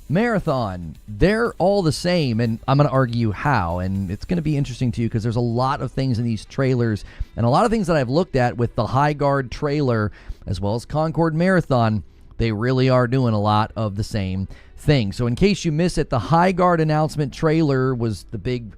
Marathon, they're all the same, and I'm going to argue how, and it's going to be interesting to you because there's a lot of things in these trailers and a lot of things that I've looked at with the Highguard trailer as well as Concord Marathon. They really are doing a lot of the same thing. So in case you miss it, the Highguard announcement trailer was the big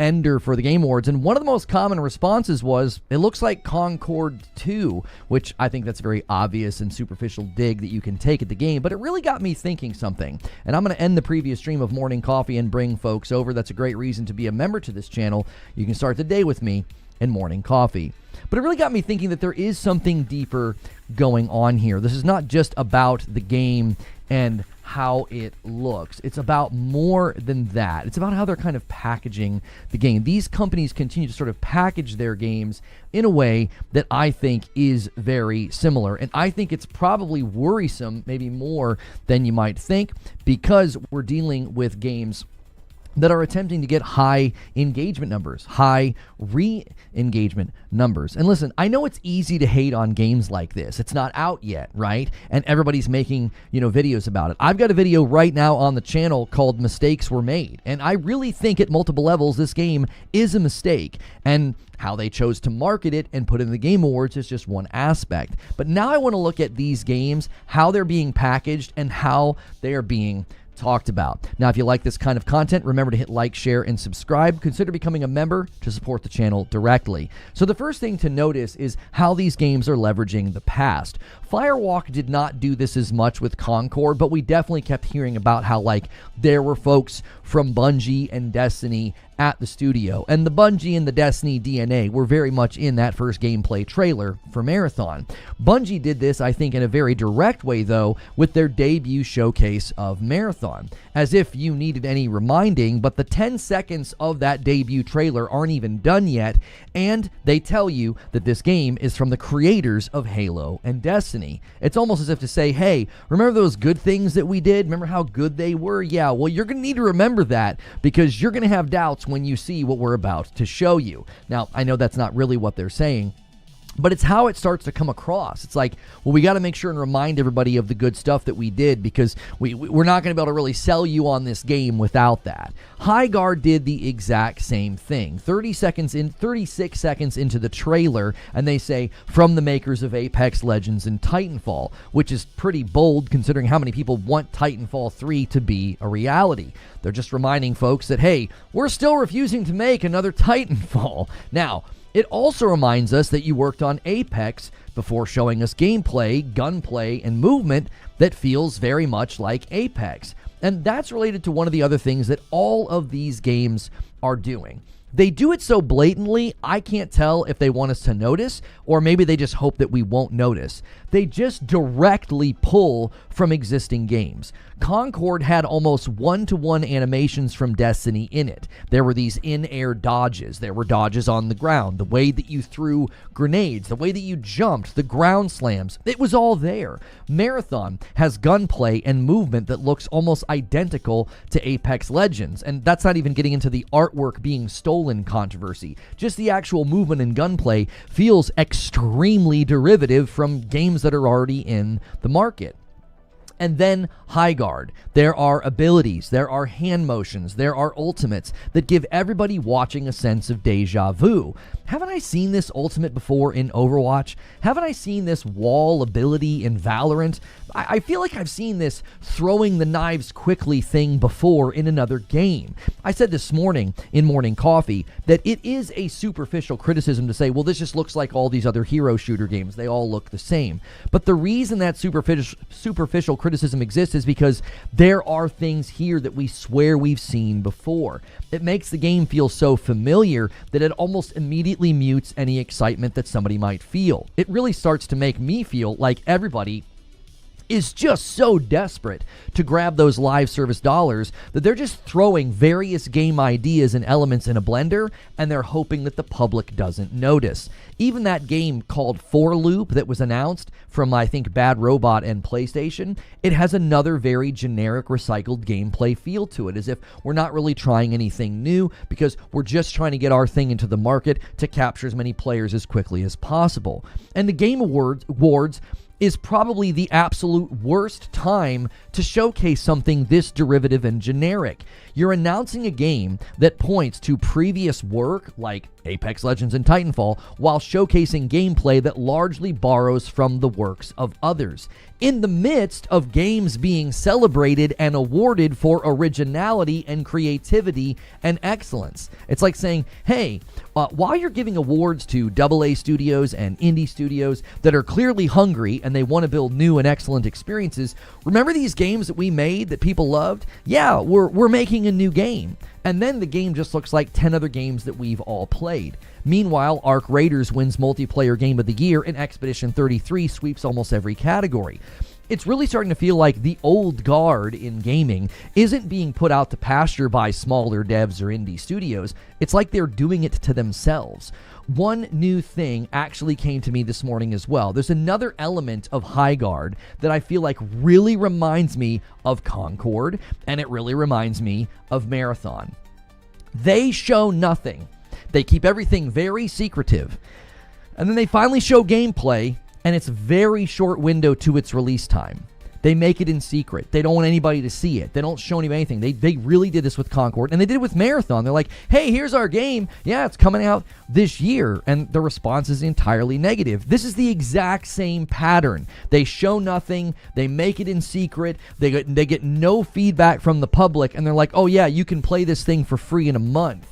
ender for the Game Awards, and one of the most common responses was, it looks like Concord 2, which I think that's a very obvious and superficial dig that you can take at the game, but it really got me thinking something, and I'm going to end the previous stream of Morning Coffee and bring folks over. That's a great reason to be a member to this channel. You can start the day with me and Morning Coffee. But it really got me thinking that there is something deeper going on here. This is not just about the game and how it looks. It's about more than that. It's about how they're kind of packaging the game. These companies continue to sort of package their games in a way that I think is very similar. And I think it's probably worrisome, maybe more than you might think, because we're dealing with games that are attempting to get high engagement numbers, high re-engagement numbers. And listen, I know it's easy to hate on games like this. It's not out yet, right? And everybody's making, videos about it. I've got a video right now on the channel called Mistakes Were Made. And I really think at multiple levels, this game is a mistake. And how they chose to market it and put it in the Game Awards is just one aspect. But now I want to look at these games, how they're being packaged, and how they are being talked about. Now, if you like this kind of content, remember to hit like, share, and subscribe. Consider becoming a member to support the channel directly. So the first thing to notice is how these games are leveraging the past. Firewalk did not do this as much with Concord, but we definitely kept hearing about how, there were folks from Bungie and Destiny at the studio, and the Bungie and the Destiny DNA were very much in that first gameplay trailer for Marathon. Bungie did this, I think, in a very direct way, though, with their debut showcase of Marathon. As if you needed any reminding, but the 10 seconds of that debut trailer aren't even done yet, and they tell you that this game is from the creators of Halo and Destiny. It's almost as if to say, hey, remember those good things that we did? Remember how good they were? Yeah, well, you're going to need to remember that, because you're going to have doubts when you see what we're about to show you. Now, I know that's not really what they're saying, but it's how it starts to come across. It's like, well, we got to make sure and remind everybody of the good stuff that we did, because we're not going to be able to really sell you on this game without that. Highguard did the exact same thing. 36 seconds into the trailer, and they say, from the makers of Apex Legends and Titanfall, which is pretty bold considering how many people want Titanfall 3 to be a reality. They're just reminding folks that, hey, we're still refusing to make another Titanfall. Now, it also reminds us that you worked on Apex before showing us gameplay, gunplay, and movement that feels very much like Apex. And that's related to one of the other things that all of these games are doing. They do it so blatantly, I can't tell if they want us to notice, or maybe they just hope that we won't notice. They just directly pull from existing games. Concord had almost one-to-one animations from Destiny in it. There were these in-air dodges. There were dodges on the ground, the way that you threw grenades, the way that you jumped, the ground slams. It was all there. Marathon has gunplay and movement that looks almost identical to Apex Legends, and that's not even getting into the artwork being stolen controversy. Just the actual movement and gunplay feels extremely derivative from games that are already in the market. And then Highguard. There are abilities, there are hand motions, there are ultimates that give everybody watching a sense of deja vu. Haven't I seen this ultimate before in Overwatch? Haven't I seen this wall ability in Valorant? I feel like I've seen this throwing the knives quickly thing before in another game. I said this morning in Morning Coffee that it is a superficial criticism to say, well, this just looks like all these other hero shooter games. They all look the same. But the reason that superficial criticism exists is because there are things here that we swear we've seen before. It makes the game feel so familiar that it almost immediately mutes any excitement that somebody might feel. It really starts to make me feel like everybody is just so desperate to grab those live service dollars that they're just throwing various game ideas and elements in a blender, and they're hoping that the public doesn't notice. Even that game called For Loop that was announced from, I think, Bad Robot and PlayStation, it has another very generic recycled gameplay feel to it, as if we're not really trying anything new because we're just trying to get our thing into the market to capture as many players as quickly as possible. And the Game Awards is probably the absolute worst time to showcase something this derivative and generic. You're announcing a game that points to previous work like Apex Legends and Titanfall while showcasing gameplay that largely borrows from the works of others. In the midst of games being celebrated and awarded for originality and creativity and excellence. It's like saying, hey, while you're giving awards to AA studios and indie studios that are clearly hungry and they want to build new and excellent experiences, remember these games that we made that people loved? Yeah, we're making a new game. And then the game just looks like 10 other games that we've all played. Meanwhile, Arc Raiders wins Multiplayer Game of the Year and Expedition 33 sweeps almost every category. It's really starting to feel like the old guard in gaming isn't being put out to pasture by smaller devs or indie studios. It's like they're doing it to themselves. One new thing actually came to me this morning as well. There's another element of Highguard that I feel like really reminds me of Concord, and it really reminds me of Marathon. They show nothing. They keep everything very secretive. And then they finally show gameplay, and it's a very short window to its release time. They make it in secret. They don't want anybody to see it. They don't show anybody anything. They really did this with Concord, and they did it with Marathon. They're like, hey, here's our game. Yeah, it's coming out this year. And the response is entirely negative. This is the exact same pattern. They show nothing. They make it in secret. They get no feedback from the public, and they're like, oh, yeah, you can play this thing for free in a month.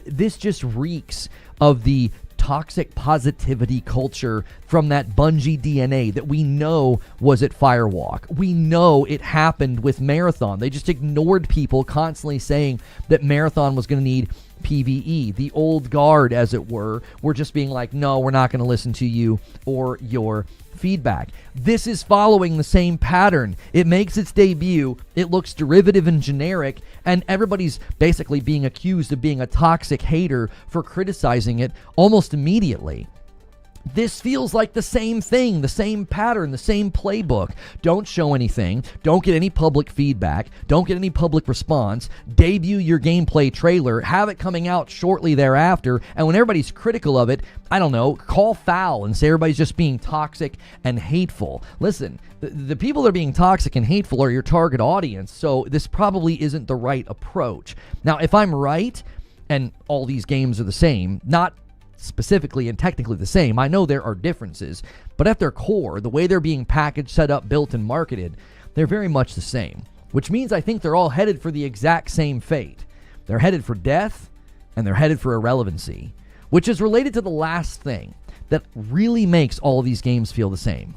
This just reeks of the toxic positivity culture from that Bungie DNA that we know was at Firewalk. We know it happened with Marathon. They just ignored people constantly saying that Marathon was going to need PvE. The old guard, as it were just being like, no, we're not going to listen to you or your feedback. This is following the same pattern. It makes its debut, it looks derivative and generic, and everybody's basically being accused of being a toxic hater for criticizing it almost immediately. This feels like the same thing, the same pattern, the same playbook. Don't show anything. Don't get any public feedback. Don't get any public response. Debut your gameplay trailer. Have it coming out shortly thereafter. And when everybody's critical of it, I don't know, call foul and say everybody's just being toxic and hateful. Listen, the people that are being toxic and hateful are your target audience, so this probably isn't the right approach. Now, if I'm right, and all these games are the same, not specifically and technically the same. I know there are differences, but at their core, the way they're being packaged, set up, built, and marketed, they're very much the same, which means I think they're all headed for the exact same fate. They're headed for death, and they're headed for irrelevancy, which is related to the last thing that really makes all of these games feel the same.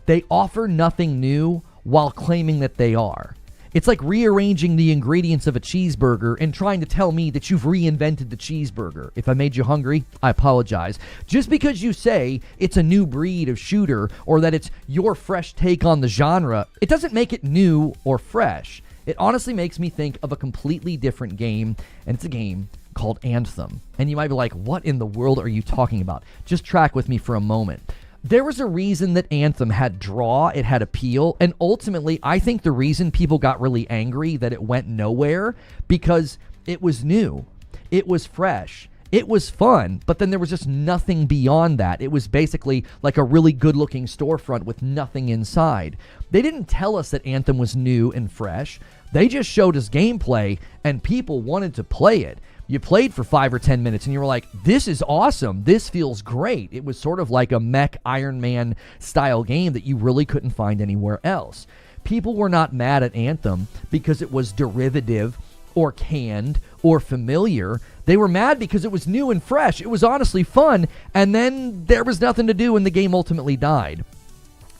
They offer nothing new while claiming that they are. It's like rearranging the ingredients of a cheeseburger and trying to tell me that you've reinvented the cheeseburger. If I made you hungry, I apologize. Just because you say it's a new breed of shooter or that it's your fresh take on the genre, it doesn't make it new or fresh. It honestly makes me think of a completely different game, and it's a game called Anthem. And you might be like, what in the world are you talking about? Just track with me for a moment. There was a reason that Anthem had draw, it had appeal, and ultimately, I think the reason people got really angry that it went nowhere, because it was new, it was fresh, it was fun, but then there was just nothing beyond that. It was basically like a really good-looking storefront with nothing inside. They didn't tell us that Anthem was new and fresh. They just showed us gameplay, and people wanted to play it. You played for 5 or 10 minutes and you were like, this is awesome. This feels great. It was sort of like a mech Iron Man style game that you really couldn't find anywhere else. People were not mad at Anthem because it was derivative or canned or familiar. They were mad because it was new and fresh. It was honestly fun. And then there was nothing to do and the game ultimately died.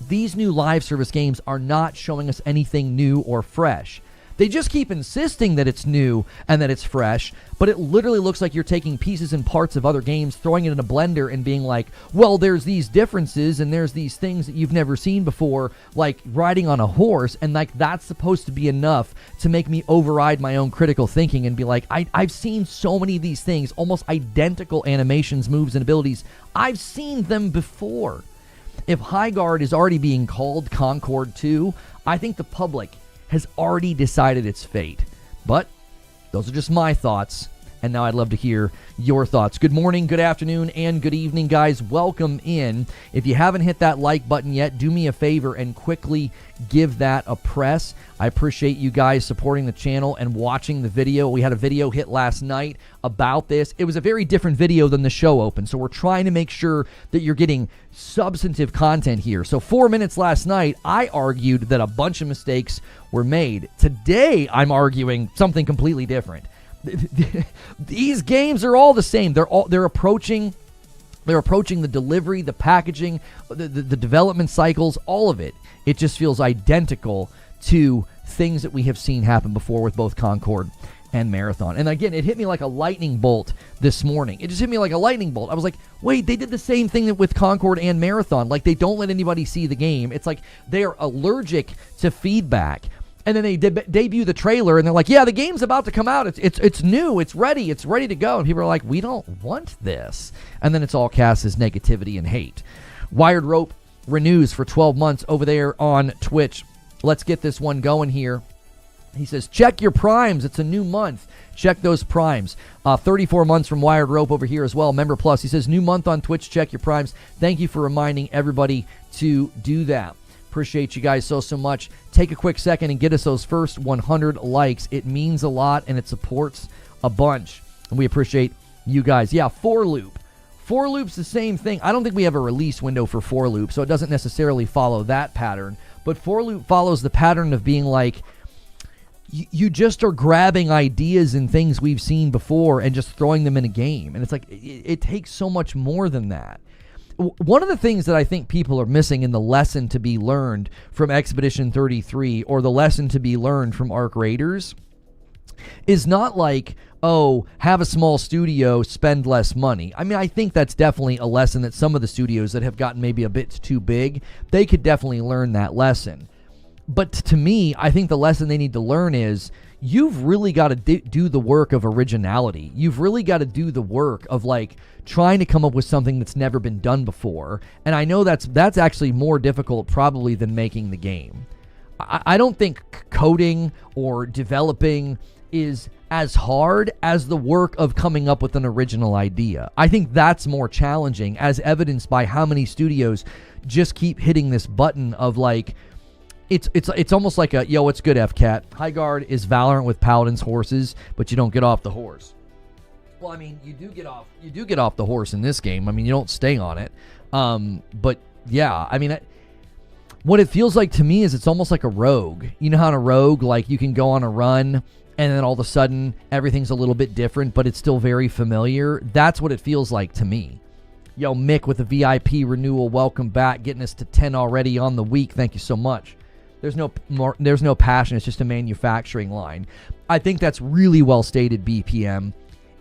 These new live service games are not showing us anything new or fresh. They just keep insisting that it's new and that it's fresh, but it literally looks like you're taking pieces and parts of other games, throwing it in a blender and being like, well, there's these differences and there's these things that you've never seen before, like riding on a horse, and like that's supposed to be enough to make me override my own critical thinking and be like, I've seen so many of these things, almost identical animations, moves, and abilities. I've seen them before. If Highguard is already being called Concord 2, I think the public has already decided its fate. But those are just my thoughts, And now I'd love to hear your thoughts. Good morning, good afternoon, and good evening, guys. Welcome in. If you haven't hit that like button yet, do me a favor and quickly give that a press. I appreciate you guys supporting the channel and watching the video. We had a video hit last night about this. It was a very different video than the show opened, so we're trying to make sure that you're getting substantive content here. So 4 minutes last night, I argued that a bunch of mistakes were made. Today, I'm arguing something completely different. These games are all the same. They're approaching the delivery, the packaging, the development cycles, all of it. It just feels identical to things that we have seen happen before with both Concord and Marathon. And again, it hit me like a lightning bolt this morning. It just hit me like a lightning bolt. I was like, wait, they did the same thing with Concord and Marathon. Like, they don't let anybody see the game. It's like they are allergic to feedback. And then they debut the trailer, and they're like, yeah, the game's about to come out. It's new. It's ready to go. And people are like, we don't want this. And then it's all cast as negativity and hate. Wired Rope renews for 12 months over there on Twitch. Let's get this one going here. He says, check your primes. It's a new month. Check those primes. 34 months from Wired Rope over here as well. Member Plus. He says, new month on Twitch. Check your primes. Thank you for reminding everybody to do that. Appreciate you guys so much. Take a quick second and get us those first 100 likes. It means a lot, and it supports a bunch. And we appreciate you guys. Yeah, For Loop. For Loop's the same thing. I don't think we have a release window for For Loop, so it doesn't necessarily follow that pattern. But For Loop follows the pattern of being like, you just are grabbing ideas and things we've seen before and just throwing them in a game. And it's like, it takes so much more than that. One of the things that I think people are missing in the lesson to be learned from Expedition 33 or the lesson to be learned from Arc Raiders is not like, oh, have a small studio, spend less money. I mean, I think that's definitely a lesson that some of the studios that have gotten maybe a bit too big, they could definitely learn that lesson. But to me, I think the lesson they need to learn is you've really got to do the work of originality. You've really got to do the work of like trying to come up with something that's never been done before. And I know that's actually more difficult probably than making the game. I don't think coding or developing is as hard as the work of coming up with an original idea. I think that's more challenging, as evidenced by how many studios just keep hitting this button of like, it's almost like a, yo, what's good, FCAT? Highguard is Valorant with Paladin's horses, but you don't get off the horse. Well, I mean, you do get off the horse in this game. I mean, you don't stay on it. But yeah, I mean, what it feels like to me is it's almost like a rogue. You know how in a rogue, like you can go on a run and then all of a sudden everything's a little bit different, but it's still very familiar. That's what it feels like to me. Yo, Mick with a VIP renewal. Welcome back. Getting us to 10 already on the week. Thank you so much. There's no passion. It's just a manufacturing line. I think that's really well stated, BPM.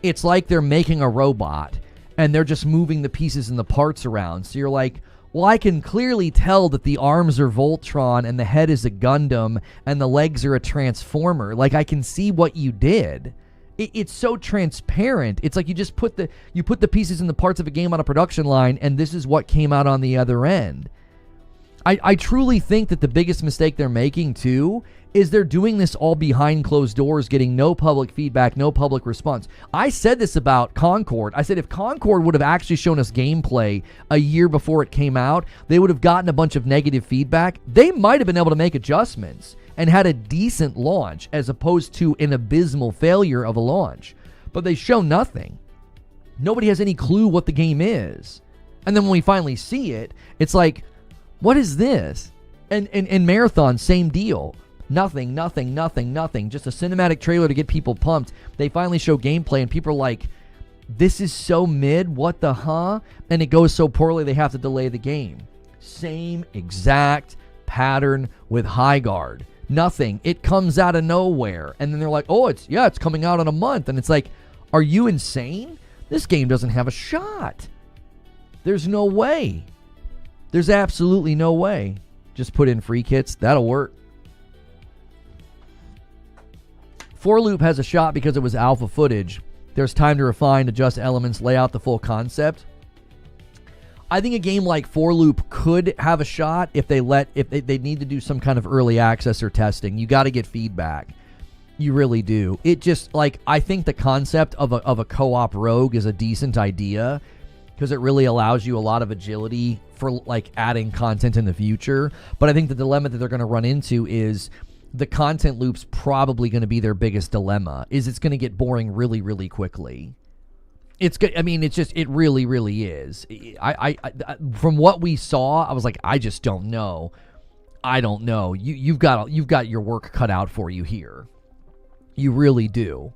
It's like they're making a robot and they're just moving the pieces and the parts around. So you're like, well, I can clearly tell that the arms are Voltron and the head is a Gundam and the legs are a Transformer. Like, I can see what you did. It's so transparent. It's like you just put the pieces and the parts of a game on a production line and this is what came out on the other end. I truly think that the biggest mistake they're making, too, is they're doing this all behind closed doors, getting no public feedback, no public response. I said this about Concord. I said if Concord would have actually shown us gameplay a year before it came out, they would have gotten a bunch of negative feedback. They might have been able to make adjustments and had a decent launch as opposed to an abysmal failure of a launch. But they show nothing. Nobody has any clue what the game is. And then when we finally see it, it's like, what is this? And Marathon, same deal. Nothing. Just a cinematic trailer to get people pumped. They finally show gameplay and people are like, this is so mid, what the huh? And it goes so poorly they have to delay the game. Same exact pattern with Highguard. Nothing. It comes out of nowhere. And then they're like, oh, it's coming out in a month. And it's like, are you insane? This game doesn't have a shot. There's no way. There's absolutely no way. Just put in free kits. That'll work. For Loop has a shot because it was alpha footage. There's time to refine, adjust elements, lay out the full concept. I think a game like For Loop could have a shot if they need to do some kind of early access or testing. You got to get feedback. You really do. It just, like, I think the concept of a co-op rogue is a decent idea because it really allows you a lot of agility for, like, adding content in the future. But I think the dilemma that they're going to run into is the content loop's probably going to be their biggest dilemma, is it's going to get boring really, really quickly. It's good. I mean, it's just, it really, really is. I from what we saw, I was like, I just don't know. I don't know. You've got your work cut out for you here. You really do.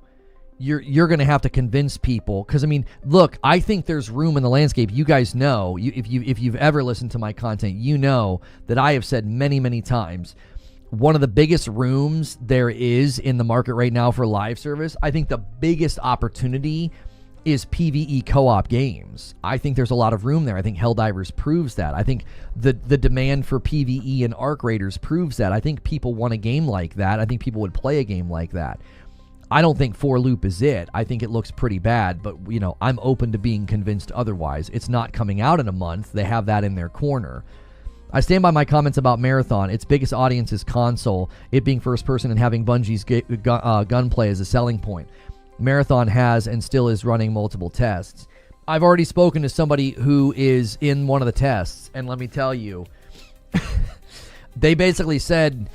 You're going to have to convince people, because I mean, look, I think there's room in the landscape. You guys know, if you've ever listened to my content, you know that I have said many, many times, one of the biggest rooms there is in the market right now for live service. I think the biggest opportunity is PvE co-op games. I think there's a lot of room there. I think Helldivers proves that. I think the demand for PvE and Arc Raiders proves that. I think people want a game like that. I think people would play a game like that. I don't think 4-Loop is it. I think it looks pretty bad, but, you know, I'm open to being convinced otherwise. It's not coming out in a month. They have that in their corner. I stand by my comments about Marathon. Its biggest audience is console, it being first person and having Bungie's gunplay as a selling point. Marathon has and still is running multiple tests. I've already spoken to somebody who is in one of the tests, and let me tell you, they basically said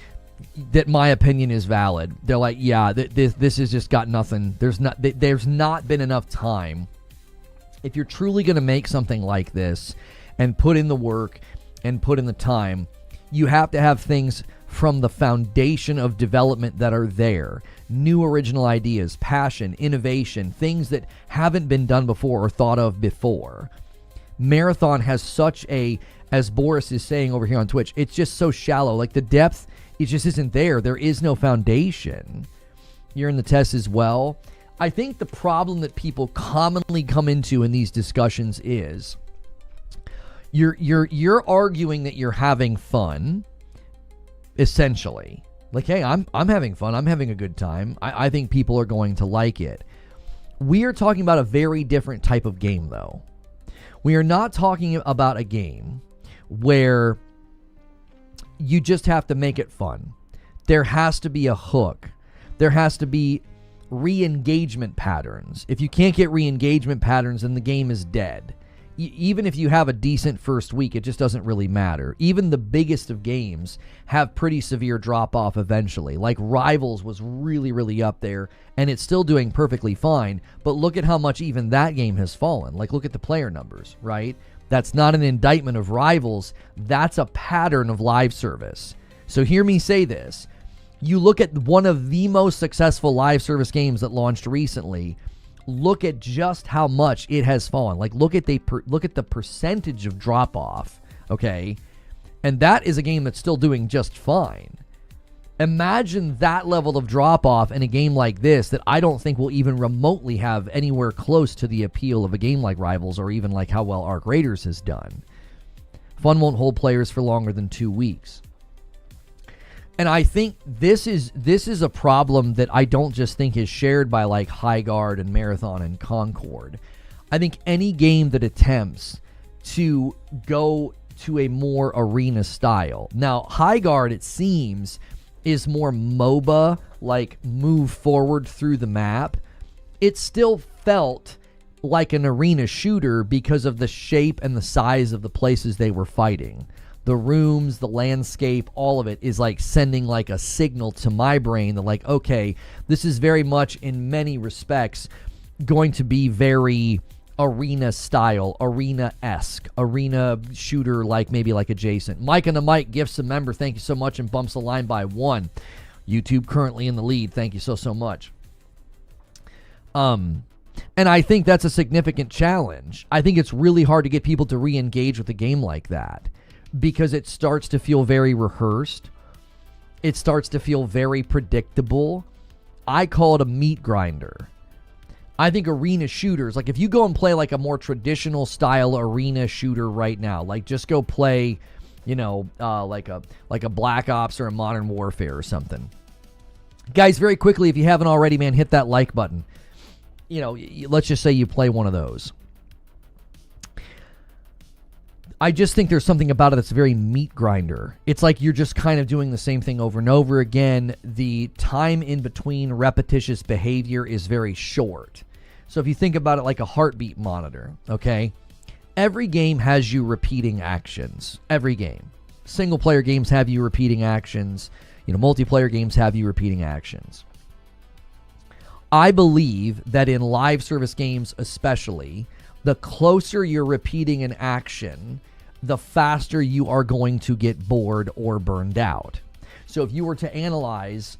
that my opinion is valid. They're like, yeah, this has just got nothing. There's not been enough time. If you're truly going to make something like this and put in the work and put in the time, you have to have things from the foundation of development that are there. New original ideas, passion, innovation, things that haven't been done before or thought of before. Marathon has such a, as Boris is saying over here on Twitch, it's just so shallow. Like, the depth, it just isn't there. There is no foundation. You're in the test as well. I think the problem that people commonly come into in these discussions is you're arguing that you're having fun, essentially. Like, hey, I'm having fun. I'm having a good time. I think people are going to like it. We are talking about a very different type of game, though. We are not talking about a game where you just have to make it fun. There has to be a hook. There has to be re-engagement patterns. If you can't get re-engagement patterns, then the game is dead. Even if you have a decent first week, it just doesn't really matter. Even the biggest of games have pretty severe drop-off eventually. Like, Rivals was really, really up there, and it's still doing perfectly fine, but look at how much even that game has fallen. Like, look at the player numbers, right? That's not an indictment of Rivals. That's a pattern of live service. So hear me say this. You look at one of the most successful live service games that launched recently, look at just how much it has fallen. Like, look at the percentage of drop off, okay? And that is a game that's still doing just fine. Imagine that level of drop off in a game like this that I don't think will even remotely have anywhere close to the appeal of a game like Rivals or even like how well Arc Raiders has done. Fun won't hold players for longer than 2 weeks. And I think this is a problem that I don't just think is shared by like Highguard and Marathon and Concord. I think any game that attempts to go to a more arena style. Now, Highguard, it seems, is more MOBA, like move forward through the map. It still felt like an arena shooter because of the shape and the size of the places they were fighting. The rooms, the landscape, all of it is like sending like a signal to my brain that like, okay, this is very much in many respects going to be very arena style, arena-esque, arena shooter, like maybe like adjacent. Mike and the Mike gifts a member. Thank you so much, and bumps the line by 1. YouTube currently in the lead. Thank you so much. And I think that's a significant challenge. I think it's really hard to get people to re-engage with a game like that, because it starts to feel very rehearsed. It starts to feel very predictable. I call it a meat grinder. I think arena shooters, like if you go and play like a more traditional style arena shooter right now, like just go play, you know, like a Black Ops or a Modern Warfare or something. Guys, very quickly, if you haven't already, man, hit that like button. You know, let's just say you play one of those. I just think there's something about it that's very meat grinder. It's like you're just kind of doing the same thing over and over again. The time in between repetitious behavior is very short. So if you think about it like a heartbeat monitor, okay? Every game has you repeating actions. Every game. Single player games have you repeating actions. Multiplayer games have you repeating actions. I believe that in live service games especially, the closer you're repeating an action, the faster you are going to get bored or burned out. So if you were to analyze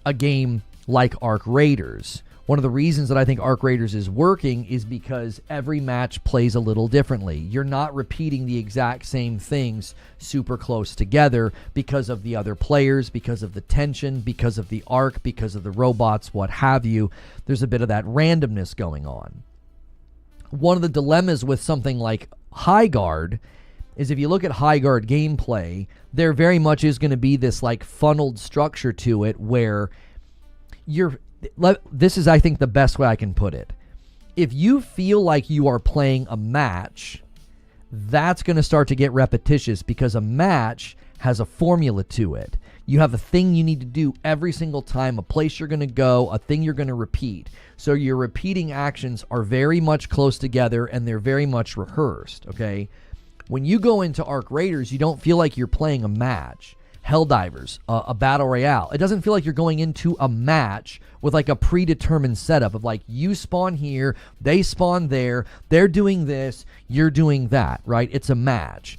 a game like Arc Raiders, one of the reasons that I think Arc Raiders is working is because every match plays a little differently. You're not repeating the exact same things super close together because of the other players, because of the tension, because of the arc, because of the robots, what have you. There's a bit of that randomness going on. One of the dilemmas with something like Highguard is if you look at Highguard gameplay, there very much is going to be this like funneled structure to it where this is, I think, the best way I can put it. If you feel like you are playing a match, that's going to start to get repetitious because a match has a formula to it. You have a thing you need to do every single time, a place you're going to go, a thing you're going to repeat. So your repeating actions are very much close together and they're very much rehearsed, okay? When you go into Arc Raiders, you don't feel like you're playing a match. Helldivers, a battle royale. It doesn't feel like you're going into a match with like a predetermined setup of like you spawn here, they spawn there, they're doing this, you're doing that, right? It's a match.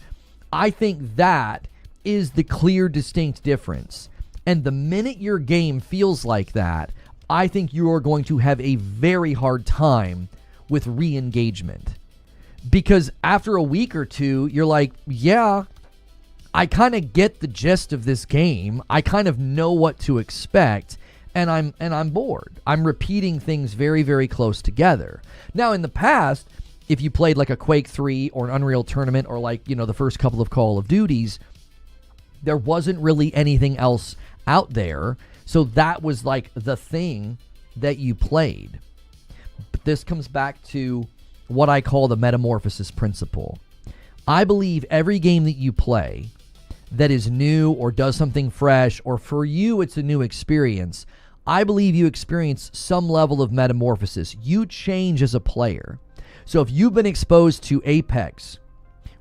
I think that is the clear, distinct difference. And the minute your game feels like that, I think you are going to have a very hard time with re-engagement. Because after a week or two, you're like, yeah, I kind of get the gist of this game. I kind of know what to expect, and I'm bored. I'm repeating things very, very close together. Now, in the past, if you played like a Quake 3 or an Unreal Tournament or like, the first couple of Call of Duties, there wasn't really anything else out there. So that was like the thing that you played. But this comes back to what I call the metamorphosis principle. I believe every game that you play that is new or does something fresh, or for you it's a new experience, I believe you experience some level of metamorphosis. You change as a player. So if you've been exposed to Apex,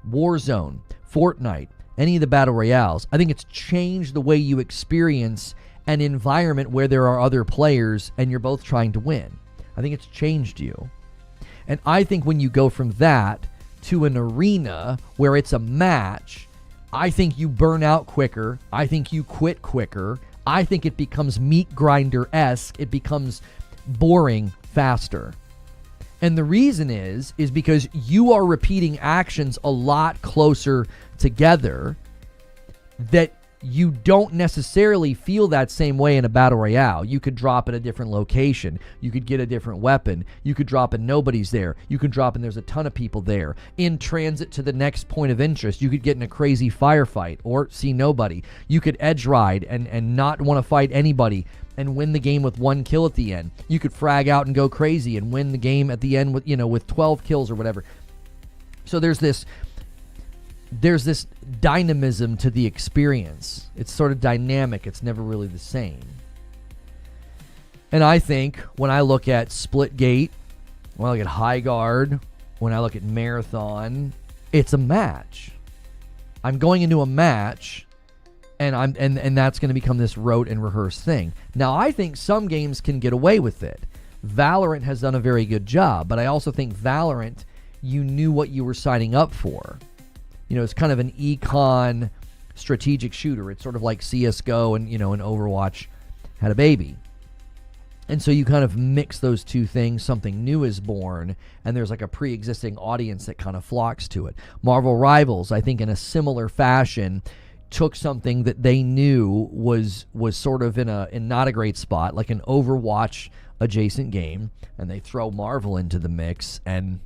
Warzone, Fortnite, any of the battle royales, I think it's changed the way you experience an environment where there are other players and you're both trying to win. I think it's changed you. And I think when you go from that to an arena where it's a match, I think you burn out quicker. I think you quit quicker. I think it becomes meat grinder-esque. It becomes boring faster. And the reason is because you are repeating actions a lot closer together that you don't necessarily feel that same way in a battle royale. You could drop at a different location. You could get a different weapon. You could drop and nobody's there. You could drop and there's a ton of people there. In transit to the next point of interest, you could get in a crazy firefight or see nobody. You could edge ride and not want to fight anybody and win the game with 1 kill at the end. You could frag out and go crazy and win the game at the end with 12 kills or whatever. So there's this dynamism to the experience. It's sort of dynamic. It's never really the same. And I think when I look at Splitgate, when I look at Highguard, when I look at Marathon, it's a match. I'm going into a match, and that's going to become this rote and rehearsed thing. Now, I think some games can get away with it. Valorant has done a very good job, but I also think Valorant, you knew what you were signing up for. It's kind of an econ strategic shooter. It's sort of like CSGO and, and Overwatch had a baby. And so you kind of mix those two things. Something new is born, and there's like a pre-existing audience that kind of flocks to it. Marvel Rivals, I think in a similar fashion, took something that they knew was sort of in not a great spot, like an Overwatch adjacent game, and they throw Marvel into the mix, and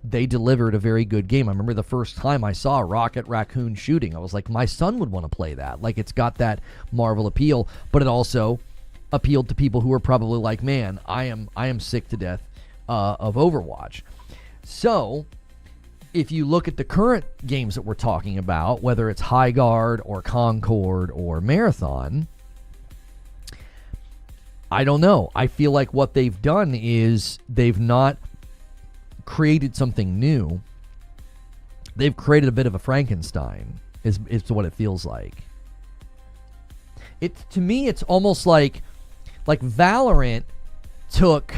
they delivered a very good game. I remember the first time I saw Rocket Raccoon shooting, I was like, my son would want to play that. Like, it's got that Marvel appeal, but it also appealed to people who are probably like, man, I am sick to death of Overwatch. So if you look at the current games that we're talking about, whether it's Highguard or Concord or Marathon, I don't know. I feel like what they've done is they've not created something new. They've created a bit of a Frankenstein, is what it feels like. To me, it's almost like Valorant took,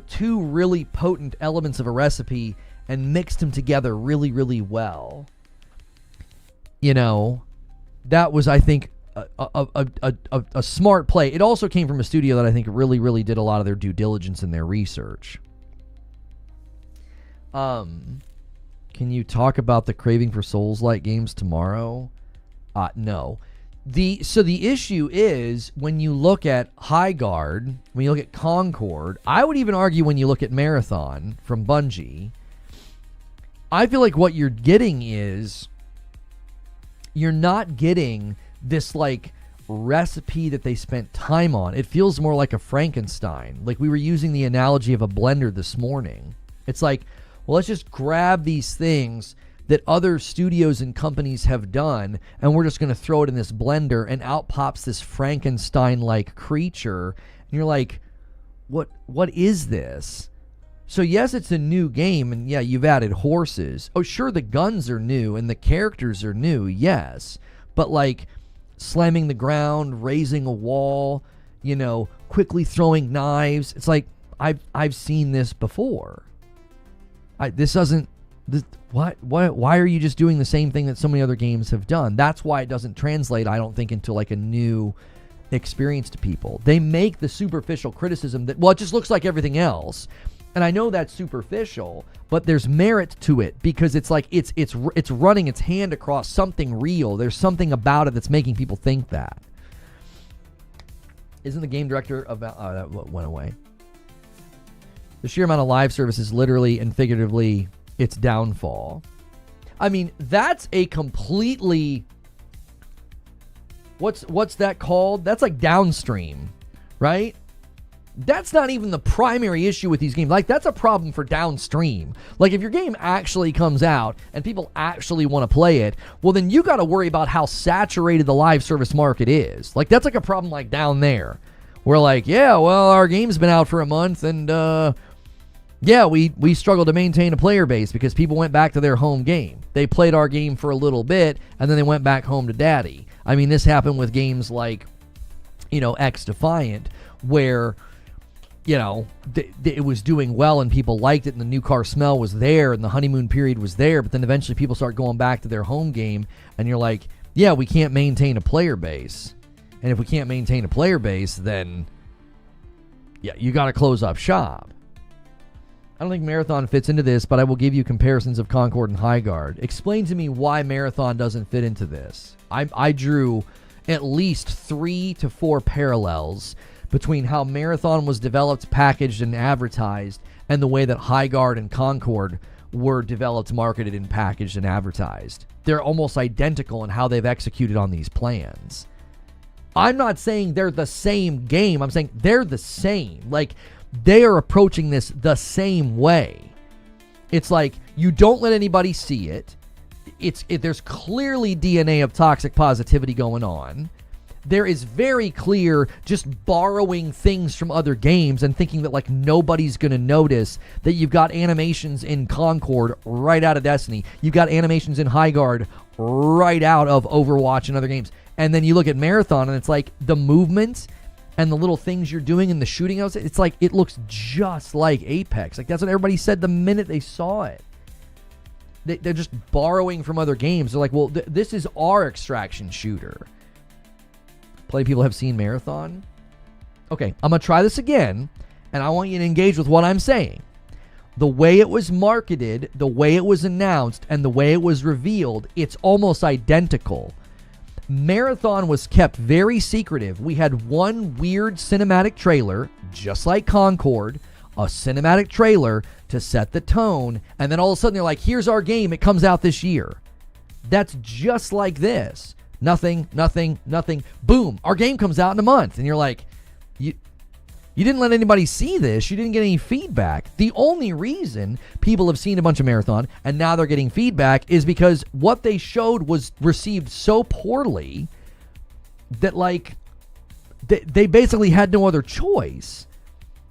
two really potent elements of a recipe and mixed them together really, really well. That was, I think, a smart play. It also came from a studio that I think really, really did a lot of their due diligence in their research. Can you talk about the craving for Souls-like games tomorrow? No. The issue is when you look at Highguard, when you look at Concord, I would even argue when you look at Marathon from Bungie, I feel like what you're getting is you're not getting this recipe that they spent time on. It feels more like a Frankenstein. Like we were using the analogy of a blender this morning. It's like, well, let's just grab these things that other studios and companies have done, and we're just going to throw it in this blender, and out pops this Frankenstein-like creature. And you're like, what is this? So yes, it's a new game, and yeah, you've added horses. Oh, sure, the guns are new, and the characters are new, yes. But slamming the ground, raising a wall, quickly throwing knives. It's like, I've seen this before. Why are you just doing the same thing that so many other games have done? That's why it doesn't translate, I don't think, into a new experience to people. They make the superficial criticism that, well, it just looks like everything else. And I know that's superficial, but there's merit to it because it's like it's running its hand across something real. There's something about it that's making people think that. Isn't the game director about... Oh, that went away. The sheer amount of live services, literally and figuratively, its downfall. I mean, that's a completely... What's that called? That's like downstream, right? That's not even the primary issue with these games. That's a problem for downstream. If your game actually comes out and people actually want to play it, well, then you got to worry about how saturated the live service market is. That's a problem down there. We're yeah, well, our game's been out for a month and, yeah, we struggled to maintain a player base because people went back to their home game. They played our game for a little bit and then they went back home to daddy. I mean, this happened with games like, X Defiant, where... it was doing well and people liked it and the new car smell was there and the honeymoon period was there, but then eventually people start going back to their home game and you're like, yeah, we can't maintain a player base. And if we can't maintain a player base, then yeah, you got to close up shop. I don't think Marathon fits into this, but I will give you comparisons of Concord and Highguard. Explain to me why Marathon doesn't fit into this. I drew at least 3 to 4 parallels between how Marathon was developed, packaged, and advertised, and the way that Highguard and Concord were developed, marketed, and packaged and advertised. They're almost identical in how they've executed on these plans. I'm not saying they're the same game. I'm saying they're the same. They are approaching this the same way. It's you don't let anybody see it. There's clearly DNA of toxic positivity going on. There is very clear just borrowing things from other games and thinking that nobody's going to notice that you've got animations in Concord right out of Destiny. You've got animations in Highguard right out of Overwatch and other games. And then you look at Marathon and it's the movements and the little things you're doing in the shooting house. It's it looks just like Apex. That's what everybody said the minute they saw it. They're just borrowing from other games. They're well, this is our extraction shooter. Plenty of people have seen Marathon. Okay, I'm going to try this again, and I want you to engage with what I'm saying. The way it was marketed, the way it was announced, and the way it was revealed, it's almost identical. Marathon was kept very secretive. We had one weird cinematic trailer, just like Concord, a cinematic trailer to set the tone, and then all of a sudden they're here's our game, it comes out this year. That's just like this. Nothing. Boom, our game comes out in a month. And you're You didn't let anybody see this. You didn't get any feedback. The only reason people have seen a bunch of Marathon and now they're getting feedback is because what they showed was received so poorly that, like, they basically had no other choice.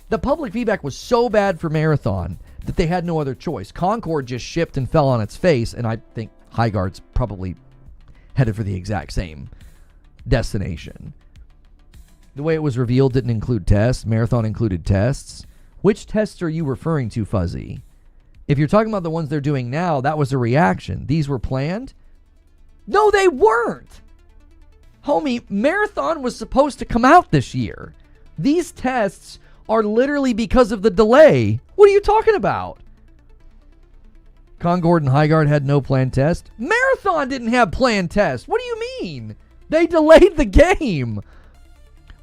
The public feedback was so bad for Marathon that they had no other choice. Concord just shipped and fell on its face, and I think Highguard's probably headed for the exact same destination. The way it was revealed didn't include tests. Marathon included tests. Which tests are you referring to, Fuzzy? If you're talking about the ones they're doing now, that was a reaction. These were planned? No, they weren't. Homie, Marathon was supposed to come out this year. These tests are literally because of the delay. What are you talking about? Concord and Highguard had no planned test. Marathon didn't have planned tests. What do you mean? They delayed the game.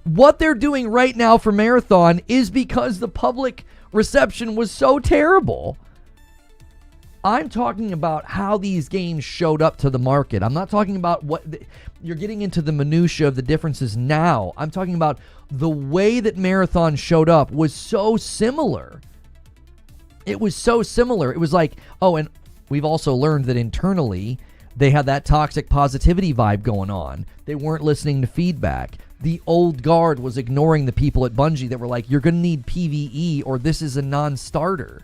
What they're doing right now for Marathon is because the public reception was so terrible. I'm talking about how these games showed up to the market. I'm not talking about what you're getting into the minutia of the differences now. I'm talking about the way that Marathon showed up was so similar. It was so similar. It was like, oh, and we've also learned that internally they had that toxic positivity vibe going on. They weren't listening to feedback. The old guard was ignoring the people at Bungie that were like, you're going to need PvE or this is a non-starter.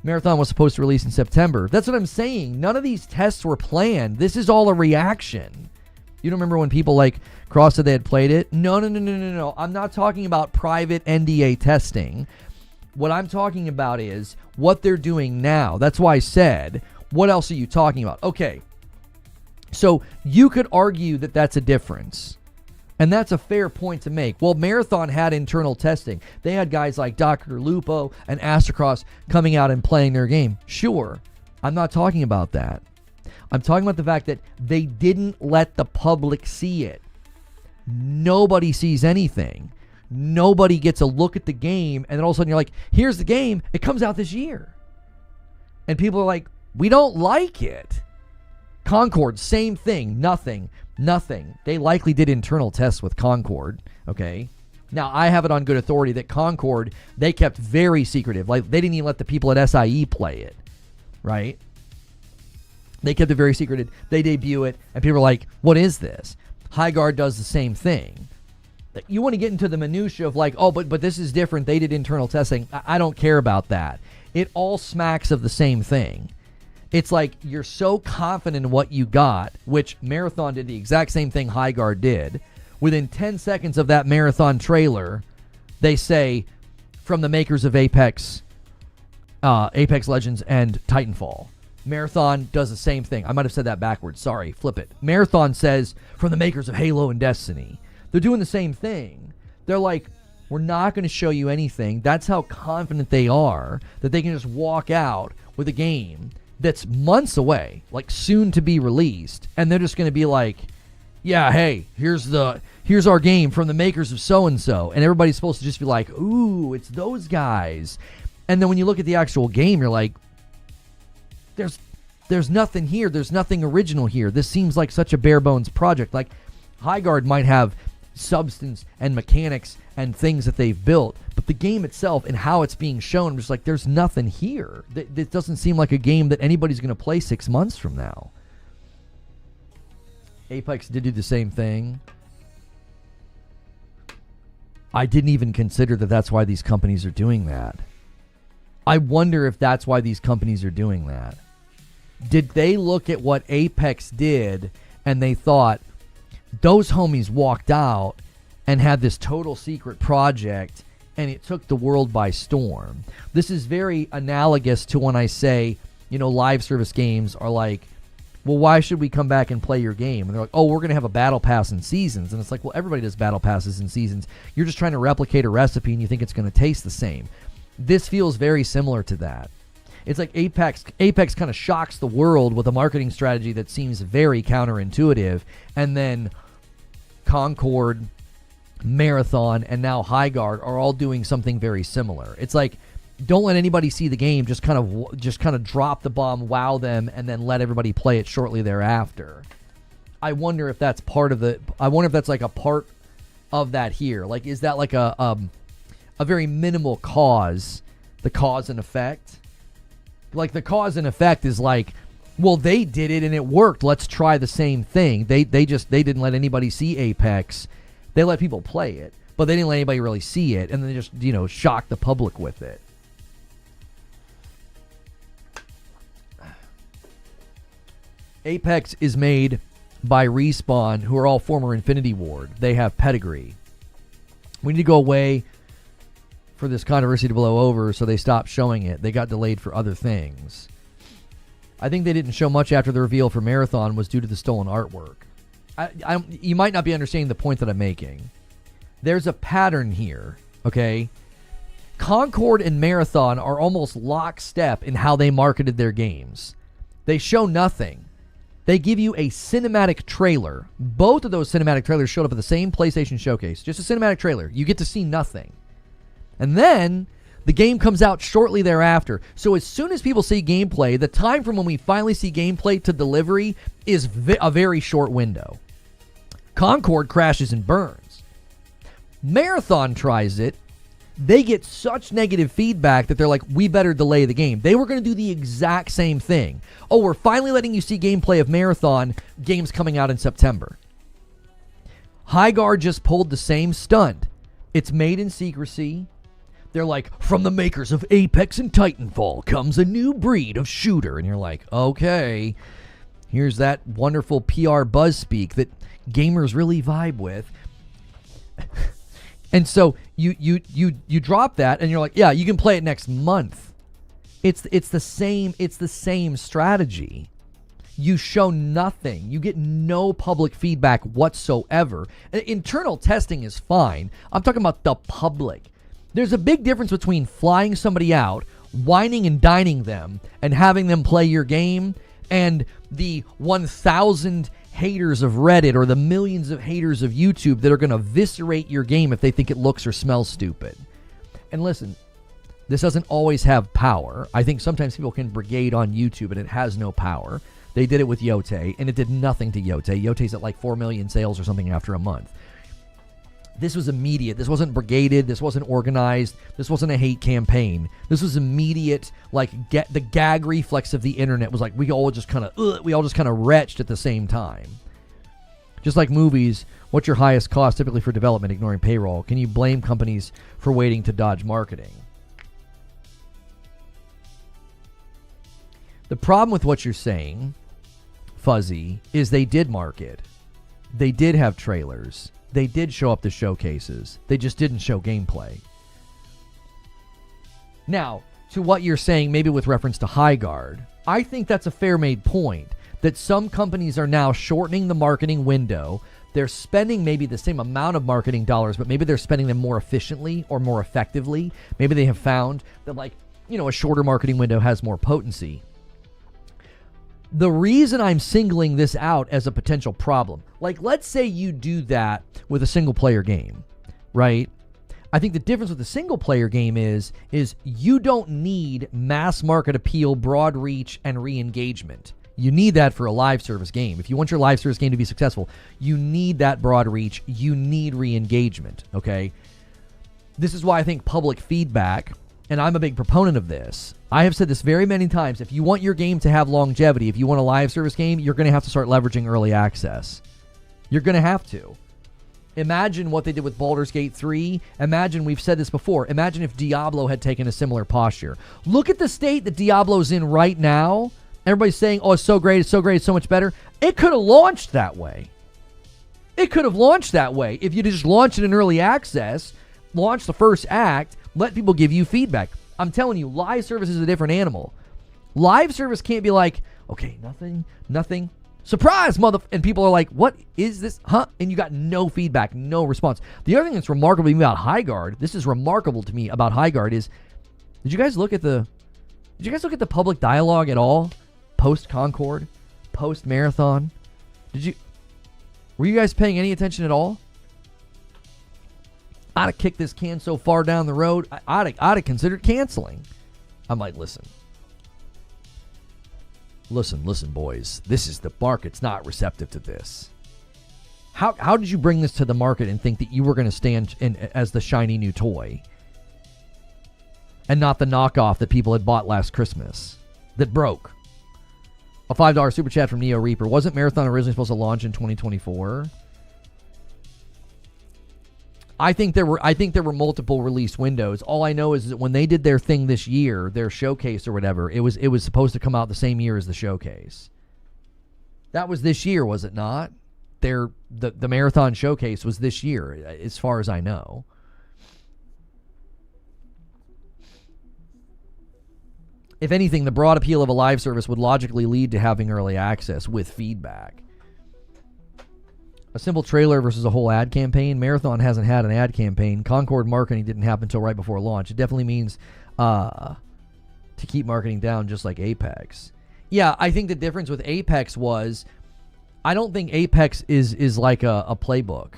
Marathon was supposed to release in September. That's what I'm saying. None of these tests were planned. This is all a reaction. You don't remember when people like Cross said they had played it? No. I'm not talking about private NDA testing. What I'm talking about is what they're doing now. That's why I said, what else are you talking about? Okay. So you could argue that that's a difference. And that's a fair point to make. Well, Marathon had internal testing. They had guys like Dr. Lupo and Astrocross coming out and playing their game. Sure. I'm not talking about that. I'm talking about the fact that they didn't let the public see it. Nobody sees anything. Nobody gets a look at the game. And then all of a sudden you're like, here's the game. It comes out this year. And people are like, we don't like it. Concord, same thing. Nothing. They likely did internal tests with Concord. Okay. Now, I have it on good authority that Concord, they kept very secretive. Like, they didn't even let the people at SIE play it. Right? They kept it very secretive. They debut it, and people are like, what is this? Highguard does the same thing. You want to get into the minutia of like, oh, but this is different. They did internal testing. I don't care about that. It all smacks of the same thing. It's like you're so confident in what you got, which Marathon did the exact same thing Highguard did. Within 10 seconds of that Marathon trailer, they say, from the makers of Apex Legends and Titanfall. Marathon does the same thing. I might have said that backwards. Sorry, flip it. Marathon says, from the makers of Halo and Destiny. They're doing the same thing. They're like, we're not going to show you anything. That's how confident they are that they can just walk out with a game that's months away, like soon to be released, and they're just going to be like, yeah, hey, here's our game from the makers of so-and-so, and everybody's supposed to just be like, ooh, it's those guys. And then when you look at the actual game, you're like, there's nothing here. There's nothing original here. This seems like such a bare-bones project. Like, Highguard might have substance and mechanics and things that they've built, but the game itself and how it's being shown, I'm just like, there's nothing here. It doesn't seem like a game that anybody's going to play 6 months from now. Apex did do the same thing. I didn't even consider that that's why these companies are doing that. I wonder if that's why these companies are doing that. Did they look at what Apex did and they thought, those homies walked out and had this total secret project and it took the world by storm? This is very analogous to when I say, live service games are like, well, why should we come back and play your game? And they're like, oh, we're going to have a battle pass in seasons. And it's like, well, everybody does battle passes in seasons. You're just trying to replicate a recipe and you think it's going to taste the same. This feels very similar to that. It's like Apex kind of shocks the world with a marketing strategy that seems very counterintuitive. And then Concord, Marathon, and now Highguard are all doing something very similar. It's like, don't let anybody see the game. Just kind of drop the bomb, wow them, and then let everybody play it shortly thereafter. I wonder if that's part of the. I wonder if that's like a part of that here? Like, is that like a very minimal cause, the cause and effect? Like, the cause and effect is like, well, they did it and it worked. Let's try the same thing. They didn't let anybody see Apex. They let people play it, but they didn't let anybody really see it, and then they just, shock the public with it. Apex is made by Respawn, who are all former Infinity Ward. They have pedigree. We need to go away for this controversy to blow over, so they stopped showing it. They got delayed for other things. I think they didn't show much after the reveal for Marathon was due to the stolen artwork. You might not be understanding the point that I'm making. There's a pattern here, okay? Concord and Marathon are almost lockstep in how they marketed their games. They show nothing. They give you a cinematic trailer. Both of those cinematic trailers showed up at the same PlayStation showcase. Just a cinematic trailer. You get to see nothing. And then the game comes out shortly thereafter. So as soon as people see gameplay, the time from when we finally see gameplay to delivery is a very short window. Concord crashes and burns. Marathon tries it. They get such negative feedback that they're like, we better delay the game. They were going to do the exact same thing. Oh, we're finally letting you see gameplay of Marathon. Game's coming out in September. Highguard just pulled the same stunt. It's made in secrecy. They're like, from the makers of Apex and Titanfall comes a new breed of shooter. And you're like, okay, here's that wonderful PR buzz speak that gamers really vibe with. And so you drop that and you're like, yeah, you can play it next month. It's the same strategy. You show nothing. You get no public feedback whatsoever. Internal testing is fine. I'm talking about the public. There's a big difference between flying somebody out, whining and dining them, and having them play your game, and the 1,000 haters of Reddit or the millions of haters of YouTube that are going to eviscerate your game if they think it looks or smells stupid. And listen, this doesn't always have power. I think sometimes people can brigade on YouTube and it has no power. They did it with Yote, and it did nothing to Yote. Yote's at like 4 million sales or something after a month. This was immediate. This wasn't brigaded. This wasn't organized. This wasn't a hate campaign. This was immediate. Like, the gag reflex of the internet was like we all just kind of retched at the same time. Just like movies, what's your highest cost typically for development, ignoring payroll? Can you blame companies for waiting to dodge marketing? The problem with what you're saying, Fuzzy, is they did market. They did have trailers. They did show up to showcases. They just didn't show gameplay. Now, to what you're saying, maybe with reference to Highguard, I think that's a fair made point, that some companies are now shortening the marketing window. They're spending maybe the same amount of marketing dollars, but maybe they're spending them more efficiently or more effectively. Maybe they have found that, like, a shorter marketing window has more potency. The reason I'm singling this out as a potential problem, like, let's say you do that with a single player game, right? I think the difference with a single player game is you don't need mass market appeal, broad reach, and re-engagement. You need that for a live service game. If you want your live service game to be successful, you need that broad reach. You need re-engagement, okay? This is why I think public feedback, and I'm a big proponent of this. I have said this very many times. If you want your game to have longevity, if you want a live service game, you're going to have to start leveraging early access. You're going to have to. Imagine what they did with Baldur's Gate 3. Imagine, we've said this before, imagine if Diablo had taken a similar posture. Look at the state that Diablo's in right now. Everybody's saying, oh, it's so great, it's so great, it's so much better. It could have launched that way. It could have launched that way. If you just launched it in early access, launch the first act, let people give you feedback. I'm telling you, live service is a different animal. Live service can't be like, okay, nothing. Surprise, and people are like, what is this? Huh? And you got no feedback, no response. The other thing that's remarkable to me about Highguard, this is remarkable to me about Highguard, is did you guys look at the public dialogue at all? Post Concord, post Marathon? Were you guys paying any attention at all? I'd have kicked this can so far down the road, I'd have considered canceling. I'm like, listen, boys. The market's not receptive to this. How did you bring this to the market and think that you were going to stand in as the shiny new toy and not the knockoff that people had bought last Christmas that broke? A $5 super chat from Neo Reaper. Wasn't Marathon originally supposed to launch in 2024? I think there were multiple release windows. All I know is that when they did their thing this year, their showcase or whatever, it was supposed to come out the same year as the showcase. That was this year, was it not? The Marathon showcase was this year, as far as I know. If anything, the broad appeal of a live service would logically lead to having early access with feedback. A simple trailer versus a whole ad campaign. Marathon hasn't had an ad campaign. Concord marketing didn't happen until right before launch. It definitely means to keep marketing down, just like Apex. Yeah, I think the difference with Apex was, I don't think Apex is like a playbook.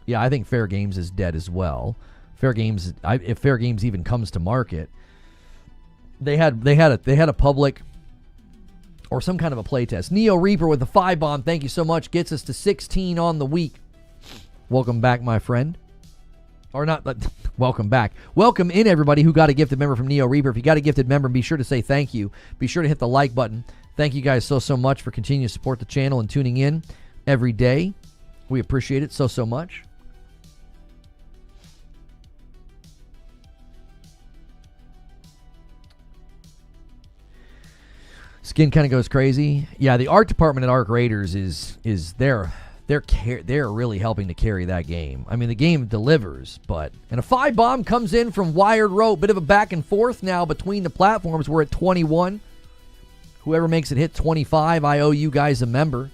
Yeah, I think Fair Games is dead as well. Fair Games, if Fair Games even comes to market, they had a public or some kind of a playtest. Neo Reaper with the 5 bomb. Thank you so much. Gets us to 16 on the week. Welcome back, my friend. Or not, welcome back. Welcome in, everybody who got a gifted member from Neo Reaper. If you got a gifted member, be sure to say thank you. Be sure to hit the like button. Thank you guys so much for continuing to support the channel and tuning in every day. We appreciate it so much. Skin kind of goes crazy. Yeah, the art department at Arc Raiders is they're really helping to carry that game. I mean, the game delivers, and a 5 bomb comes in from Wired Rope. Bit of a back and forth now between the platforms. We're at 21. Whoever makes it hit 25, I owe you guys a member.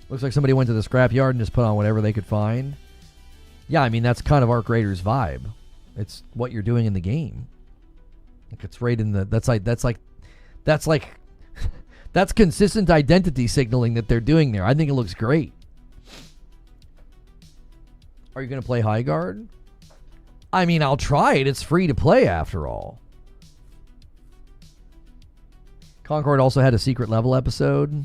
Looks like somebody went to the scrapyard and just put on whatever they could find. Yeah, I mean, that's kind of Arc Raiders vibe. It's what you're doing in the game. Like, it's right in the, that's consistent identity signaling that they're doing there. I think it looks great. Are you going to play Highguard? I mean, I'll try it. It's free to play after all. Concord also had a secret level episode.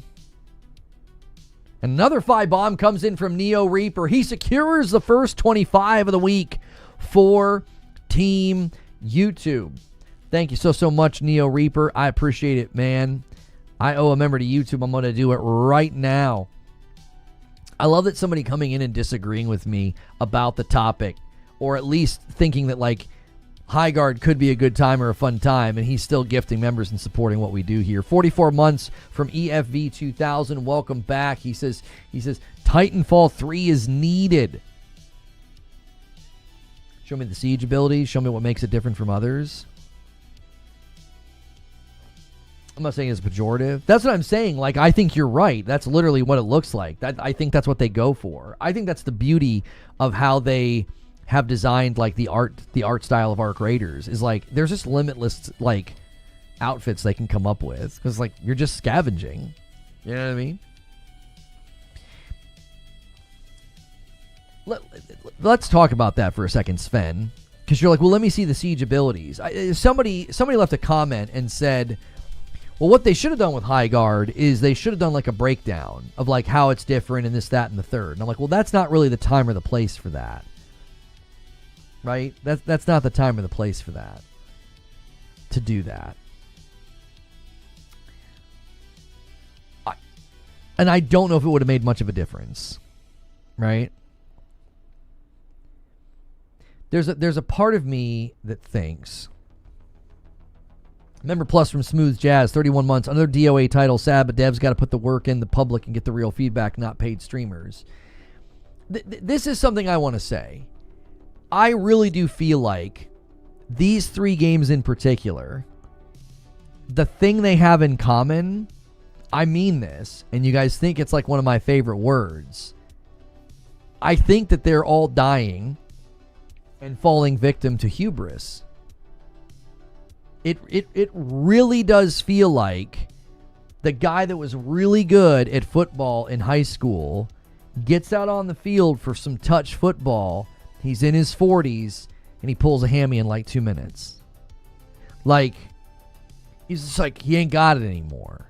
Another 5 bomb comes in from Neo Reaper. He secures the first 25 of the week for Team YouTube. Thank you so much, Neo Reaper. I appreciate it, man. I owe a member to YouTube. I'm going to do it right now. I love that somebody coming in and disagreeing with me about the topic, or at least thinking that, like, Highguard could be a good time or a fun time, and he's still gifting members and supporting what we do here. 44 months from EFV 2000. Welcome back. He says Titanfall 3 is needed. Show me the siege abilities. Show me what makes it different from others. I'm not saying it's pejorative. That's what I'm saying. Like, I think you're right. That's literally what it looks like. I think that's what they go for. I think that's the beauty of how they have designed, like, the art style of Arc Raiders. Is like, there's just limitless, like, outfits they can come up with, because, like, you're just scavenging. You know what I mean? Let's talk about that for a second, Sven, because you're like, well, let me see the siege abilities. Somebody left a comment and said, well, what they should have done with Highguard is they should have done, like, a breakdown of, like, how it's different and this, that, and the third. And I'm like, well, that's not really the time or the place for that. Right? That's not the time or the place for that. To do that. And I don't know if it would have made much of a difference. Right? There's a part of me that thinks, member plus from Smooth Jazz, 31 months, another DOA title, sad, but devs got to put the work in the public and get the real feedback, not paid streamers. This is something I want to say. I really do feel like these 3 games in particular, the thing they have in common, I mean this, and you guys think it's like one of my favorite words. I think that they're all dying and falling victim to hubris. It really does feel like the guy that was really good at football in high school gets out on the field for some touch football. He's in his 40s and he pulls a hammy in like 2 minutes. Like, He's just like, he ain't got it anymore.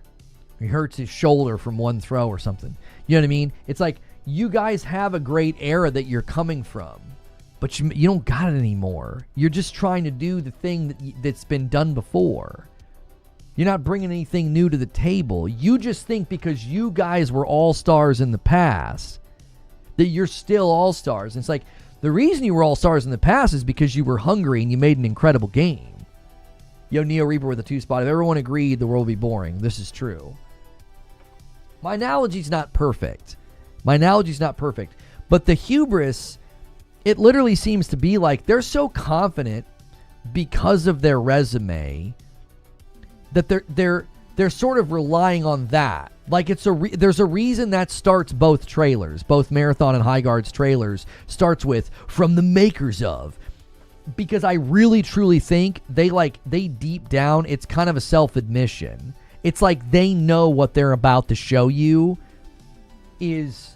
He hurts his shoulder from one throw or something. You know what I mean? It's like, you guys have a great era that you're coming from, but you don't got it anymore. You're just trying to do the thing that's been done before. You're not bringing anything new to the table. You just think because you guys were all-stars in the past that you're still all-stars. And it's like, the reason you were all-stars in the past is because you were hungry and you made an incredible game. Yo, Neo Reaper with a 2-spot. If everyone agreed, the world would be boring. This is true. My analogy's not perfect. But the hubris, it literally seems to be like they're so confident because of their resume that they're sort of relying on that. Like there's a reason that starts both trailers, both Marathon and Highguard's trailers starts with "from the makers of." Because I really truly think they deep down, it's kind of a self-admission. It's like they know what they're about to show you is...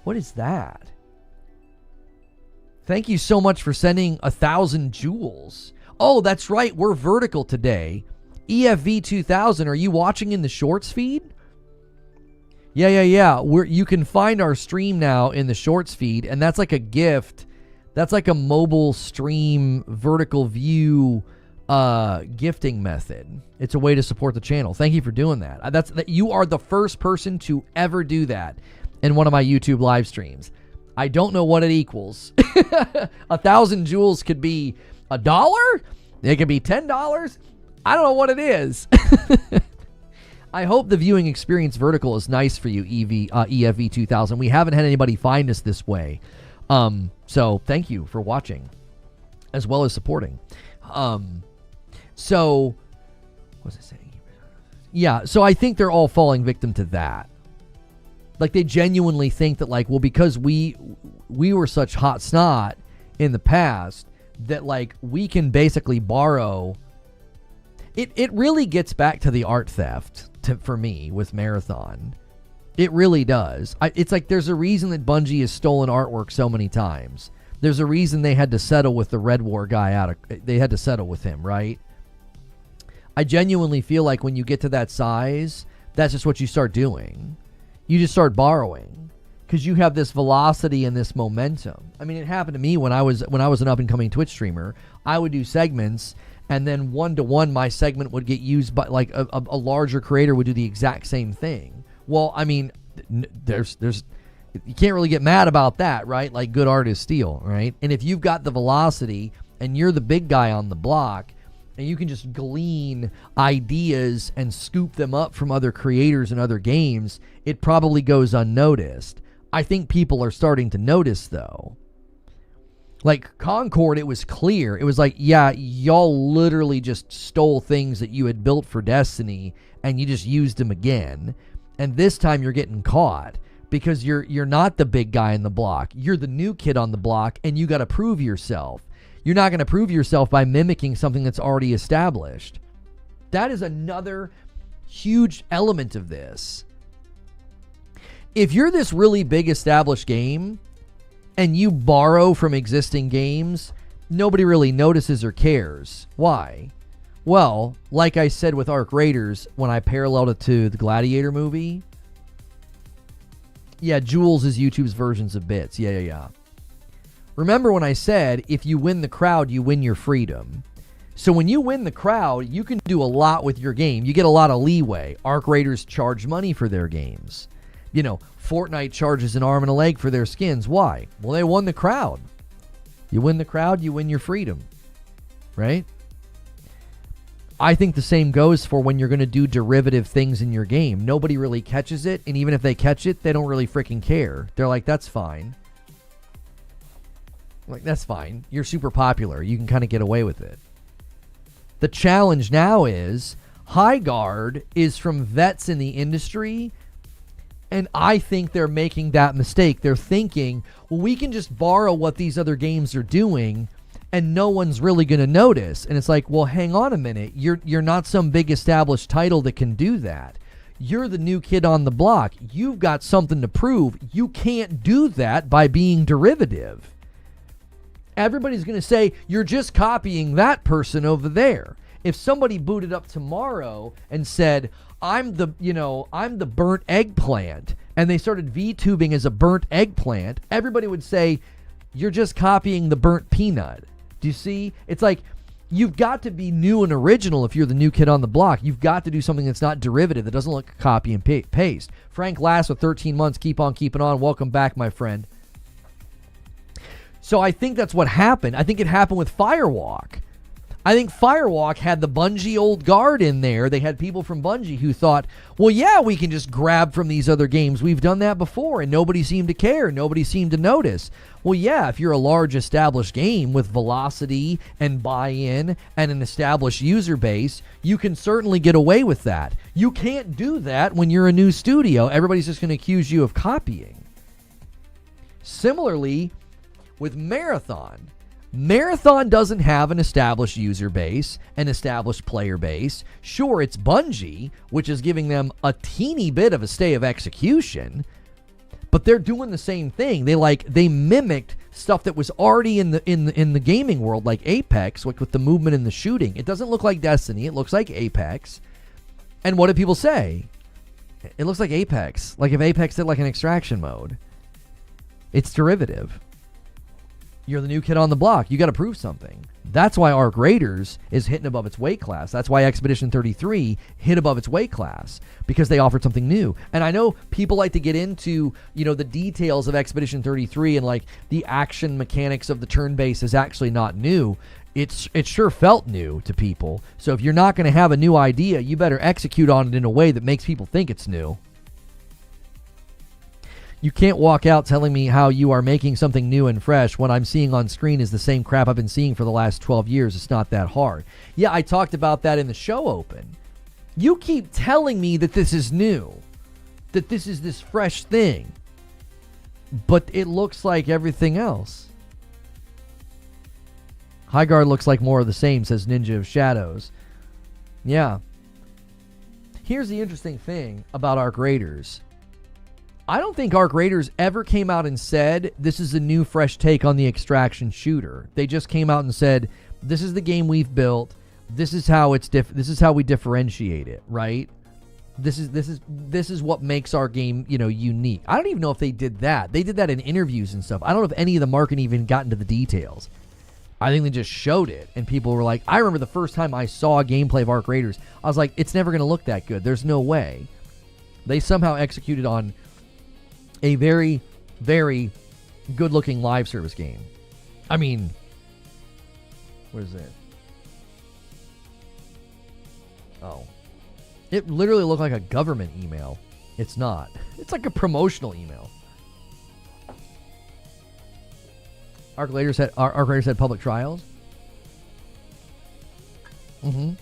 What is that? Thank you so much for sending 1,000 jewels. Oh, that's right. We're vertical today. EFV 2000, are you watching in the shorts feed? Yeah. You can find our stream now in the shorts feed, and that's like a gift. That's like a mobile stream vertical view gifting method. It's a way to support the channel. Thank you for doing that. You are the first person to ever do that in one of my YouTube live streams. I don't know what it equals. 1,000 jewels could be $1. It could be $10. I don't know what it is. I hope the viewing experience vertical is nice for you, EFV 2000. We haven't had anybody find us this way. So thank you for watching as well as supporting. So what was I saying? Yeah. So I think they're all falling victim to that. Like they genuinely think that like, well, because we were such hot snot in the past that like we can basically borrow. It really gets back to the art theft for me with Marathon. It really does. It's like there's a reason that Bungie has stolen artwork so many times. There's a reason they had to settle with the Red War guy they had to settle with him, right? I genuinely feel like when you get to that size, that's just what you start doing. You just start borrowing because you have this velocity and this momentum. I mean, it happened to me when I was an up and coming Twitch streamer. I would do segments, and then 1-to-1 my segment would get used by like a larger creator would do the exact same thing. Well, I mean, there's you can't really get mad about that, right? Like good artists steal, right? And if you've got the velocity and you're the big guy on the block and you can just glean ideas and scoop them up from other creators and other games, it probably goes unnoticed. I think people are starting to notice though. Like Concord, it was clear. It was like, yeah, y'all literally just stole things that you had built for Destiny and you just used them again. And this time you're getting caught because you're not the big guy in the block. You're the new kid on the block and you got to prove yourself. You're not going to prove yourself by mimicking something that's already established. That is another huge element of this. If you're this really big established game and you borrow from existing games, nobody really notices or cares. Why? Well, like I said with Arc Raiders, when I paralleled it to the Gladiator movie, yeah, Jules is YouTube's versions of bits. Yeah. Remember when I said, if you win the crowd, you win your freedom. So when you win the crowd, you can do a lot with your game. You get a lot of leeway. Arc Raiders charge money for their games. You know, Fortnite charges an arm and a leg for their skins. Why? Well, they won the crowd. You win the crowd, you win your freedom. Right? I think the same goes for when you're going to do derivative things in your game. Nobody really catches it, and even if they catch it, they don't really freaking care. They're like, that's fine. Like, that's fine. You're super popular. You can kind of get away with it. The challenge now is Highguard is from vets in the industry, and I think they're making that mistake. They're thinking, well, we can just borrow what these other games are doing, and no one's really going to notice. And it's like, well, hang on a minute. You're not some big established title that can do that. You're the new kid on the block. You've got something to prove. You can't do that by being derivative. Everybody's going to say, you're just copying that person over there. if somebody booted up tomorrow and said, I'm the burnt eggplant, and they started VTubing as a burnt eggplant, everybody would say, you're just copying the burnt peanut. Do you see? It's like, you've got to be new and original if you're the new kid on the block. You've got to do something that's not derivative, that doesn't look like copy and paste. Frank Lass with 13 months, keep on keeping on. Welcome back, my friend. So I think that's what happened. I think it happened with Firewalk. I think Firewalk had the Bungie old guard in there. They had people from Bungie who thought, well, yeah, we can just grab from these other games. We've done that before, and nobody seemed to care. Nobody seemed to notice. Well, yeah, if you're a large established game with velocity and buy-in and an established user base, you can certainly get away with that. You can't do that when you're a new studio. Everybody's just going to accuse you of copying. Similarly, with Marathon. Marathon doesn't have an established user base, an established player base. Sure, it's Bungie, which is giving them a teeny bit of a stay of execution, but they're doing the same thing. They mimicked stuff that was already in the gaming world, like Apex, like with the movement and the shooting. It doesn't look like Destiny. It looks like Apex. And what do people say? It looks like Apex. Like if Apex did like an extraction mode. It's derivative. You're the new kid on the block. You got to prove something. That's why Arc Raiders is hitting above its weight class. That's why Expedition 33 hit above its weight class, because they offered something new. And I know people like to get into, the details of Expedition 33 and like the action mechanics of the turn base is actually not new. It sure felt new to people. So if you're not going to have a new idea, you better execute on it in a way that makes people think it's new. You can't walk out telling me how you are making something new and fresh. What I'm seeing on screen is the same crap I've been seeing for the last 12 years. It's not that hard. Yeah, I talked about that in the show open. You keep telling me that this is new, that this is this fresh thing, but it looks like everything else. Highguard looks like more of the same, says Ninja of Shadows. Yeah. Here's the interesting thing about Arc Raiders. I don't think Arc Raiders ever came out and said, this is a new, fresh take on the extraction shooter. They just came out and said, this is the game we've built. This is how it's this is how we differentiate it, right? This is what makes our game, unique. I don't even know if they did that. They did that in interviews and stuff. I don't know if any of the marketing even got into the details. I think they just showed it, and people were like, I remember the first time I saw a gameplay of Arc Raiders, I was like, it's never going to look that good. There's no way. They somehow executed on a very, very good-looking live service game. I mean, what is it? Oh. It literally looked like a government email. It's not. It's like a promotional email. Arc Raiders had public trials? Mm-hmm.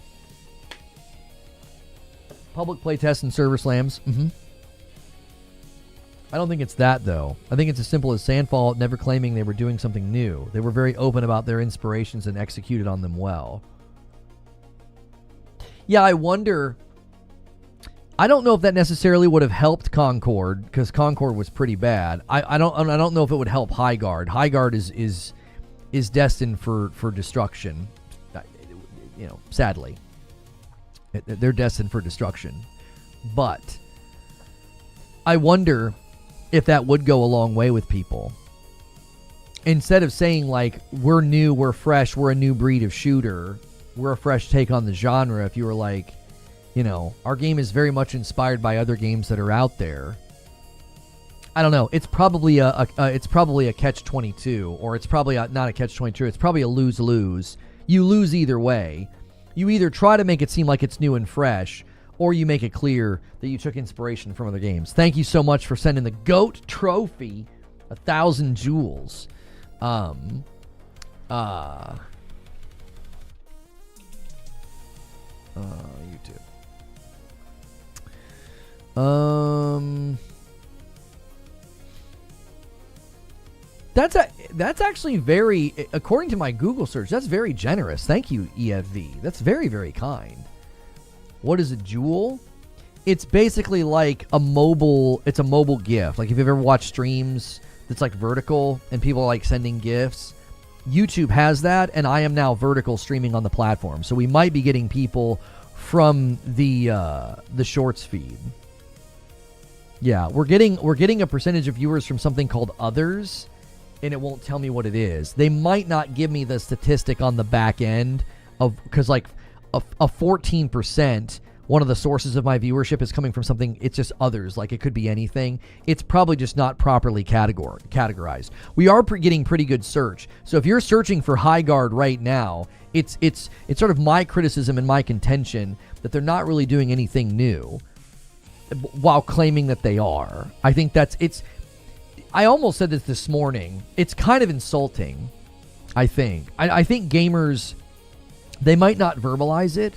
Public playtests and server slams. Mm-hmm. I don't think it's that, though. I think it's as simple as Sandfall never claiming they were doing something new. They were very open about their inspirations and executed on them well. Yeah, I wonder... I don't know if that necessarily would have helped Concord, because Concord was pretty bad. I don't know if it would help Highguard. Highguard is destined for destruction. Sadly. They're destined for destruction. But I wonder if that would go a long way with people. Instead of saying, like, we're new, we're fresh, we're a new breed of shooter, we're a fresh take on the genre, if you were like, our game is very much inspired by other games that are out there. I don't know. It's probably a catch-22, or it's probably not a catch-22. It's probably a lose-lose. You lose either way. You either try to make it seem like it's new and fresh, or you make it clear that you took inspiration from other games. Thank you so much for sending the GOAT trophy, 1,000 jewels. YouTube. That's actually very, according to my Google search, that's very generous. Thank you, EFV. That's very, very kind. What is a jewel? It's basically like a mobile gift. Like if you've ever watched streams that's like vertical and people are like sending gifts, YouTube has that, and I am now vertical streaming on the platform. So we might be getting people from the Shorts feed. Yeah, we're getting a percentage of viewers from something called Others, and it won't tell me what it is. They might not give me the statistic on the back end of, because like a 14%, one of the sources of my viewership is coming from something, it's just Others, like it could be anything. It's probably just not properly categorized. We are getting pretty good search. So if you're searching for Highguard right now, it's sort of my criticism and my contention that they're not really doing anything new while claiming that they are. I think I almost said this morning. It's kind of insulting, I think. I think gamers, they might not verbalize it,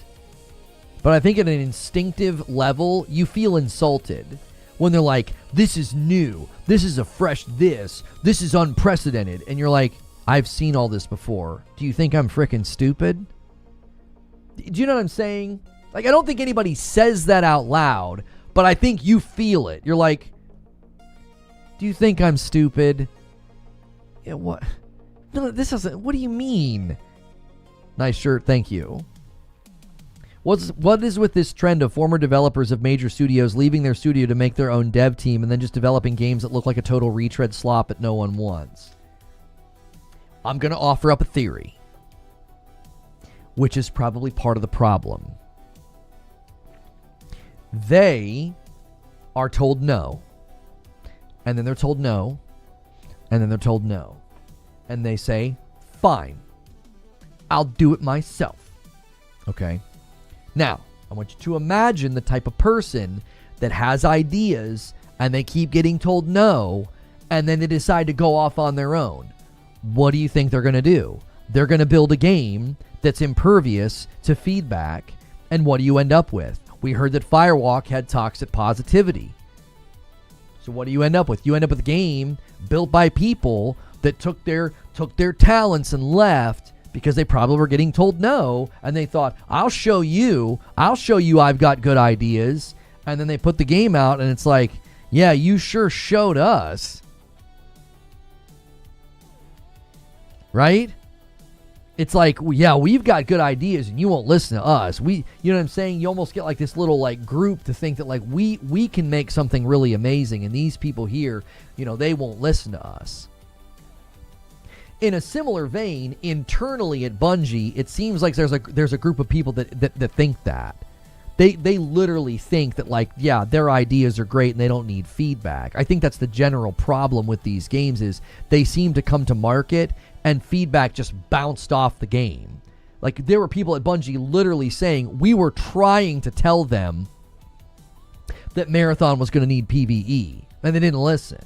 but I think at an instinctive level, you feel insulted when they're like, this is new, this is a fresh this is unprecedented. And you're like, I've seen all this before. Do you think I'm freaking stupid? Do you know what I'm saying? Like, I don't think anybody says that out loud, but I think you feel it. You're like, do you think I'm stupid? Yeah, what? No, this doesn't. What do you mean? Nice shirt, thank you. What is with this trend of former developers of major studios leaving their studio to make their own dev team and then just developing games that look like a total retread slop that no one wants? I'm going to offer up a theory, which is probably part of the problem. They are told no, and then they're told no, and then they're told no. And they say, fine, I'll do it myself. Okay? Now, I want you to imagine the type of person that has ideas, and they keep getting told no, and then they decide to go off on their own. What do you think they're going to do? They're going to build a game that's impervious to feedback, and what do you end up with? We heard that Firewalk had toxic positivity. So what do you end up with? You end up with a game built by people that took their talents and left because they probably were getting told no, and they thought, I'll show you I've got good ideas. And then they put the game out, and it's like, yeah, you sure showed us. Right? It's like, yeah, we've got good ideas and you won't listen to us. You know what I'm saying? You almost get like this little like group to think that like we can make something really amazing, and these people here, you know, they won't listen to us. In a similar vein, internally at Bungie, it seems like there's a group of people that think that. They literally think that like, yeah, their ideas are great and they don't need feedback. I think that's the general problem with these games is they seem to come to market and feedback just bounced off the game. Like, there were people at Bungie literally saying, we were trying to tell them that Marathon was going to need PvE, and they didn't listen.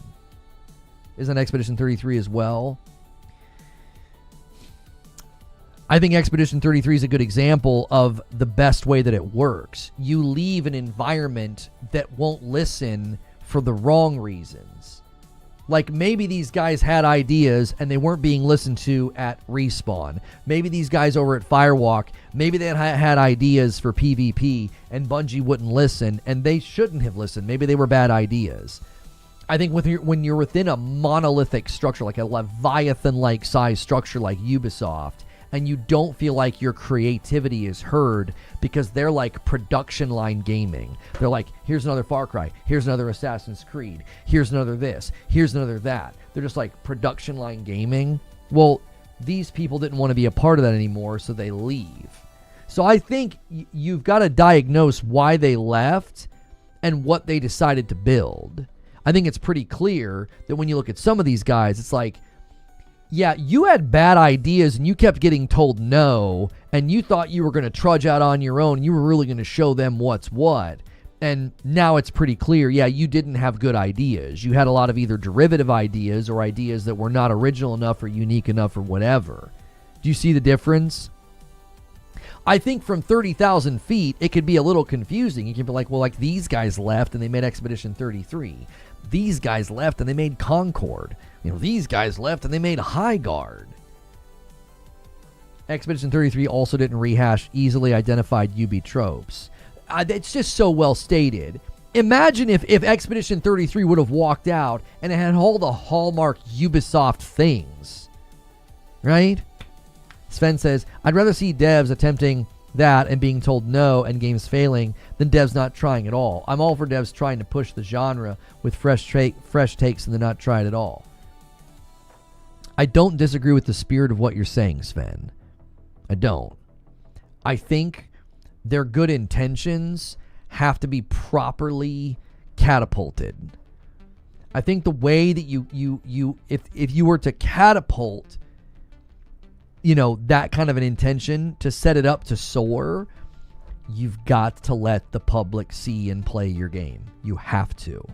Isn't Expedition 33 as well? I think Expedition 33 is a good example of the best way that it works. You leave an environment that won't listen for the wrong reasons. Like, maybe these guys had ideas and they weren't being listened to at Respawn. Maybe these guys over at Firewalk, maybe they had ideas for PvP and Bungie wouldn't listen, and they shouldn't have listened. Maybe they were bad ideas. I think when you're within a monolithic structure, like a Leviathan-like size structure like Ubisoft, and you don't feel like your creativity is heard because they're like production line gaming. They're like, here's another Far Cry, here's another Assassin's Creed, here's another this, here's another that. They're just like production line gaming. Well, these people didn't want to be a part of that anymore, so they leave. So I think you've got to diagnose why they left and what they decided to build. I think it's pretty clear that when you look at some of these guys, it's like, yeah, you had bad ideas and you kept getting told no, and you thought you were going to trudge out on your own. You were really going to show them what's what. And now it's pretty clear, yeah, you didn't have good ideas. You had a lot of either derivative ideas or ideas that were not original enough or unique enough or whatever. Do you see the difference? I think from 30,000 feet, it could be a little confusing. You can be like, well, like these guys left and they made Expedition 33. These guys left and they made Concord. You know, these guys left and they made Highguard. Expedition 33 also didn't rehash easily identified UB tropes. It's just so well stated. Imagine if Expedition 33 would have walked out and it had all the hallmark Ubisoft things. right? Sven says, I'd rather see devs attempting that and being told no and games failing than devs not trying at all. I'm all for devs trying to push the genre with fresh takes and then not try it at all. I don't disagree with the spirit of what you're saying, Sven. I don't. I think their good intentions have to be properly catapulted. I think the way that if you were to catapult, that kind of an intention to set it up to soar, you've got to let the public see and play your game. You have to.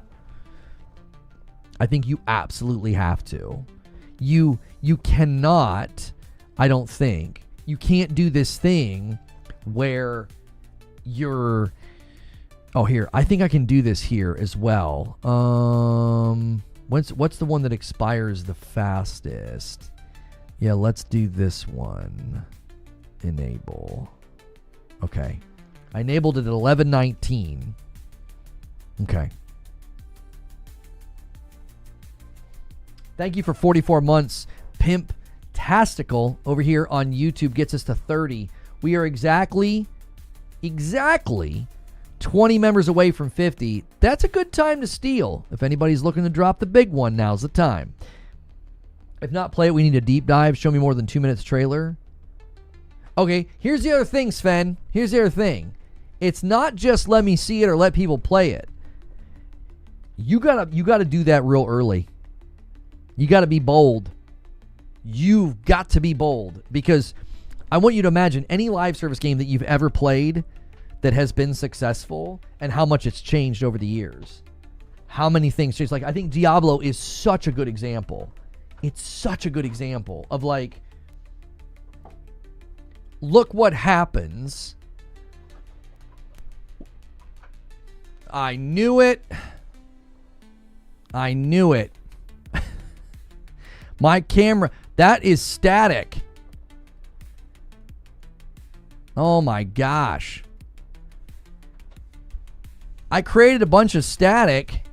I think you absolutely have to. You cannot, I don't think, you can't do this thing where you're, here, I think I can do this here as well. What's the one that expires the fastest? Yeah, let's do this one. Enable. Okay. I enabled it at 11:19. Okay. Thank you for 44 months. Pimp-tastical over here on YouTube gets us to 30. We are exactly 20 members away from 50. That's a good time to steal. If anybody's looking to drop the big one, now's the time. If not, play it. We need a deep dive. Show me more than 2 minutes trailer. Okay, here's the other thing, Sven. Here's the other thing. It's not just let me see it or let people play it. You gotta do that real early. You gotta be bold. You've got to be bold, because I want you to imagine any live service game that you've ever played that has been successful and how much it's changed over the years. How many things changed. Like, I think Diablo is such a good example. It's such a good example of, like, look what happens. I knew it. My camera, that is static. Oh my gosh. I created a bunch of static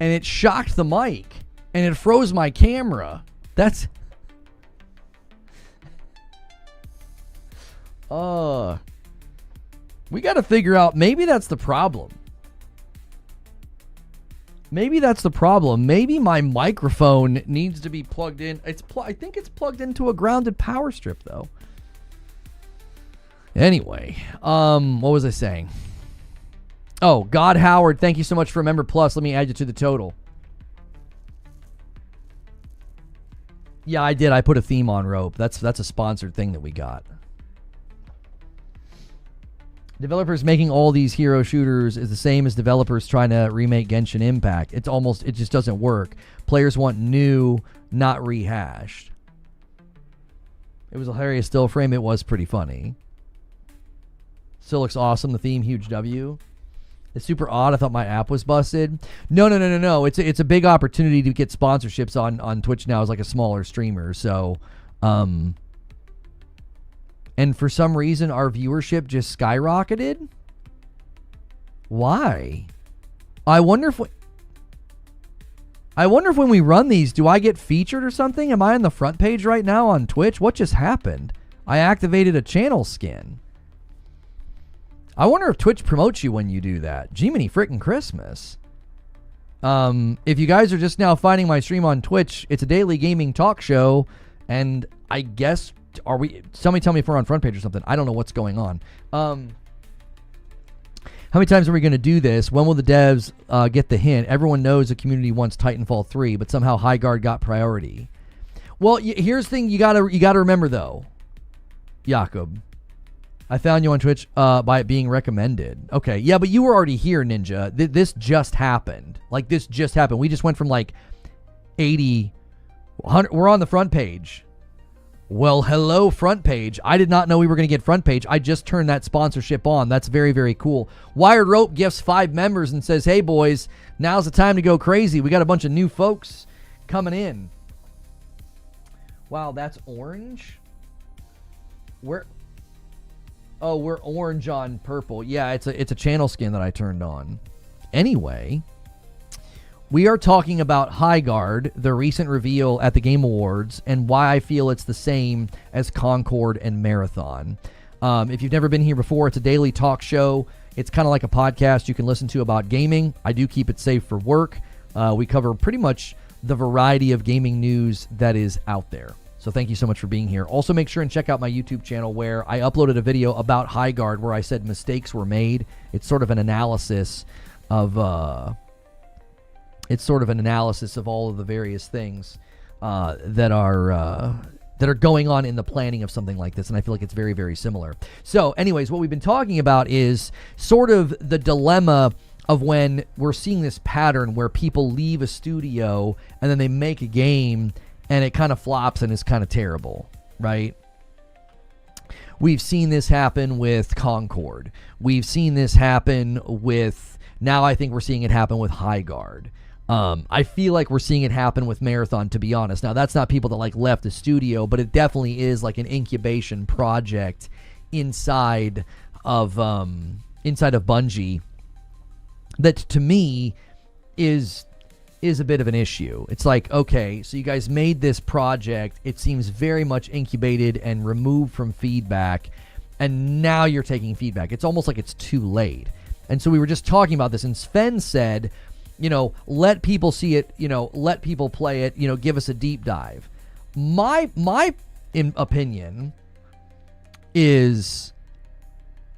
and it shocked the mic. And it froze my camera. That's... we got to figure out, maybe that's the problem. Maybe my microphone needs to be plugged in. I think it's plugged into a grounded power strip, though. Anyway, what was I saying? Oh, God Howard, thank you so much for Member Plus. Let me add you to the total. Yeah, I did. I put a theme on Rope. That's a sponsored thing that we got. Developers making all these hero shooters is the same as developers trying to remake Genshin Impact. It just doesn't work. Players want new, not rehashed. It was a hilarious still frame. It was pretty funny. Still looks awesome. The theme, huge W. It's super odd. I thought my app was busted. No. It's a big opportunity to get sponsorships on Twitch now as like a smaller streamer. So, and for some reason our viewership just skyrocketed. Why? I wonder if when we run these, do I get featured or something? Am I on the front page right now on Twitch? What just happened? I activated a channel skin. I wonder if Twitch promotes you when you do that. Jiminy frickin' Christmas. If you guys are just now finding my stream on Twitch, it's a daily gaming talk show, and I guess, somebody tell me if we're on front page or something. I don't know what's going on. How many times are we going to do this? When will the devs get the hint? Everyone knows the community wants Titanfall 3, but somehow Highguard got priority. Well, here's the thing you gotta remember, though, Jakob. I found you on Twitch by it being recommended. Okay, yeah, but you were already here, Ninja. This just happened. Like, this just happened. We just went from, like, 80... 100, we're on the front page. Well, hello, front page. I did not know we were going to get front page. I just turned that sponsorship on. That's very, very cool. Wired Rope gifts 5 members and says, hey, boys, now's the time to go crazy. We got a bunch of new folks coming in. Wow, that's orange? Oh, we're orange on purple. Yeah, it's a channel skin that I turned on. Anyway, We are talking about Highguard, the recent reveal at the Game Awards, and why I feel it's the same as Concord and Marathon. If you've never been here before, it's a daily talk show. It's kind of like a podcast you can listen to about gaming. I do keep it safe for work. We cover pretty much the variety of gaming news that is out there. So thank you so much for being here. Also, make sure and check out my YouTube channel where I uploaded a video about Highguard where I said mistakes were made. It's sort of an analysis of all of the various things that are going on in the planning of something like this, and I feel like it's very, very similar. So anyways, what we've been talking about is sort of the dilemma of when we're seeing this pattern where people leave a studio and then they make a game and it kind of flops and is kind of terrible, right? We've seen this happen with Concord. We've seen this happen with, now I think we're seeing it happen with Highguard. I feel like we're seeing it happen with Marathon, to be honest. Now, that's not people that like left the studio, but it definitely is like an incubation project inside of Bungie that, to me, is a bit of an issue. It's like, okay, so you guys made this project. It seems very much incubated and removed from feedback, and now you're taking feedback. It's almost like it's too late. And so we were just talking about this, and Sven said, let people see it, let people play it, give us a deep dive. My opinion is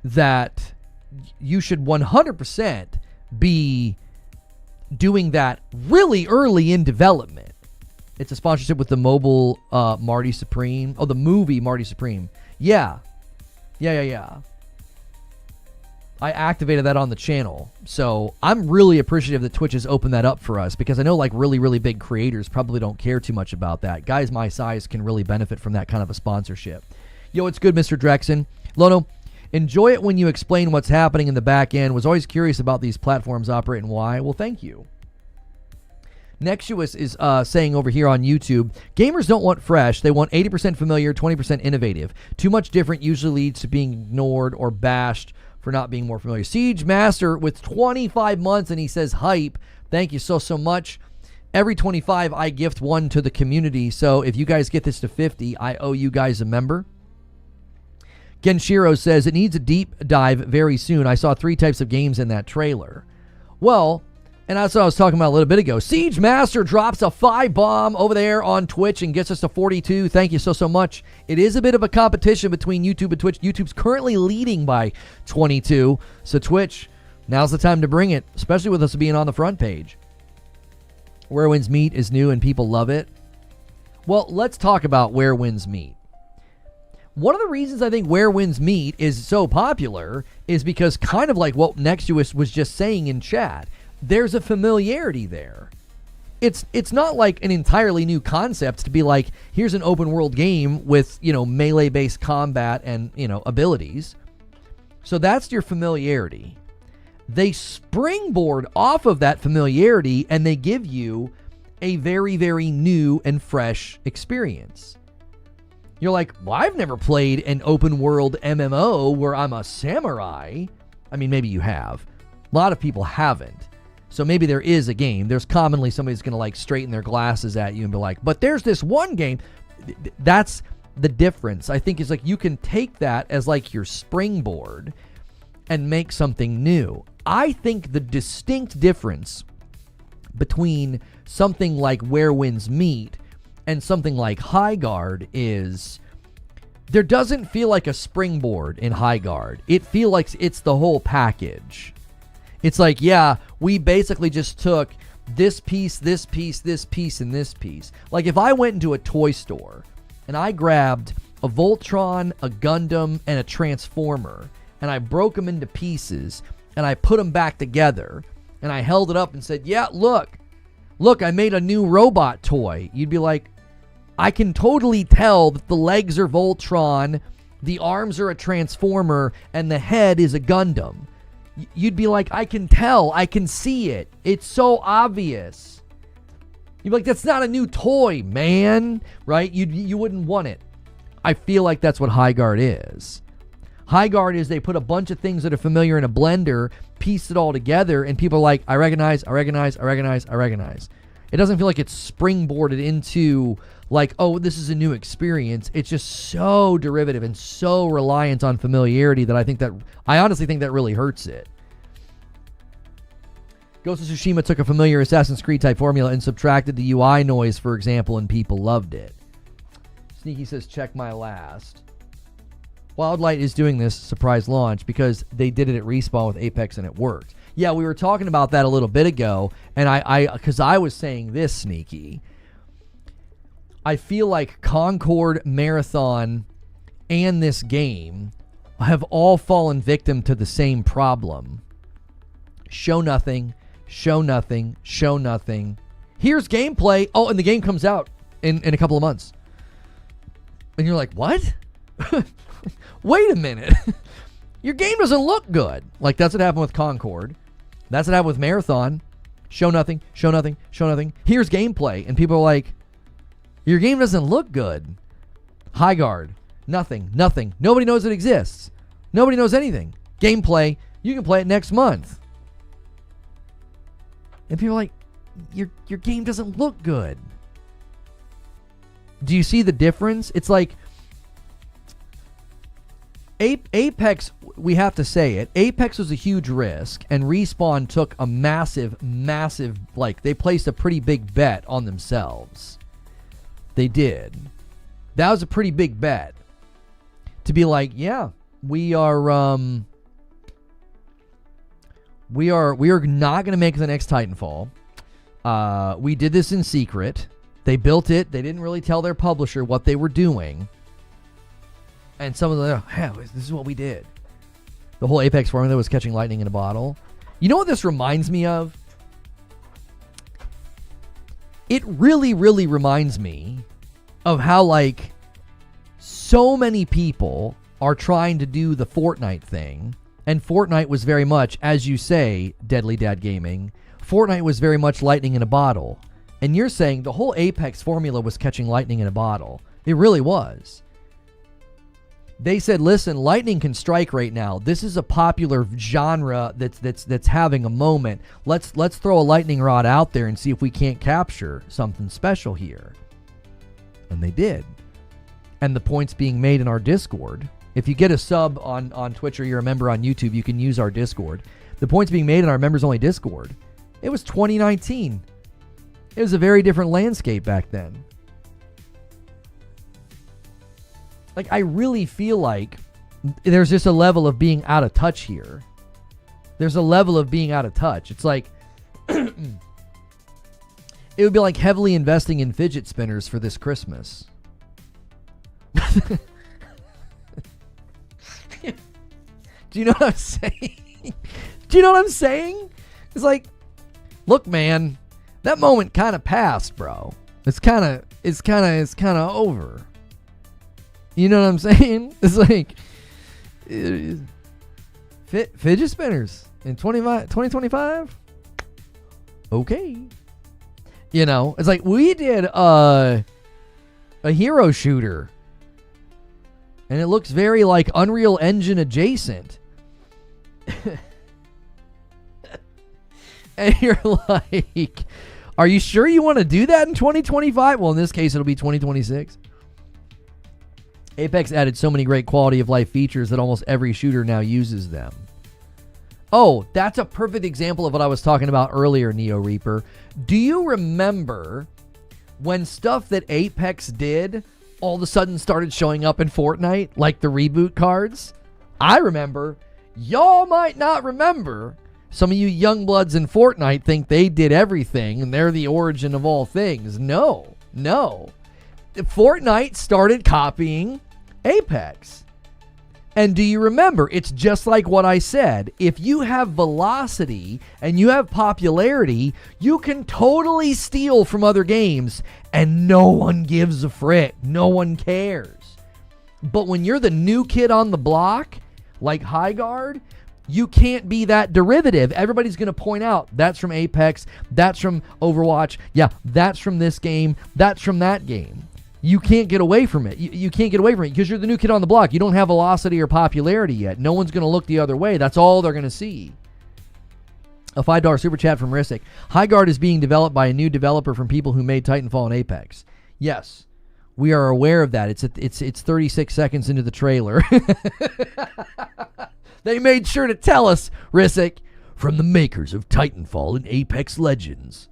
that you should 100% be doing that really early in development. It's a sponsorship with the mobile Marty Supreme. Oh, the movie Marty Supreme. Yeah. I activated that on the channel. So I'm really appreciative that Twitch has opened that up for us, because I know like really, really big creators probably don't care too much about that. Guys my size can really benefit from that kind of a sponsorship. Yo, it's good, Mr. Drexen. Lono, enjoy it when you explain what's happening in the back end. Was always curious about these platforms operate and why. Well, thank you. Nexus is saying over here on YouTube, gamers don't want fresh. They want 80% familiar, 20% innovative. Too much different usually leads to being ignored or bashed for not being more familiar. Siege Master with 25 months, and he says hype. Thank you so much. Every 25, I gift one to the community. So if you guys get this to 50, I owe you guys a member. Genshiro says it needs a deep dive very soon. I saw 3 types of games in that trailer. Well, and that's what I was talking about a little bit ago. Siege Master drops a 5 bomb over there on Twitch and gets us to 42. Thank you so much. It is a bit of a competition between YouTube and Twitch. YouTube's currently leading by 22. So Twitch, now's the time to bring it, especially with us being on the front page. Where Winds Meet is new and people love it. Well, let's talk about Where Winds Meet. One of the reasons I think Where Winds Meet is so popular is because, kind of like what Nexus was just saying in chat, there's a familiarity there. It's not like an entirely new concept to be like, here's an open world game with, melee based combat and, abilities. So that's your familiarity. They springboard off of that familiarity and they give you a very, very new and fresh experience. You're like, well, I've never played an open world MMO where I'm a samurai. I mean, maybe you have. A lot of people haven't. So maybe there is a game. There's commonly somebody's going to like straighten their glasses at you and be like, but there's this one game. That's the difference. I think is like you can take that as like your springboard and make something new. I think the distinct difference between something like Where Winds Meet and something like Highguard is there doesn't feel like a springboard in Highguard. It feels like it's the whole package. It's like, yeah, we basically just took this piece, this piece, this piece, and this piece. Like if I went into a toy store and I grabbed a Voltron, a Gundam, and a Transformer, and I broke them into pieces, and I put them back together, and I held it up and said, yeah, look, I made a new robot toy. You'd be like, I can totally tell that the legs are Voltron, the arms are a Transformer, and the head is a Gundam. You'd be like, I can tell, I can see it. It's so obvious. You'd be like, that's not a new toy, man, right? You wouldn't want it. I feel like that's what Highguard is. Highguard is they put a bunch of things that are familiar in a blender, piece it all together, and people are like, I recognize. It doesn't feel like it's springboarded into like, oh, this is a new experience. It's just so derivative and so reliant on familiarity that I honestly think that really hurts it. Ghost of Tsushima took a familiar Assassin's Creed type formula and subtracted the UI noise, for example, and people loved it. Sneaky says, check my last. Wildlight is doing this surprise launch because they did it at Respawn with Apex and it worked. Yeah, we were talking about that a little bit ago, and because I was saying this, Sneaky. I feel like Concord, Marathon, and this game have all fallen victim to the same problem. Show nothing. Show nothing. Show nothing. Here's gameplay. Oh, and the game comes out in a couple of months. And you're like, what? Wait a minute. Your game doesn't look good. Like, that's what happened with Concord. That's what happened with Marathon. Show nothing. Show nothing. Show nothing. Here's gameplay. And people are like, your game doesn't look good. Highguard. Nothing. Nothing. Nobody knows it exists. Nobody knows anything. Gameplay. You can play it next month. And people are like, your game doesn't look good. Do you see the difference? It's like Apex, we have to say it. Apex was a huge risk, and Respawn took a massive, like, they placed a pretty big bet on themselves. They did. That was a pretty big bet. To be like, yeah, we are not going to make the next Titanfall. We did this in secret. They built it. They didn't really tell their publisher what they were doing. And some of them, this is what we did. The whole Apex formula was catching lightning in a bottle. You know what this reminds me of? It really, really reminds me of how, like, so many people are trying to do the Fortnite thing. And Fortnite was very much, as you say, Deadly Dad Gaming, Fortnite was very much lightning in a bottle. And you're saying the whole Apex formula was catching lightning in a bottle. It really was. They said, listen, lightning can strike right now. This is a popular genre that's having a moment. Let's throw a lightning rod out there and see if we can't capture something special here. And they did. And the points being made in our Discord. If you get a sub on Twitch or you're a member on YouTube, you can use our Discord. The points being made in our members-only Discord. It was 2019. It was a very different landscape back then. Like, I really feel like there's just a level of being out of touch here. There's a level of being out of touch. It's like, it would be like heavily investing in fidget spinners for this Christmas. Do you know what I'm saying? Do you know what I'm saying? It's like, look, man, that moment kind of passed, bro. It's kind of over. You know what I'm saying? It's like fidget spinners in 2025. Okay. You know, it's like we did a hero shooter, and it looks very like Unreal Engine adjacent. And you're like, are you sure you want to do that in 2025? Well, in this case, it'll be 2026. Apex added so many great quality of life features that almost every shooter now uses them. Oh, that's a perfect example of what I was talking about earlier, Neo Reaper. Do you remember when stuff that Apex did all of a sudden started showing up in Fortnite, like the reboot cards? I remember. Y'all might not remember. Some of you young bloods in Fortnite think they did everything and they're the origin of all things. No. Fortnite started copying Apex. And do you remember, it's just like what I said. If you have velocity and you have popularity, you can totally steal from other games and no one gives a frick. No one cares. But when you're the new kid on the block, like Highguard, you can't be that derivative. Everybody's going to point out, that's from Apex, that's from Overwatch, yeah, that's from this game, that's from that game. You can't get away from it. You can't get away from it because you're the new kid on the block. You don't have velocity or popularity yet. No one's going to look the other way. That's all they're going to see. A $5 super chat from Ristic. Highguard is being developed by a new developer from people who made Titanfall and Apex. Yes, we are aware of that. It's 36 seconds into the trailer. They made sure to tell us, Ristic, from the makers of Titanfall and Apex Legends.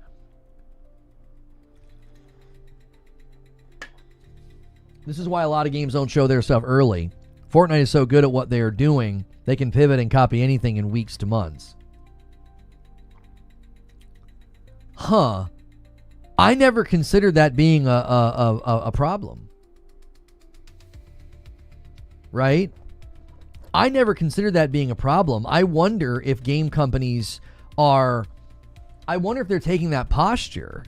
This is why a lot of games don't show their stuff early. Fortnite is so good at what they are doing, they can pivot and copy anything in weeks to months. Huh. I never considered that being a problem. Right? I never considered that being a problem. I wonder if game companies are... I wonder if they're taking that posture.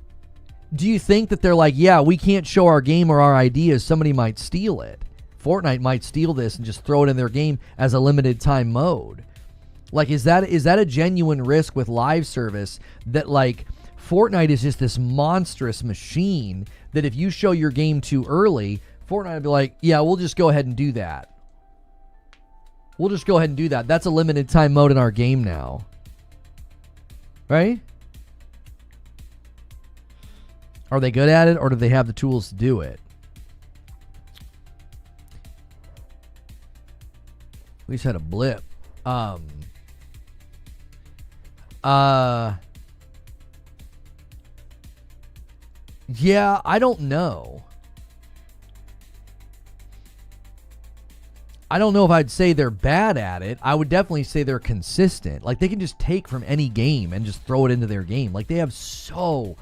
Do you think that they're like, yeah, we can't show our game or our ideas, somebody might steal it. Fortnite might steal this and just throw it in their game as a limited time mode. Like, is that a genuine risk with live service that, like, Fortnite is just this monstrous machine that if you show your game too early, Fortnite will be like, yeah, we'll just go ahead and do that. We'll just go ahead and do that. That's a limited time mode in our game now. Right? Are they good at it, or do they have the tools to do it? We just had a blip. Yeah, I don't know. I don't know if I'd say they're bad at it. I would definitely say they're consistent. Like, they can just take from any game and just throw it into their game. Like, they have so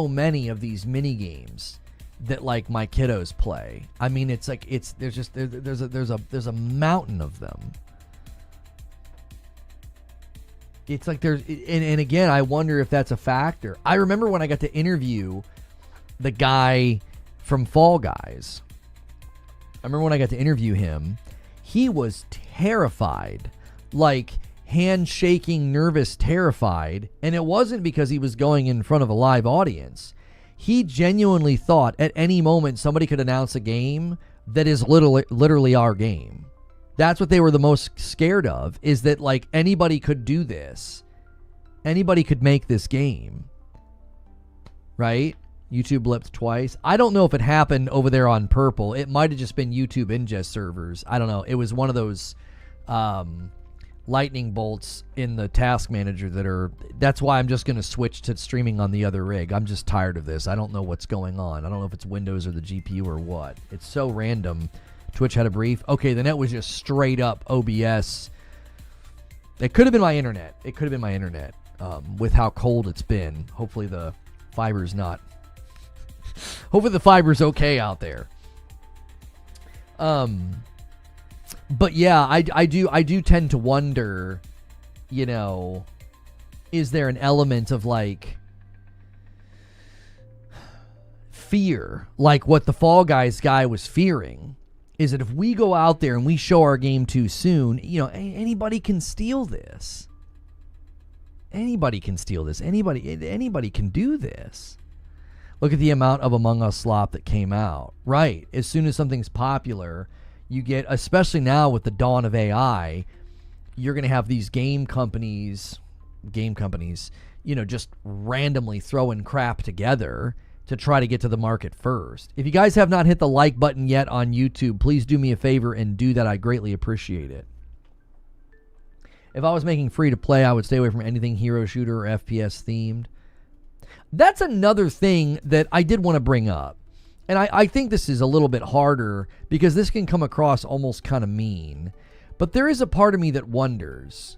many of these mini games that, like, my kiddos play. I mean, it's like there's a mountain of them. It's like and again, I wonder if that's a factor. I remember when I got to interview the guy from Fall Guys. I remember when I got to interview him, he was terrified, like handshaking, nervous, terrified. And it wasn't because he was going in front of a live audience. He genuinely thought at any moment somebody could announce a game that is literally our game. That's what they were the most scared of, is that, like, anybody could do this. Anybody could make this game. Right? YouTube blipped twice. I don't know if it happened over there on Purple. It might have just been YouTube ingest servers. I don't know. It was one of those lightning bolts in the task manager that are... That's why I'm just going to switch to streaming on the other rig. I'm just tired of this. I don't know what's going on. I don't know if it's Windows or the GPU or what. It's so random. Twitch had a brief. Okay, the net was just straight up OBS. It could have been my internet. It could have been my internet with how cold it's been. Hopefully the fiber's not... Hopefully the fiber's okay out there. But yeah, I do tend to wonder, you know, is there an element of, like, fear, like what the Fall Guys guy was fearing? Is that if we go out there and we show our game too soon, you know, anybody can steal this. Anybody can steal this. Anybody can do this. Look at the amount of Among Us slop that came out. Right. As soon as something's popular, you get, especially now with the dawn of AI, you're going to have these game companies, you know, just randomly throwing crap together to try to get to the market first. If you guys have not hit the like button yet on YouTube, please do me a favor and do that. I greatly appreciate it. If I was making free to play, I would stay away from anything hero shooter or FPS themed. That's another thing that I did want to bring up. And I think this is a little bit harder because this can come across almost kind of mean. But there is a part of me that wonders.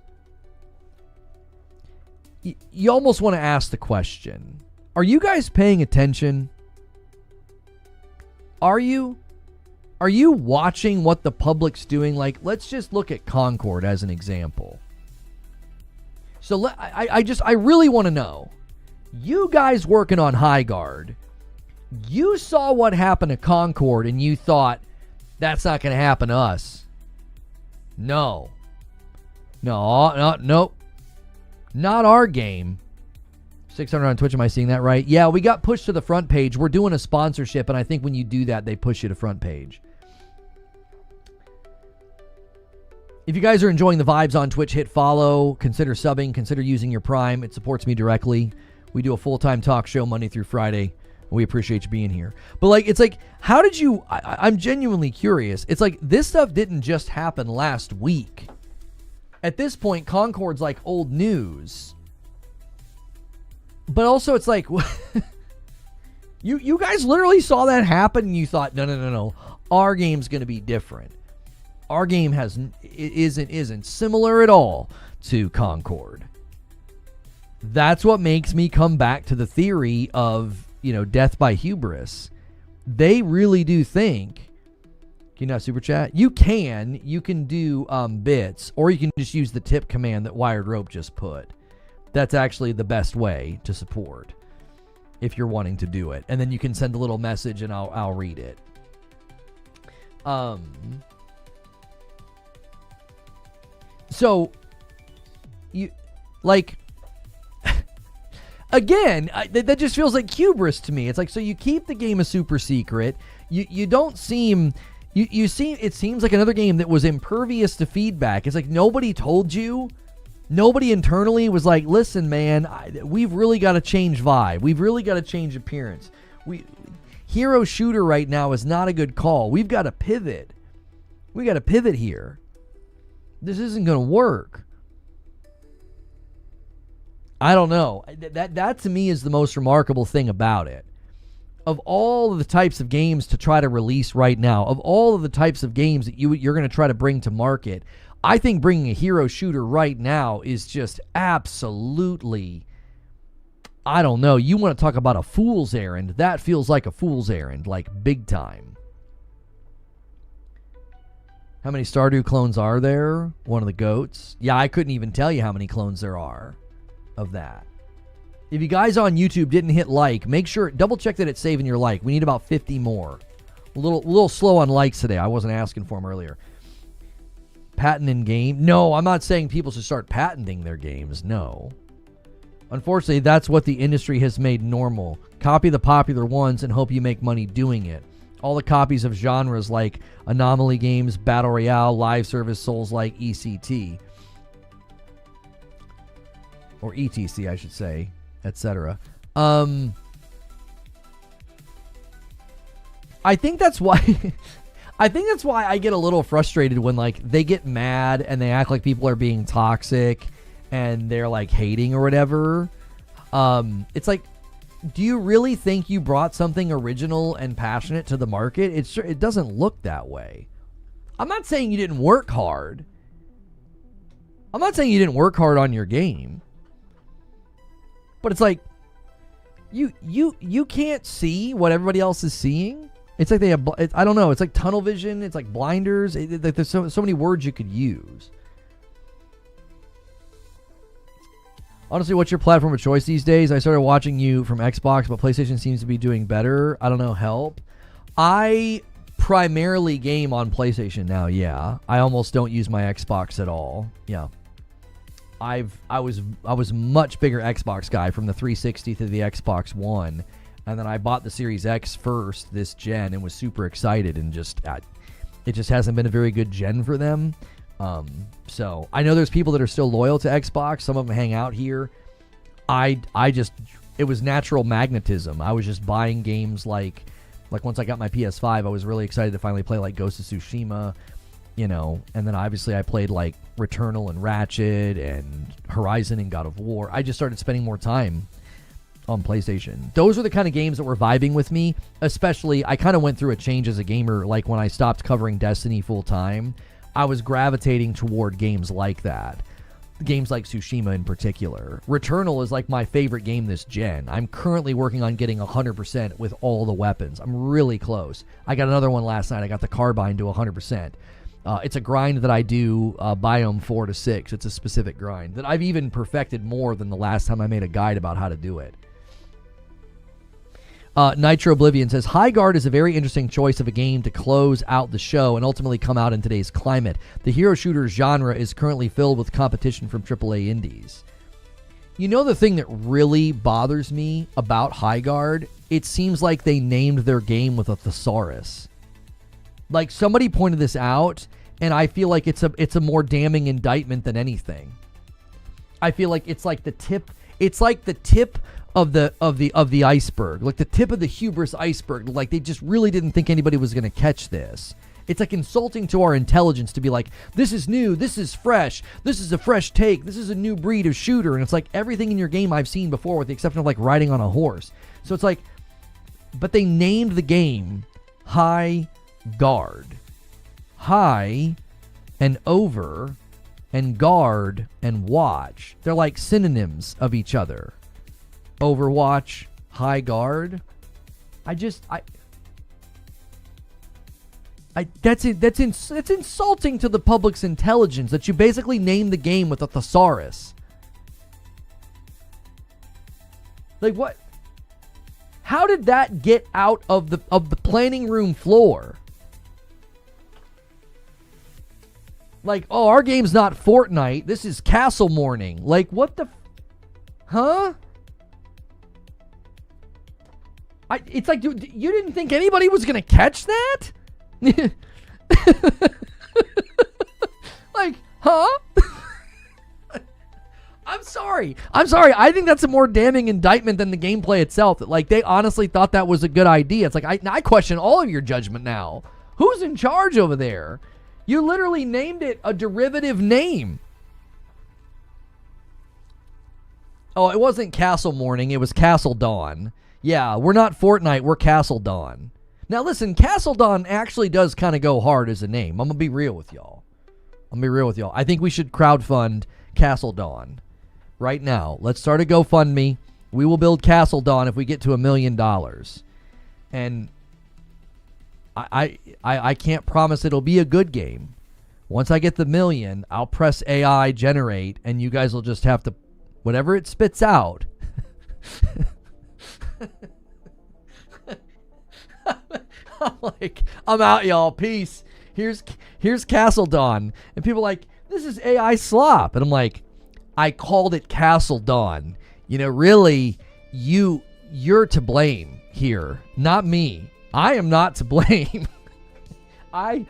You almost want to ask the question, are you guys paying attention? Are you? Are you watching what the public's doing? Like, let's just look at Concord as an example. So I really want to know. You guys working on Highguard, you saw what happened to Concord and you thought, that's not going to happen to us. No. Nope. Not our game. 600 on Twitch. Am I seeing that right? Yeah, we got pushed to the front page. We're doing a sponsorship, and I think when you do that, they push you to front page. If you guys are enjoying the vibes on Twitch, hit follow, consider subbing, consider using your Prime. It supports me directly. We do a full-time talk show Monday through Friday. We appreciate you being here. But, like, it's like, how did you... I'm genuinely curious. It's like, this stuff didn't just happen last week. At this point, Concord's like old news. But also, it's like... you guys literally saw that happen, and you thought, no. Our game's going to be different. Our game isn't similar at all to Concord. That's what makes me come back to the theory of... death by hubris. They really do think. Can you not super chat? You can do bits, or you can just use the tip command that Wired Rope just put. That's actually the best way to support if you're wanting to do it. And then you can send a little message and I'll read it. So you like again, that just feels like hubris to me. It's like, so you keep the game a super secret. You don't seem... You seem... It seems like another game that was impervious to feedback. It's like nobody told you. Nobody internally was like, listen, man, we've really got to change vibe. We've really got to change appearance. Hero shooter right now is not a good call. We've got to pivot. We got to pivot here. This isn't going to work. I don't know. That to me is the most remarkable thing about it. Of all of the types of games to try to release right now, of all of the types of games that you're going to try to bring to market, I think bringing a hero shooter right now is just absolutely, I don't know. You want to talk about a fool's errand? That feels like a fool's errand, like big time. How many Stardew clones are there? One of the goats? Yeah, I couldn't even tell you how many clones there are of that. If you guys on YouTube didn't hit like, make sure, double check that it's saving your like. We need about 50 more. A little slow on likes today. I wasn't asking for them earlier. Patent in game? No, I'm not saying people should start patenting their games. No. Unfortunately, that's what the industry has made normal. Copy the popular ones and hope you make money doing it. All the copies of genres like Anomaly games, Battle Royale, Live Service, Souls-like, ECT. Or ETC, I should say, etc. I think that's why I get a little frustrated when like they get mad and they act like people are being toxic and they're like hating or whatever. It's like, do you really think you brought something original and passionate to the market? It doesn't look that way. I'm not saying you didn't work hard. I'm not saying you didn't work hard on your game. But it's like, you can't see what everybody else is seeing. It's like they have, I don't know, it's like tunnel vision, it's like blinders. There's so many words you could use. Honestly, what's your platform of choice these days? I started watching you from Xbox, but PlayStation seems to be doing better. I don't know, help. I primarily game on PlayStation now, yeah. I almost don't use my Xbox at all. Yeah. I was much bigger Xbox guy from the 360 to the Xbox One, and then I bought the Series X first this gen and was super excited, and it just hasn't been a very good gen for them. So I know there's people that are still loyal to Xbox. Some of them hang out here. It was natural magnetism. I was just buying games like once I got my PS5, I was really excited to finally play like Ghost of Tsushima, and then obviously I played like Returnal and Ratchet and Horizon and God of War. I just started spending more time on PlayStation. Those are the kind of games that were vibing with me, especially I kind of went through a change as a gamer. Like when I stopped covering Destiny full time, I was gravitating toward games like that. Games like Tsushima in particular. Returnal is like my favorite game this gen. I'm currently working on getting 100% with all the weapons. I'm really close. I got another one last night. I got the carbine to 100%. It's a grind that I do biome 4 to 6. It's a specific grind that I've even perfected more than the last time I made a guide about how to do it. Nitro Oblivion says, Highguard is a very interesting choice of a game to close out the show and ultimately come out in today's climate. The hero shooter genre is currently filled with competition from AAA indies. You know the thing that really bothers me about Highguard? It seems like they named their game with a thesaurus. Like, somebody pointed this out, and I feel like it's a more damning indictment than anything. I feel like it's like the tip of the iceberg, like the tip of the hubris iceberg. Like, they just really didn't think anybody was going to catch this. It's like insulting to our intelligence to be like, this is new, this is fresh, this is a fresh take, this is a new breed of shooter. And it's like everything in your game I've seen before, with the exception of like riding on a horse. So it's like, but they named the game Highguard. High and over and guard and watch. They're like synonyms of each other. Overwatch, Highguard. That's insulting to the public's intelligence that you basically name the game with a thesaurus. Like, what? How did that get out of the planning room floor? Like, oh, our game's not Fortnite. This is Castle Morning. Like, what the? Huh? It's like, dude, you didn't think anybody was gonna catch that? Like, huh? I'm sorry. I think that's a more damning indictment than the gameplay itself. That, like, they honestly thought that was a good idea. It's like, I question all of your judgment now. Who's in charge over there? You literally named it a derivative name. Oh, it wasn't Castle Morning. It was Castle Dawn. Yeah, we're not Fortnite. We're Castle Dawn. Now, listen, Castle Dawn actually does kind of go hard as a name. I'm going to be real with y'all. I think we should crowdfund Castle Dawn right now. Let's start a GoFundMe. We will build Castle Dawn if we get to $1 million. And I can't promise it'll be a good game. Once I get the $1 million, I'll press AI generate, and you guys will just have to, whatever it spits out. I'm like, I'm out, y'all. Peace. Here's Castle Dawn. And people are like, this is AI slop. And I'm like, I called it Castle Dawn. You know, really, you're to blame here, not me. I am not to blame. I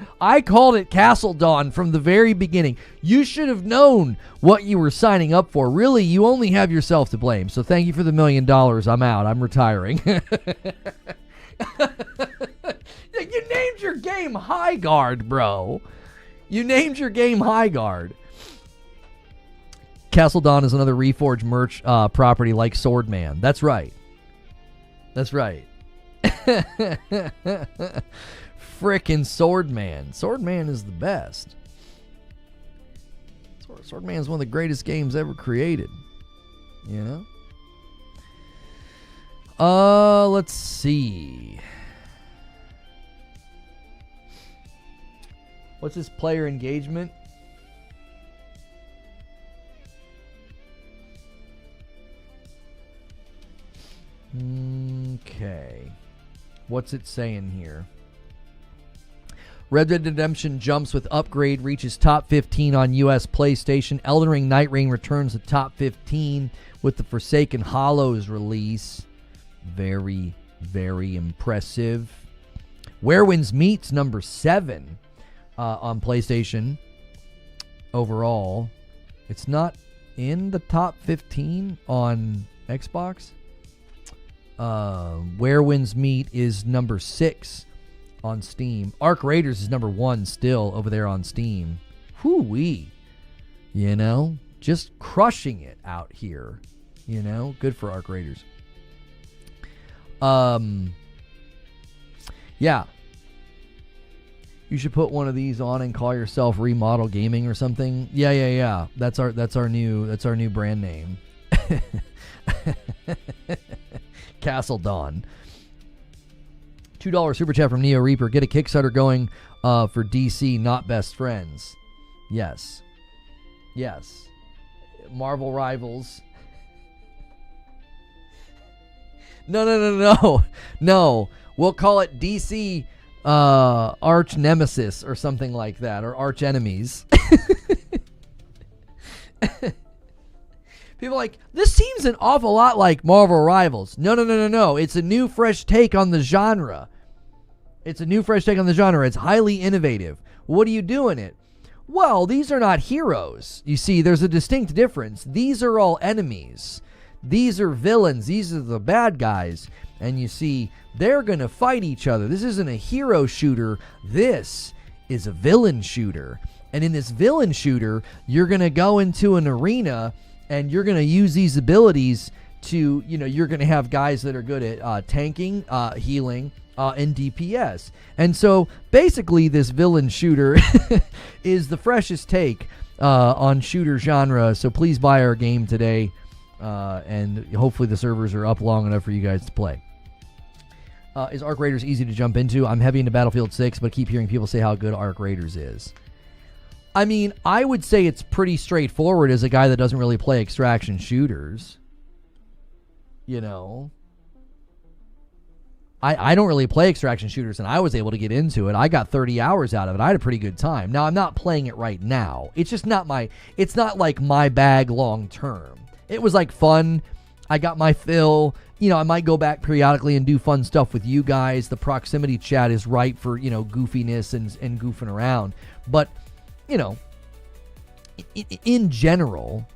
called it Castle Dawn from the very beginning. You should have known what you were signing up for. Really, you only have yourself to blame. So thank you for the $1 million. I'm out. I'm retiring. You named your game Highguard, bro. You named your game Highguard. Castle Dawn is another Reforge merch property like Swordman. That's right. Frickin' Swordman. Swordman is the best. Swordman is one of the greatest games ever created. You know? Let's see. What's his player engagement? Okay. What's it saying here? Red Dead Redemption jumps with upgrade, reaches top 15 on US PlayStation. Elden Ring Night Rain returns to top 15 with the Forsaken Hollows release. Very, very impressive. Where Winds Meet's number 7 on PlayStation overall. It's not in the top 15 on Xbox. Where Winds Meet is number 6 on Steam. Arc Raiders is number 1 still over there on Steam. Whoo-wee. You know, just crushing it out here. You know, good for Arc Raiders. Yeah. You should put one of these on and call yourself Remodel Gaming or something. Yeah. That's our new brand name. Castle Dawn. $2 super chat from Neo Reaper. Get a Kickstarter going for DC, not Best Friends. Yes. Marvel Rivals. No. We'll call it DC Arch Nemesis or something like that, or Arch Enemies. People are like, this seems an awful lot like Marvel Rivals. No. It's a new, fresh take on the genre. It's highly innovative. What do you do in it? Well, these are not heroes. You see, there's a distinct difference. These are all enemies. These are villains. These are the bad guys. And you see, they're going to fight each other. This isn't a hero shooter. This is a villain shooter. And in this villain shooter, you're going to go into an arena and you're going to use these abilities to, you're going to have guys that are good at tanking, healing, and DPS. And so basically this villain shooter is the freshest take on shooter genre. So please buy our game today. And hopefully the servers are up long enough for you guys to play. Is Arc Raiders easy to jump into? I'm heavy into Battlefield 6, but keep hearing people say how good Arc Raiders is. I mean, I would say it's pretty straightforward as a guy that doesn't really play extraction shooters. I don't really play extraction shooters, and I was able to get into it. I got 30 hours out of it. I had a pretty good time. Now, I'm not playing it right now. It's just not it's not like my bag long term. It was like fun. I got my fill. I might go back periodically and do fun stuff with you guys. The proximity chat is right for, goofiness and goofing around. But, in general,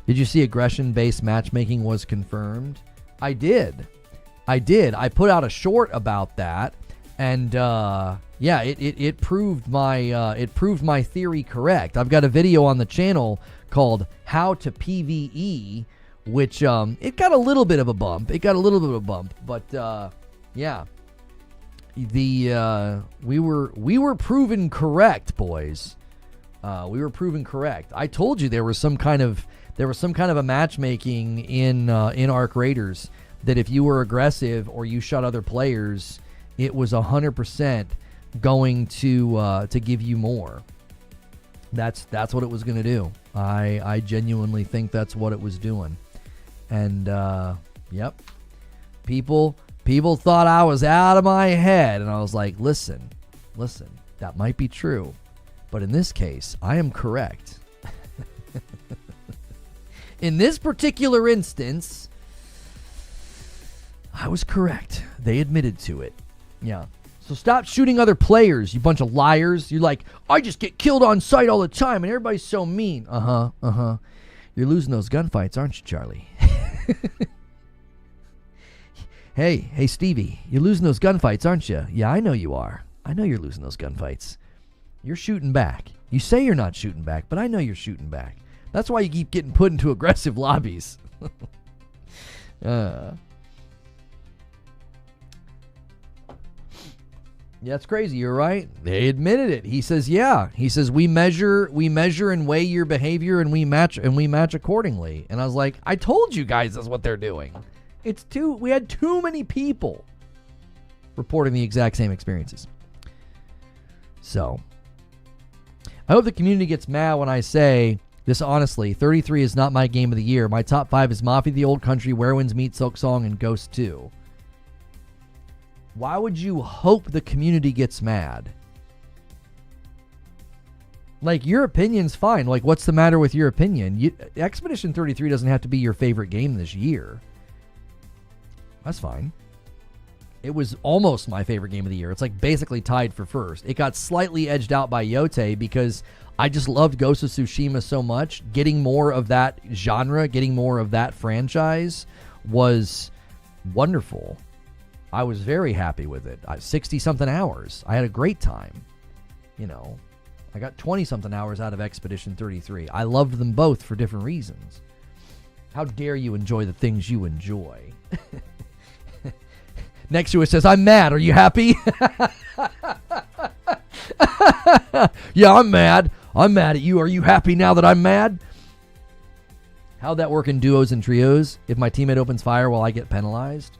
did you see aggression-based matchmaking was confirmed? I did. I put out a short about that, and it proved my theory correct. I've got a video on the channel called "How to PvE," which it got a little bit of a bump. But we were proven correct, boys. We were proven correct. I told you there was some kind of a matchmaking in Arc Raiders that if you were aggressive or you shot other players, it was 100% going to give you more. That's what it was going to do. I genuinely think that's what it was doing. And yep, people thought I was out of my head, and I was like, listen, that might be true, but in this case, I am correct. In this particular instance, I was correct. They admitted to it. Yeah. So stop shooting other players, you bunch of liars. You're like, I just get killed on sight all the time, and everybody's so mean. You're losing those gunfights, aren't you, Charlie? Hey, Stevie, you're losing those gunfights, aren't you? Yeah, I know you are. I know you're losing those gunfights. You're shooting back. You say you're not shooting back, but I know you're shooting back. That's why you keep getting put into aggressive lobbies. Yeah, it's crazy. You're right. They admitted it. He says, yeah. He says we measure and weigh your behavior, and we match accordingly. And I was like, I told you guys that's what they're doing. We had too many people reporting the exact same experiences. So, I hope the community gets mad when I say this honestly. 33 is not my game of the year. My top 5 is Mafia: The Old Country, Where Winds Meet Silksong, and Ghost 2. Why would you hope the community gets mad? Like, your opinion's fine. Like, what's the matter with your opinion? Expedition 33 doesn't have to be your favorite game this year. That's fine. It was almost my favorite game of the year. It's like basically tied for first. It got slightly edged out by Yote because I just loved Ghost of Tsushima so much. Getting more of that genre, getting more of that franchise was wonderful. I was very happy with it. 60-something hours. I had a great time. I got 20-something hours out of Expedition 33. I loved them both for different reasons. How dare you enjoy the things you enjoy? Next to it says, I'm mad. Are you happy? Yeah, I'm mad. I'm mad at you. Are you happy now that I'm mad? How'd that work in duos and trios? If my teammate opens fire while I get penalized?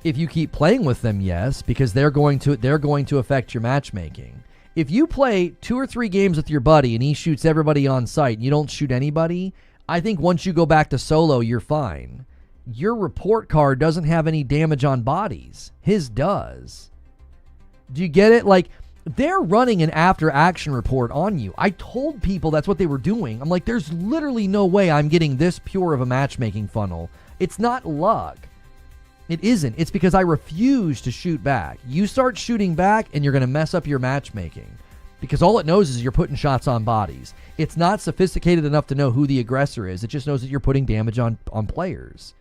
If you keep playing with them, yes, because they're going to affect your matchmaking. If you play 2 or 3 games with your buddy and he shoots everybody on sight and you don't shoot anybody, I think once you go back to solo, you're fine. Your report card doesn't have any damage on bodies. His does. Do you get it? Like, they're running an after action report on you. I told people that's what they were doing. I'm like, there's literally no way I'm getting this pure of a matchmaking funnel. It's not luck. It isn't. It's because I refuse to shoot back. You start shooting back and you're going to mess up your matchmaking, because all it knows is you're putting shots on bodies. It's not sophisticated enough to know who the aggressor is. It just knows that you're putting damage on players.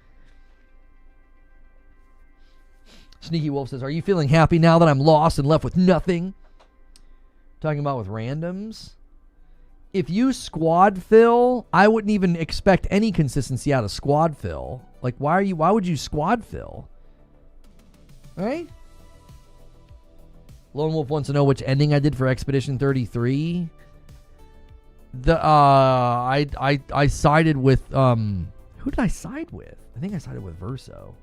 Sneaky Wolf says, are you feeling happy now that I'm lost and left with nothing? Talking about with randoms. If you squad fill, I wouldn't even expect any consistency out of squad fill. Like, why would you squad fill? Right? Lone Wolf wants to know which ending I did for Expedition 33. I sided with who did I side with? I think I sided with Verso.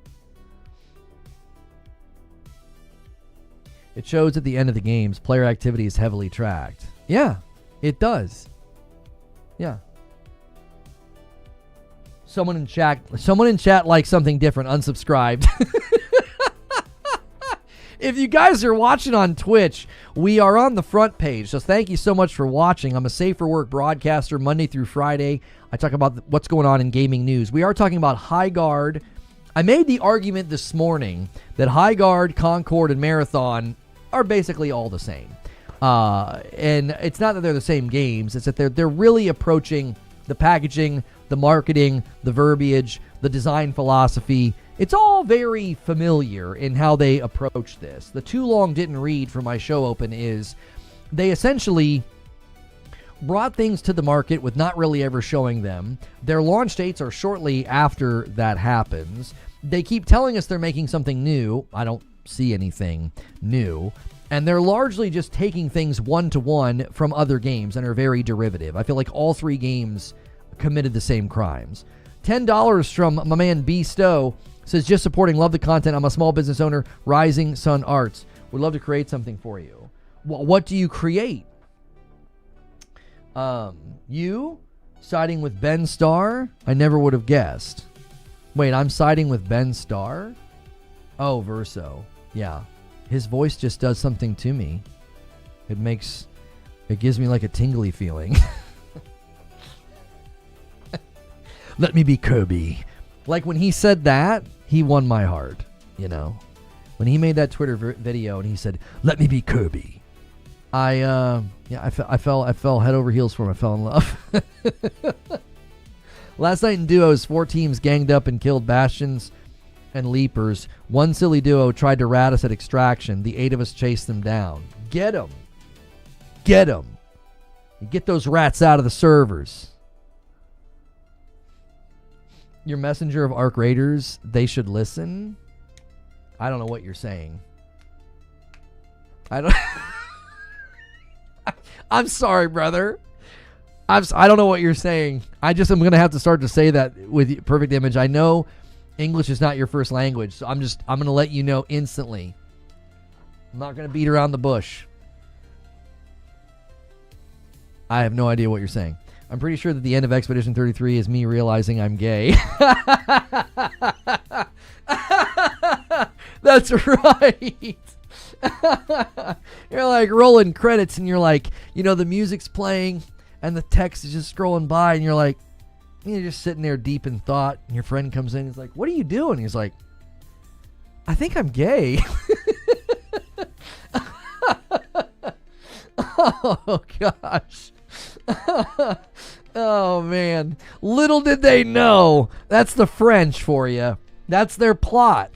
It shows at the end of the games, player activity is heavily tracked. Yeah, it does. Yeah. Someone in chat likes something different. Unsubscribed. If you guys are watching on Twitch, we are on the front page. So thank you so much for watching. I'm a Safe for Work broadcaster Monday through Friday. I talk about what's going on in gaming news. We are talking about Highguard. I made the argument this morning that Highguard, Concord, and Marathon are basically all the same. And it's not that they're the same games. It's that they're really approaching the packaging, the marketing, the verbiage, the design philosophy. It's all very familiar in how they approach this. The too long didn't read for my show open is they essentially brought things to the market with not really ever showing them. Their launch dates are shortly after that happens. They keep telling us they're making something new. I don't see anything new. And they're largely just taking things one-to-one from other games and are very derivative. I feel like all three games committed the same crimes. $10 from my man B. Stowe says, just supporting, love the content. I'm a small business owner, Rising Sun Arts. Would love to create something for you. What do you create? You siding with Ben Starr? I never would have guessed. Wait, I'm siding with Ben Starr? Oh, Verso. Yeah. His voice just does something to me. It gives me like a tingly feeling. Let me be Kirby. Like when he said that, he won my heart, you know. When he made that Twitter video and he said, "Let me be Kirby," I fell head over heels for him. I fell in love. Last night in duos, 4 teams ganged up and killed Bastions and Leapers. One silly duo tried to rat us at Extraction. The 8 of us chased them down. Get them. Get them. You get those rats out of the servers. Your messenger of Arc Raiders, they should listen. I don't know what you're saying. I'm sorry, brother. I don't know what you're saying. I'm going to have to start to say that with perfect image. I know English is not your first language, so I'm going to let you know instantly. I'm not going to beat around the bush. I have no idea what you're saying. I'm pretty sure that the end of Expedition 33 is me realizing I'm gay. That's right. You're like rolling credits and you're like, you know, the music's playing and the text is just scrolling by and you're just sitting there deep in thought and your friend comes in and he's like, what are you doing? He's like, I think I'm gay. Oh, gosh. Oh, man. Little did they know. That's the French for you. That's their plot.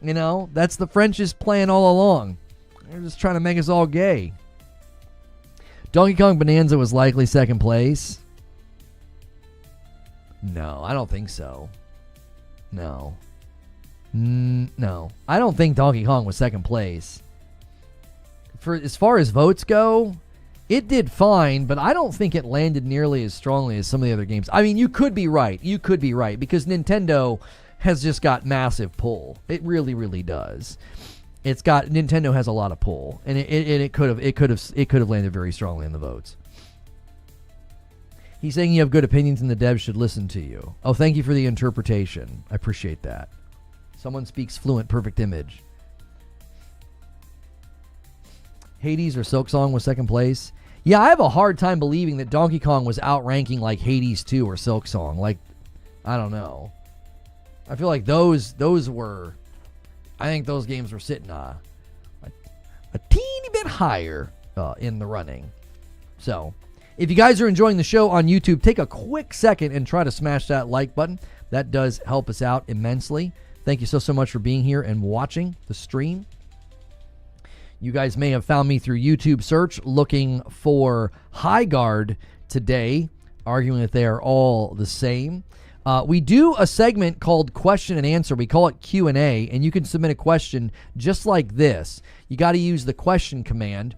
You know, that's the French's plan all along. They're just trying to make us all gay. Donkey Kong Bonanza was likely second place. No, I don't think so. No. No. I don't think Donkey Kong was second place. For as far as votes go, it did fine, but I don't think it landed nearly as strongly as some of the other games. I mean, you could be right. You could be right because Nintendo has just got massive pull. It really, really does. Nintendo has a lot of pull, and it could have landed very strongly in the votes. He's saying you have good opinions and the devs should listen to you. Oh, thank you for the interpretation. I appreciate that. Someone speaks fluent perfect image. Hades or Silksong was second place. Yeah, I have a hard time believing that Donkey Kong was outranking like Hades 2 or Silksong. Like, I don't know. I feel like those were, I think those games were sitting a teeny bit higher in the running. So, if you guys are enjoying the show on YouTube, take a quick second and try to smash that like button. That does help us out immensely. Thank you so much for being here and watching the stream. You guys may have found me through YouTube search looking for Highguard today, arguing that they are all the same. We do a segment called Question and Answer. We call it Q&A, and you can submit a question just like this. You got to use the question command.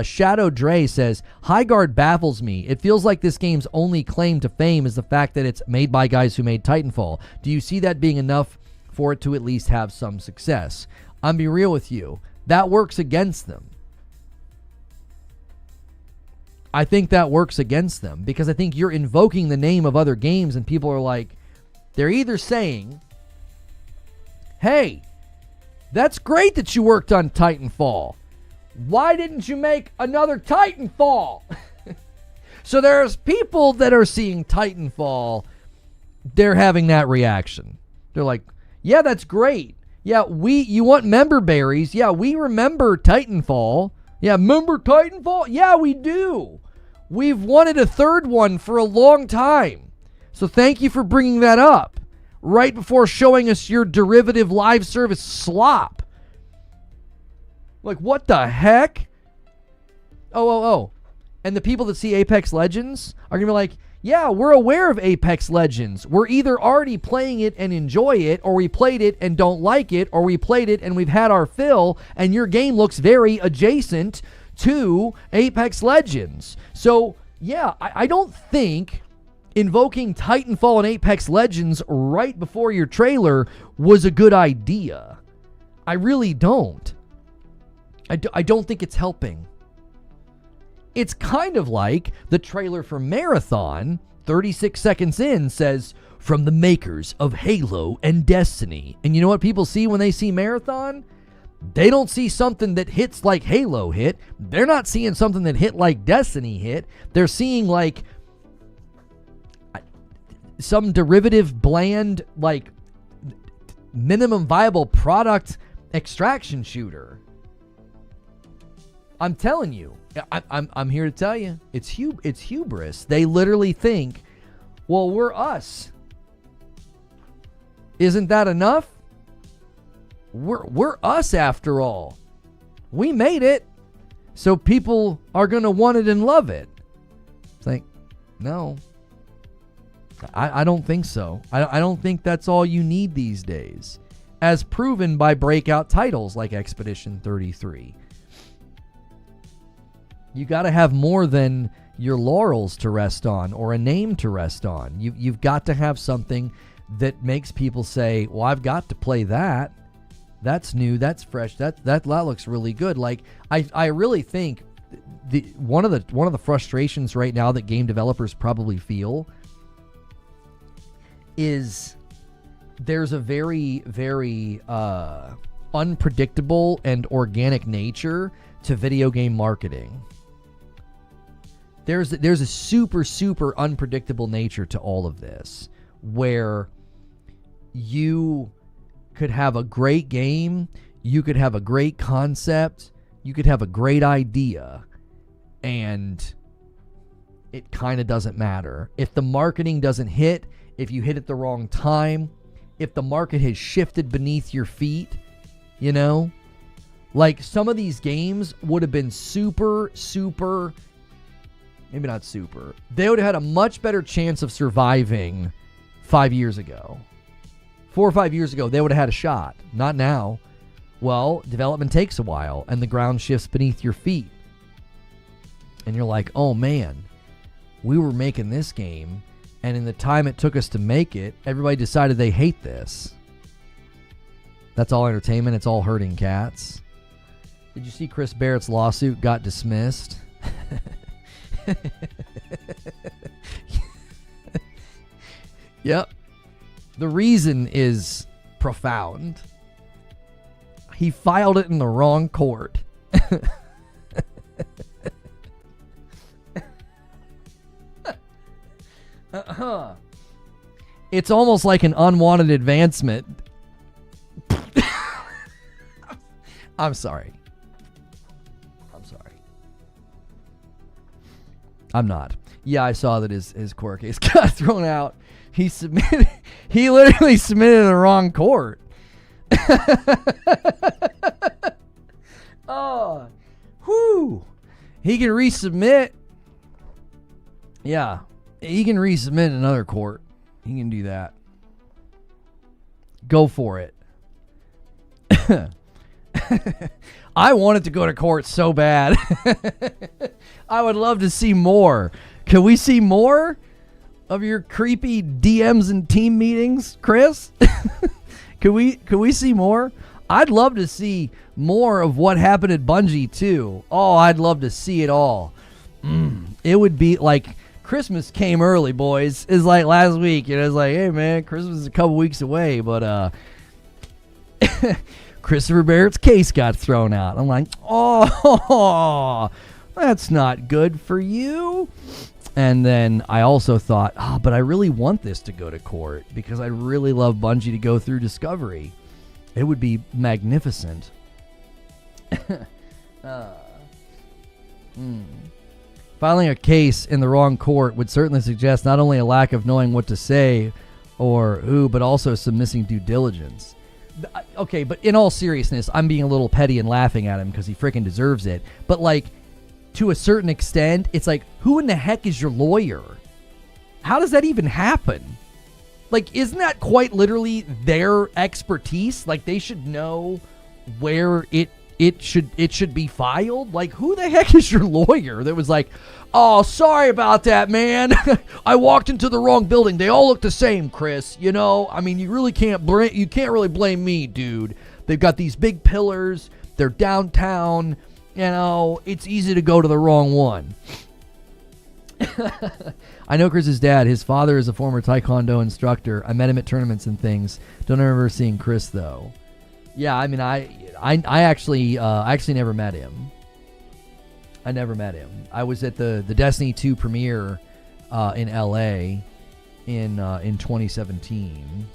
Shadow Dre says, Highguard baffles me. It feels like this game's only claim to fame is the fact that it's made by guys who made Titanfall. Do you see that being enough for it to at least have some success? I'm be real with you. That works against them. I think that works against them because I think you're invoking the name of other games and people are like, they're either saying, hey, that's great that you worked on Titanfall. Why didn't you make another Titanfall? So there's people that are seeing Titanfall, they're having that reaction. They're like, yeah, that's great. Yeah, you want member berries. Yeah, we remember Titanfall. Yeah, remember Titanfall? Yeah, we do. We've wanted a third one for a long time. So thank you for bringing that up right before showing us your derivative live service slop. Like, what the heck? Oh. And the people that see Apex Legends are going to be like, yeah, we're aware of Apex Legends. We're either already playing it and enjoy it, or we played it and don't like it, or we played it and we've had our fill, and your game looks very adjacent to Apex Legends. So, yeah, I don't think invoking Titanfall and Apex Legends right before your trailer was a good idea. I really don't. I don't think it's helping. It's kind of like the trailer for Marathon, 36 seconds in, says, from the makers of Halo and Destiny. And you know what people see when they see Marathon? They don't see something that hits like Halo hit. They're not seeing something that hit like Destiny hit. They're seeing like some derivative, bland, like minimum viable product extraction shooter. I'm telling you. I'm here to tell you, it's hubris. They literally think, well, we're us. Isn't that enough? We're us after all. We made it, so people are going to want it and love it. It's like, no. I don't think so. I don't think that's all you need these days, as proven by breakout titles like Expedition 33. You got to have more than your laurels to rest on or a name to rest on. You've got to have something that makes people say, well, I've got to play that. That's new. That's fresh. That looks really good. Like, I really think one of the frustrations right now that game developers probably feel is there's a very, very unpredictable and organic nature to video game marketing. There's a super, super unpredictable nature to all of this, where you could have a great game, you could have a great concept, you could have a great idea, and it kind of doesn't matter. If the marketing doesn't hit, if you hit at the wrong time, if the market has shifted beneath your feet, you know? Like, some of these games would have been super, maybe not super. They would have had a much better chance of surviving 5 years ago. 4 or 5 years ago, they would have had a shot. Not now. Well, development takes a while, and the ground shifts beneath your feet. And you're like, oh man, we were making this game, and in the time it took us to make it, everybody decided they hate this. That's all entertainment. It's all hurting cats. Did you see Chris Barrett's lawsuit got dismissed? Yep. The reason is profound. He filed it in the wrong court. It's almost like an unwanted advancement. I'm sorry. I'm not. Yeah, I saw that his court case got thrown out. He literally submitted the wrong court. Oh, whew. He can resubmit. Yeah, he can resubmit another court. He can do that. Go for it. I wanted to go to court so bad. I would love to see more. Can we see more of your creepy DMs and team meetings, Chris? Can we see more? I'd love to see more of what happened at Bungie too. Oh, I'd love to see it all. It would be like Christmas came early, boys. It's like last week. It's like, hey man, Christmas is a couple weeks away, but Christopher Barrett's case got thrown out. I'm like, oh, that's not good for you. And then I also thought, but I really want this to go to court because I really love Bungie to go through Discovery. It would be magnificent. Filing a case in the wrong court would certainly suggest not only a lack of knowing what to say or who, but also some missing due diligence. Okay, but in all seriousness, I'm being a little petty and laughing at him because he freaking deserves it. But like, to a certain extent, it's like, who in the heck is your lawyer? How does that even happen? Like, isn't that quite literally their expertise? Like, they should know where it should be filed. Like, who the heck is your lawyer that was like, oh, sorry about that, man. I walked into the wrong building. They all look the same, Chris. You know, I mean, you can't really blame me, dude. They've got these big pillars. They're downtown. You know, it's easy to go to the wrong one. I know Chris's dad. His father is a former Taekwondo instructor. I met him at tournaments and things. Don't remember seeing Chris though. Yeah, I mean, I actually never met him. I never met him. I was at the Destiny 2 premiere in LA in 2017,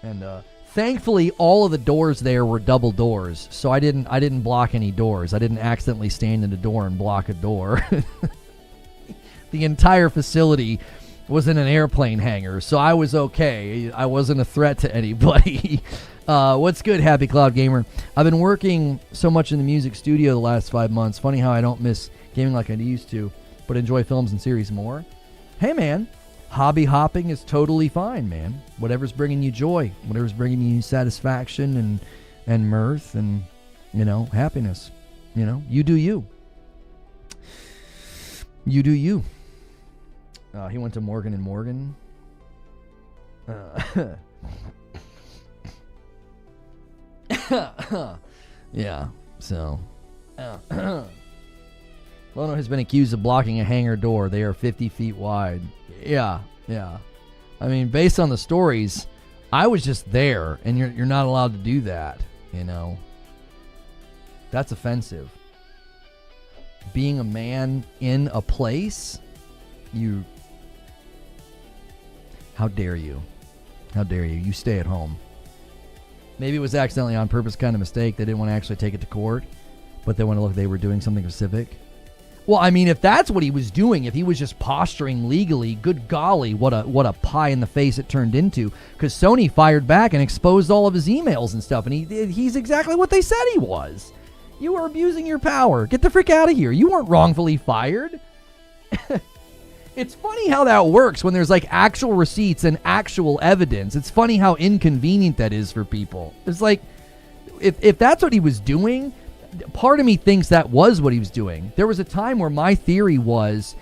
and thankfully all of the doors there were double doors, so I didn't block any doors. I didn't accidentally stand in a door and block a door. The entire facility was in an airplane hangar, so I was okay. I wasn't a threat to anybody. What's good, Happy Cloud Gamer? I've been working so much in the music studio the last 5 months. Funny how I don't miss gaming like I used to, but enjoy films and series more. Hey, man, hobby hopping is totally fine, man. Whatever's bringing you joy, whatever's bringing you satisfaction and mirth and, happiness. You do you. You do you. He went to Morgan & Morgan. Yeah, so. Lono has been accused of blocking a hangar door. They are 50 feet wide. Yeah. I mean, based on the stories, I was just there, and you're not allowed to do that, That's offensive. Being a man in a place, how dare you? How dare you? You stay at home. Maybe it was accidentally on purpose kind of mistake. They didn't want to actually take it to court, but they want to look they were doing something specific. Well, I mean, if that's what he was doing, if he was just posturing legally, good golly, what a pie in the face it turned into. Because Sony fired back and exposed all of his emails and stuff, and he's exactly what they said he was. You are abusing your power. Get the frick out of here. You weren't wrongfully fired. It's funny how that works when there's like actual receipts and actual evidence. It's funny how inconvenient that is for people. It's like, if that's what he was doing, part of me thinks that was what he was doing. There was a time where my theory was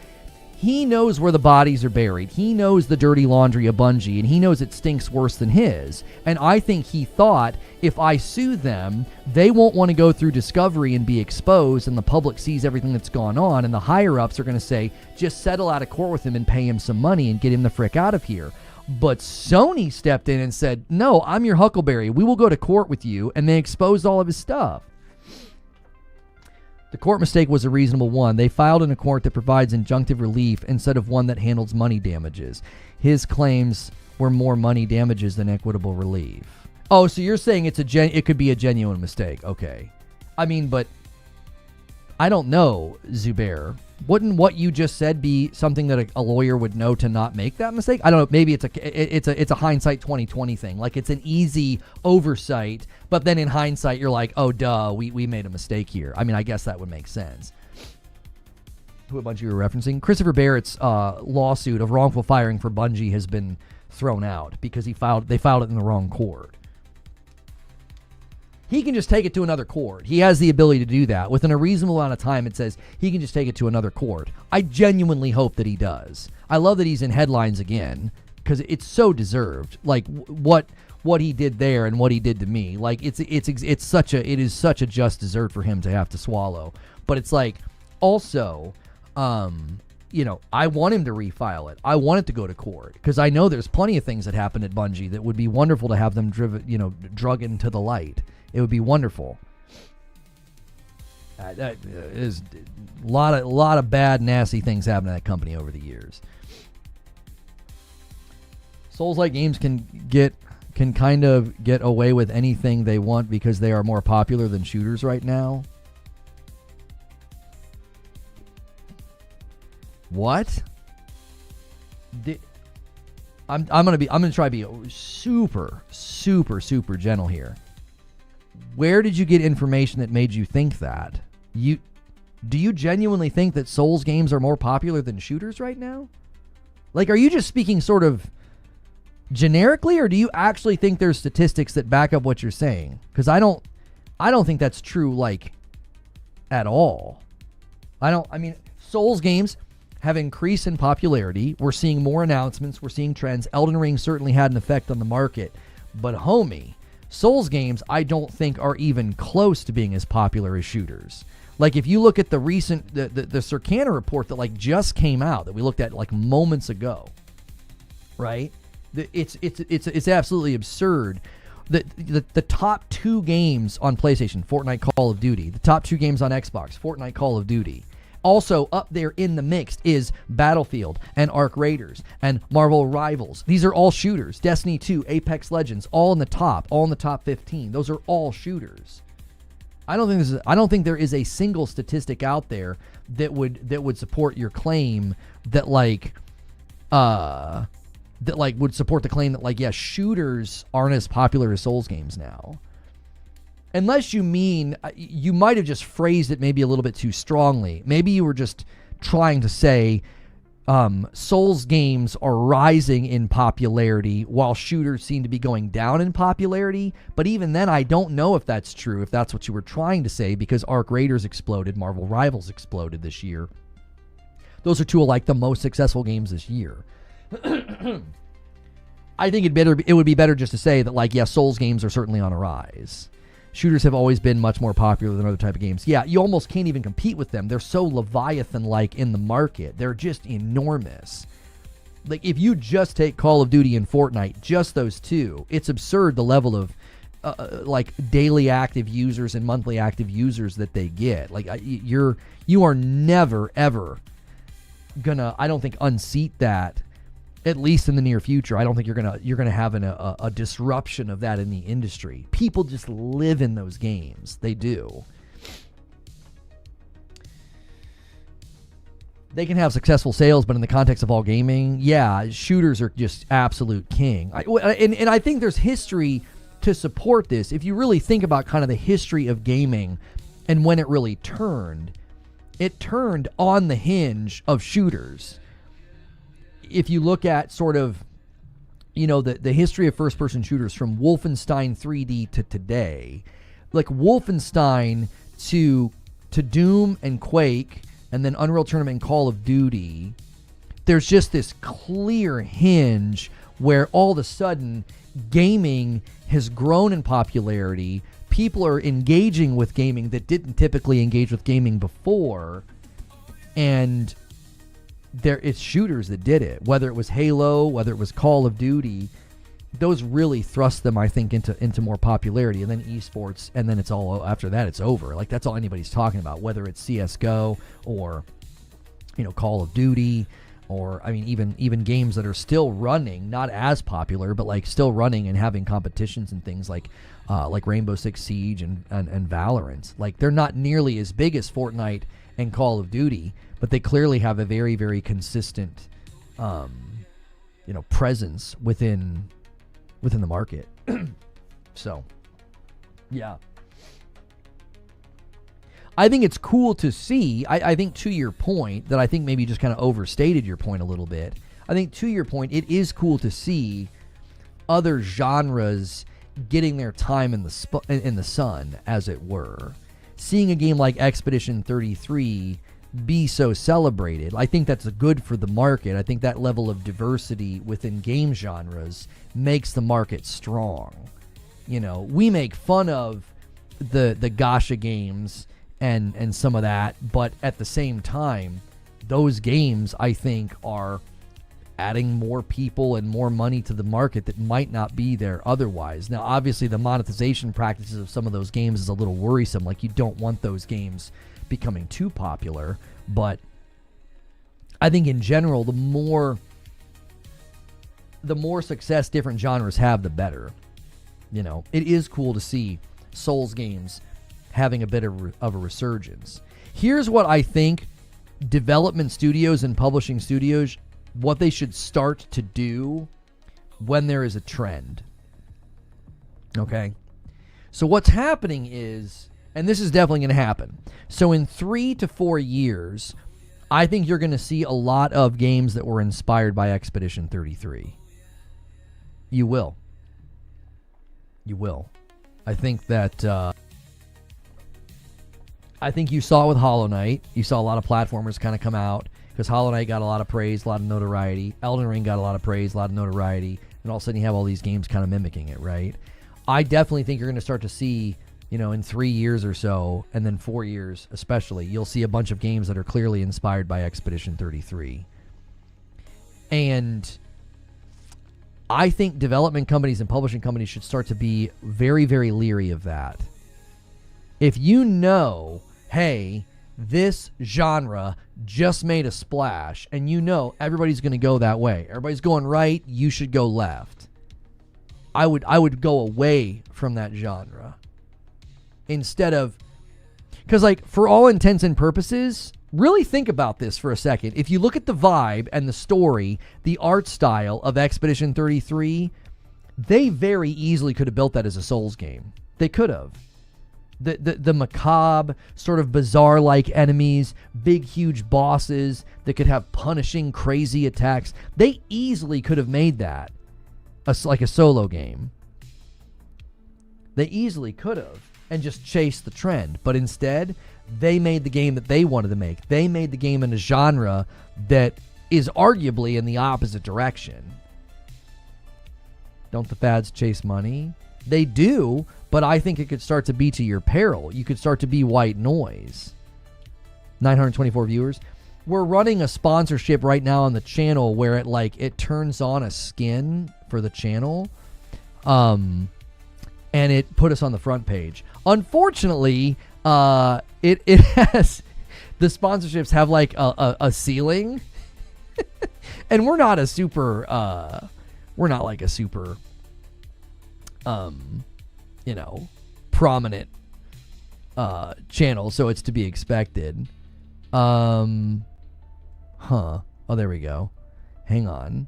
he knows where the bodies are buried. He knows the dirty laundry of Bungie, and he knows it stinks worse than his. And I think he thought, if I sue them, they won't want to go through discovery and be exposed, and the public sees everything that's gone on, and the higher-ups are going to say, just settle out of court with him and pay him some money and get him the frick out of here. But Sony stepped in and said, no, I'm your Huckleberry. We will go to court with you, and they exposed all of his stuff. The court mistake was a reasonable one. They filed in a court that provides injunctive relief instead of one that handles money damages. His claims were more money damages than equitable relief. Oh, so you're saying it could be a genuine mistake. Okay. I mean, but I don't know, Zubair. Wouldn't what you just said be something that a lawyer would know to not make that mistake? I don't know. Maybe it's a hindsight 2020 thing. Like, it's an easy oversight, but then in hindsight you're like, oh duh, we made a mistake here. I mean, I guess that would make sense. Who a bunch of you were referencing? Christopher Barrett's lawsuit of wrongful firing for Bungie has been thrown out because they filed it in the wrong court. He can just take it to another court. He has the ability to do that. Within a reasonable amount of time, it says he can just take it to another court. I genuinely hope that he does. I love that he's in headlines again because it's so deserved. Like, what he did there and what he did to me. Like, it is such a just dessert for him to have to swallow. But it's like, also, I want him to refile it. I want it to go to court because I know there's plenty of things that happen at Bungie that would be wonderful to have them drug into the light. It would be wonderful. That is a lot of bad, nasty things happen to that company over the years. Souls-like games can kind of get away with anything they want because they are more popular than shooters right now. What? I'm gonna try to be super gentle here. Where did you get information that made you think that? Do you genuinely think that Souls games are more popular than shooters right now? Like, are you just speaking sort of generically, or do you actually think there's statistics that back up what you're saying? Because I don't think that's true, like, at all. I mean, Souls games have increased in popularity. We're seeing more announcements. We're seeing trends. Elden Ring certainly had an effect on the market. But homie, Souls games I don't think are even close to being as popular as shooters. Like, if you look at the recent, the Circana report that like just came out, that we looked at like moments ago, right? It's absolutely absurd. The top two games on PlayStation, Fortnite, Call of Duty. The top two games on Xbox, Fortnite, Call of Duty. Also up there in the mix is Battlefield and Arc Raiders and Marvel Rivals. These are all shooters. Destiny 2, Apex Legends, all in the top 15. Those are all shooters. I don't think there is a single statistic out there that would support your claim that would support the claim that like, shooters aren't as popular as Souls games now. Unless you mean, you might have just phrased it maybe a little bit too strongly. Maybe you were just trying to say Souls games are rising in popularity while shooters seem to be going down in popularity. But even then, I don't know if that's true, if that's what you were trying to say, because Arc Raiders exploded, Marvel Rivals exploded this year. Those are two of like the most successful games this year. I think it would be better just to say that like, Souls games are certainly on a rise. Shooters have always been much more popular than other type of games. Yeah, you almost can't even compete with them. They're so Leviathan-like in the market. They're just enormous. Like, if you just take Call of Duty and Fortnite, just those two, it's absurd the level of like daily active users and monthly active users that they get. Like, you are never ever gonna, I don't think, unseat that. At least in the near future, I don't think you're gonna have a disruption of that in the industry. People just live in those games. They do. They can have successful sales, but in the context of all gaming, shooters are just absolute king. And I think there's history to support this. If you really think about kind of the history of gaming and when it really turned, it turned on the hinge of shooters. If you look at sort of, the history of first-person shooters from Wolfenstein 3D to today, like Wolfenstein to Doom and Quake, and then Unreal Tournament and Call of Duty, there's just this clear hinge where all of a sudden gaming has grown in popularity. People are engaging with gaming that didn't typically engage with gaming before, and it's shooters that did it, whether it was Halo, whether it was Call of Duty. those really thrust them, I think, into more popularity, and then esports, and then it's all, after that, it's over. Like, that's all anybody's talking about, whether it's CSGO or, Call of Duty, or, I mean, even games that are still running, not as popular, but like still running and having competitions and things like Rainbow Six Siege and Valorant. Like, they're not nearly as big as Fortnite and Call of Duty, but they clearly have a very, very consistent, presence within the market. So, yeah. I think it's cool to see. I think, to your point, that I think maybe you just kind of overstated your point a little bit. I think, to your point, it is cool to see other genres getting their time in the sun, as it were. Seeing a game like Expedition 33 be so celebrated, I think that's good for the market. I think that level of diversity within game genres makes the market strong. We make fun of the gacha games and some of that, but at the same time, those games, I think, are adding more people and more money to the market that might not be there otherwise. Now, obviously, the monetization practices of some of those games is a little worrisome. Like, you don't want those games becoming too popular, but I think in general, the more success different genres have, the better. It is cool to see Souls games having a bit of a resurgence. Here's what I think development studios and publishing studios, what they should start to do when there is a trend. Okay? So what's happening is, and this is definitely going to happen, so in 3 to 4 years, I think you're going to see a lot of games that were inspired by Expedition 33. You will. I think that... I think you saw it with Hollow Knight. You saw a lot of platformers kind of come out because Hollow Knight got a lot of praise, a lot of notoriety. Elden Ring got a lot of praise, a lot of notoriety. And all of a sudden you have all these games kind of mimicking it, right? I definitely think you're going to start to see, in 3 years or so, and then 4 years especially, you'll see a bunch of games that are clearly inspired by Expedition 33. And I think development companies and publishing companies should start to be very, very leery of that. If hey, this genre just made a splash, and everybody's going to go that way. Everybody's going right, you should go left. I would go away from that genre. Instead of... Because, for all intents and purposes, really think about this for a second. If you look at the vibe and the story, the art style of Expedition 33, they very easily could have built that as a Souls game. They could have. The macabre, sort of bizarre-like enemies, big, huge bosses that could have punishing, crazy attacks. They easily could have made that like a solo game. They easily could have and just chased the trend. But instead, they made the game that they wanted to make. They made the game in a genre that is arguably in the opposite direction. Don't the fads chase money? They do, but I think it could start to be to your peril. You could start to be white noise. 924 viewers. We're running a sponsorship right now on the channel where it turns on a skin for the channel. And it put us on the front page. Unfortunately, it has... The sponsorships have a ceiling. And we're not a super... we're not like a super... prominent channel, so it's to be expected. Oh, there we go. Hang on.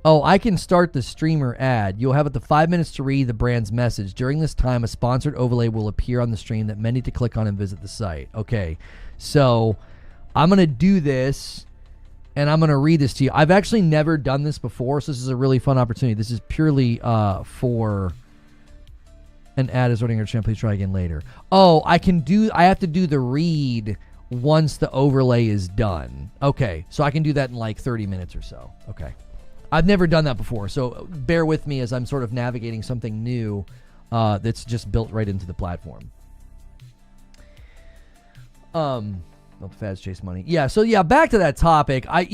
Oh, I can start the streamer ad. You'll have up to 5 minutes to read the brand's message. During this time, a sponsored overlay will appear on the stream that many to click on and visit the site. Okay, so I'm going to do this, and I'm going to read this to you. I've actually never done this before, so this is a really fun opportunity. This is purely for an ad is running your channel. Please try again later. Oh, I have to do the read once the overlay is done. Okay, so I can do that in 30 minutes or so. Okay. I've never done that before, so bear with me as I'm sort of navigating something new that's just built right into the platform. Not the fads chase money. Yeah, so yeah, back to that topic. I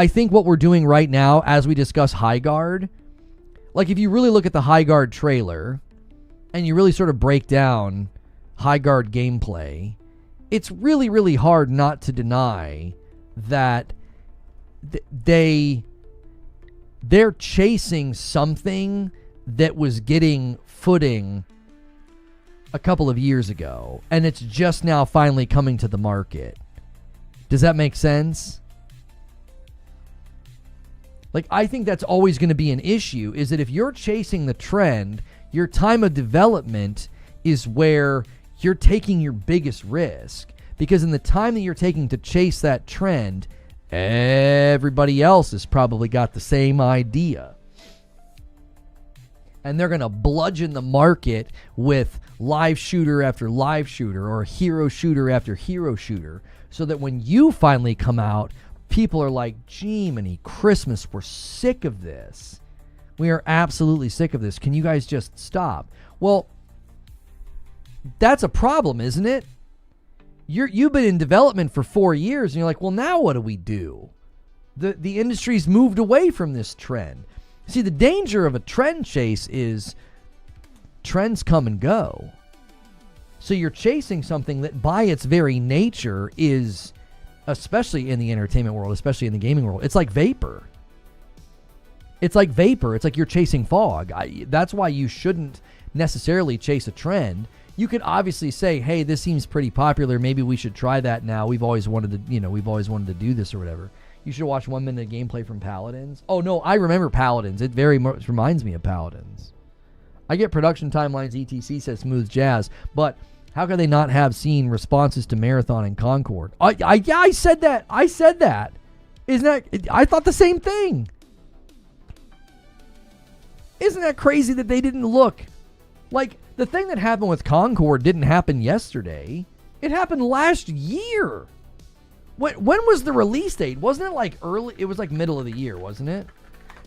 think what we're doing right now as we discuss Highguard, like if you really look at the Highguard trailer and you really sort of break down Highguard gameplay, it's really, really hard not to deny that they're chasing something that was getting footing a couple of years ago, and it's just now finally coming to the market. Does that make sense? Like, I think that's always going to be an issue, is that if you're chasing the trend, your time of development is where you're taking your biggest risk. Because in the time that you're taking to chase that trend, everybody else has probably got the same idea. And they're going to bludgeon the market with live shooter after live shooter or hero shooter after hero shooter, so that when you finally come out, people are like, gee, many Christmas, we're sick of this. We are absolutely sick of this. Can you guys just stop? Well, that's a problem, isn't it? You've been in development for 4 years, and you're like, well, now what do we do? The industry's moved away from this trend. See, the danger of a trend chase is trends come and go. So you're chasing something that by its very nature is, especially in the entertainment world, especially in the gaming world, it's like vapor. It's like vapor. It's like you're chasing fog. That's why you shouldn't necessarily chase a trend. You could obviously say, hey, this seems pretty popular. Maybe we should try that now. We've always wanted to do this or whatever. You should watch 1 minute of gameplay from Paladins. Oh, no, I remember Paladins. It very much reminds me of Paladins. I get production timelines, etc., says Smooth Jazz, but how could they not have seen responses to Marathon and Concord? I said that. Isn't that... I thought the same thing. Isn't that crazy that they didn't look? Like, the thing that happened with Concord didn't happen yesterday. It happened last year. When was the release date? Wasn't it like early? It was like middle of the year, wasn't it?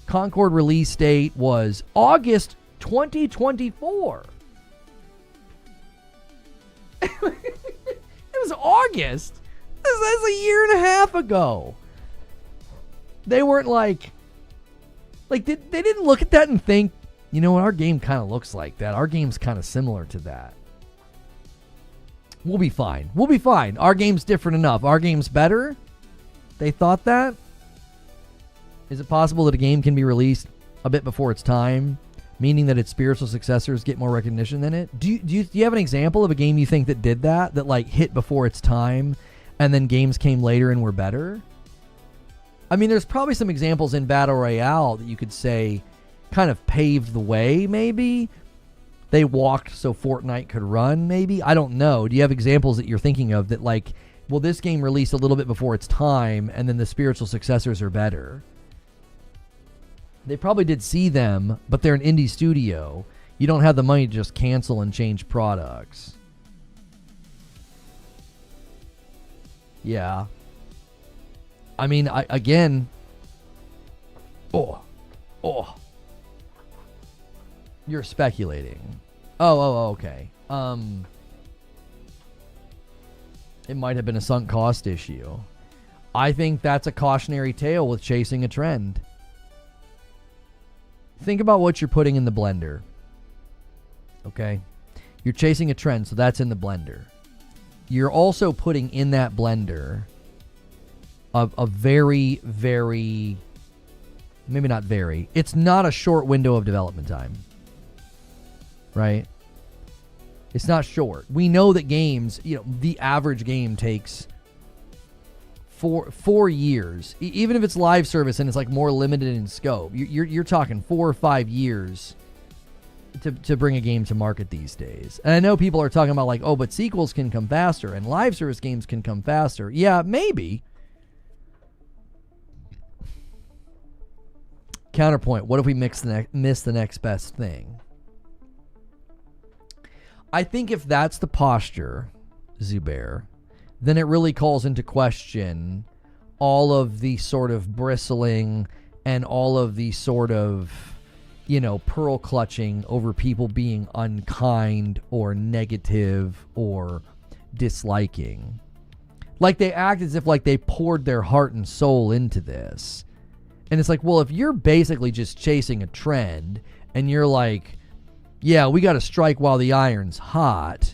Concord release date was August 2024. It was August. That's a year and a half ago. They weren't like they didn't look at that and think, you know what, our game kind of looks like that. Our game's kind of similar to that. We'll be fine. We'll be fine. Our game's different enough. Our game's better? They thought that? Is it possible that a game can be released a bit before its time, meaning that its spiritual successors get more recognition than it? Do you have an example of a game you think that did that like hit before its time, and then games came later and were better? I mean, there's probably some examples in Battle Royale that you could say kind of paved the way, maybe. They walked so Fortnite could run, maybe? I don't know. Do you have examples that you're thinking of that, like, well, this game released a little bit before its time, and then the spiritual successors are better? They probably did see them, but they're an indie studio. You don't have the money to just cancel and change products. Yeah. I mean, again... Oh. You're speculating. Oh, okay. It might have been a sunk cost issue. I think that's a cautionary tale with chasing a trend. Think about what you're putting in the blender. Okay? You're chasing a trend, so that's in the blender. You're also putting in that blender a very, very... Maybe not very. It's not a short window of development time. Right? It's not short. We know that games, the average game takes 4 years. Even if it's live service and it's like more limited in scope, you're talking 4 or 5 years to bring a game to market these days. And I know people are talking about like, oh, but sequels can come faster and live service games can come faster. Yeah, maybe. Counterpoint, what if we miss the next best thing? I think if that's the posture, Zubair, then it really calls into question all of the sort of bristling and all of the sort of, pearl clutching over people being unkind or negative or disliking. Like, they act as if like they poured their heart and soul into this. And it's like, well, if you're basically just chasing a trend and you're like, yeah, we got to strike while the iron's hot.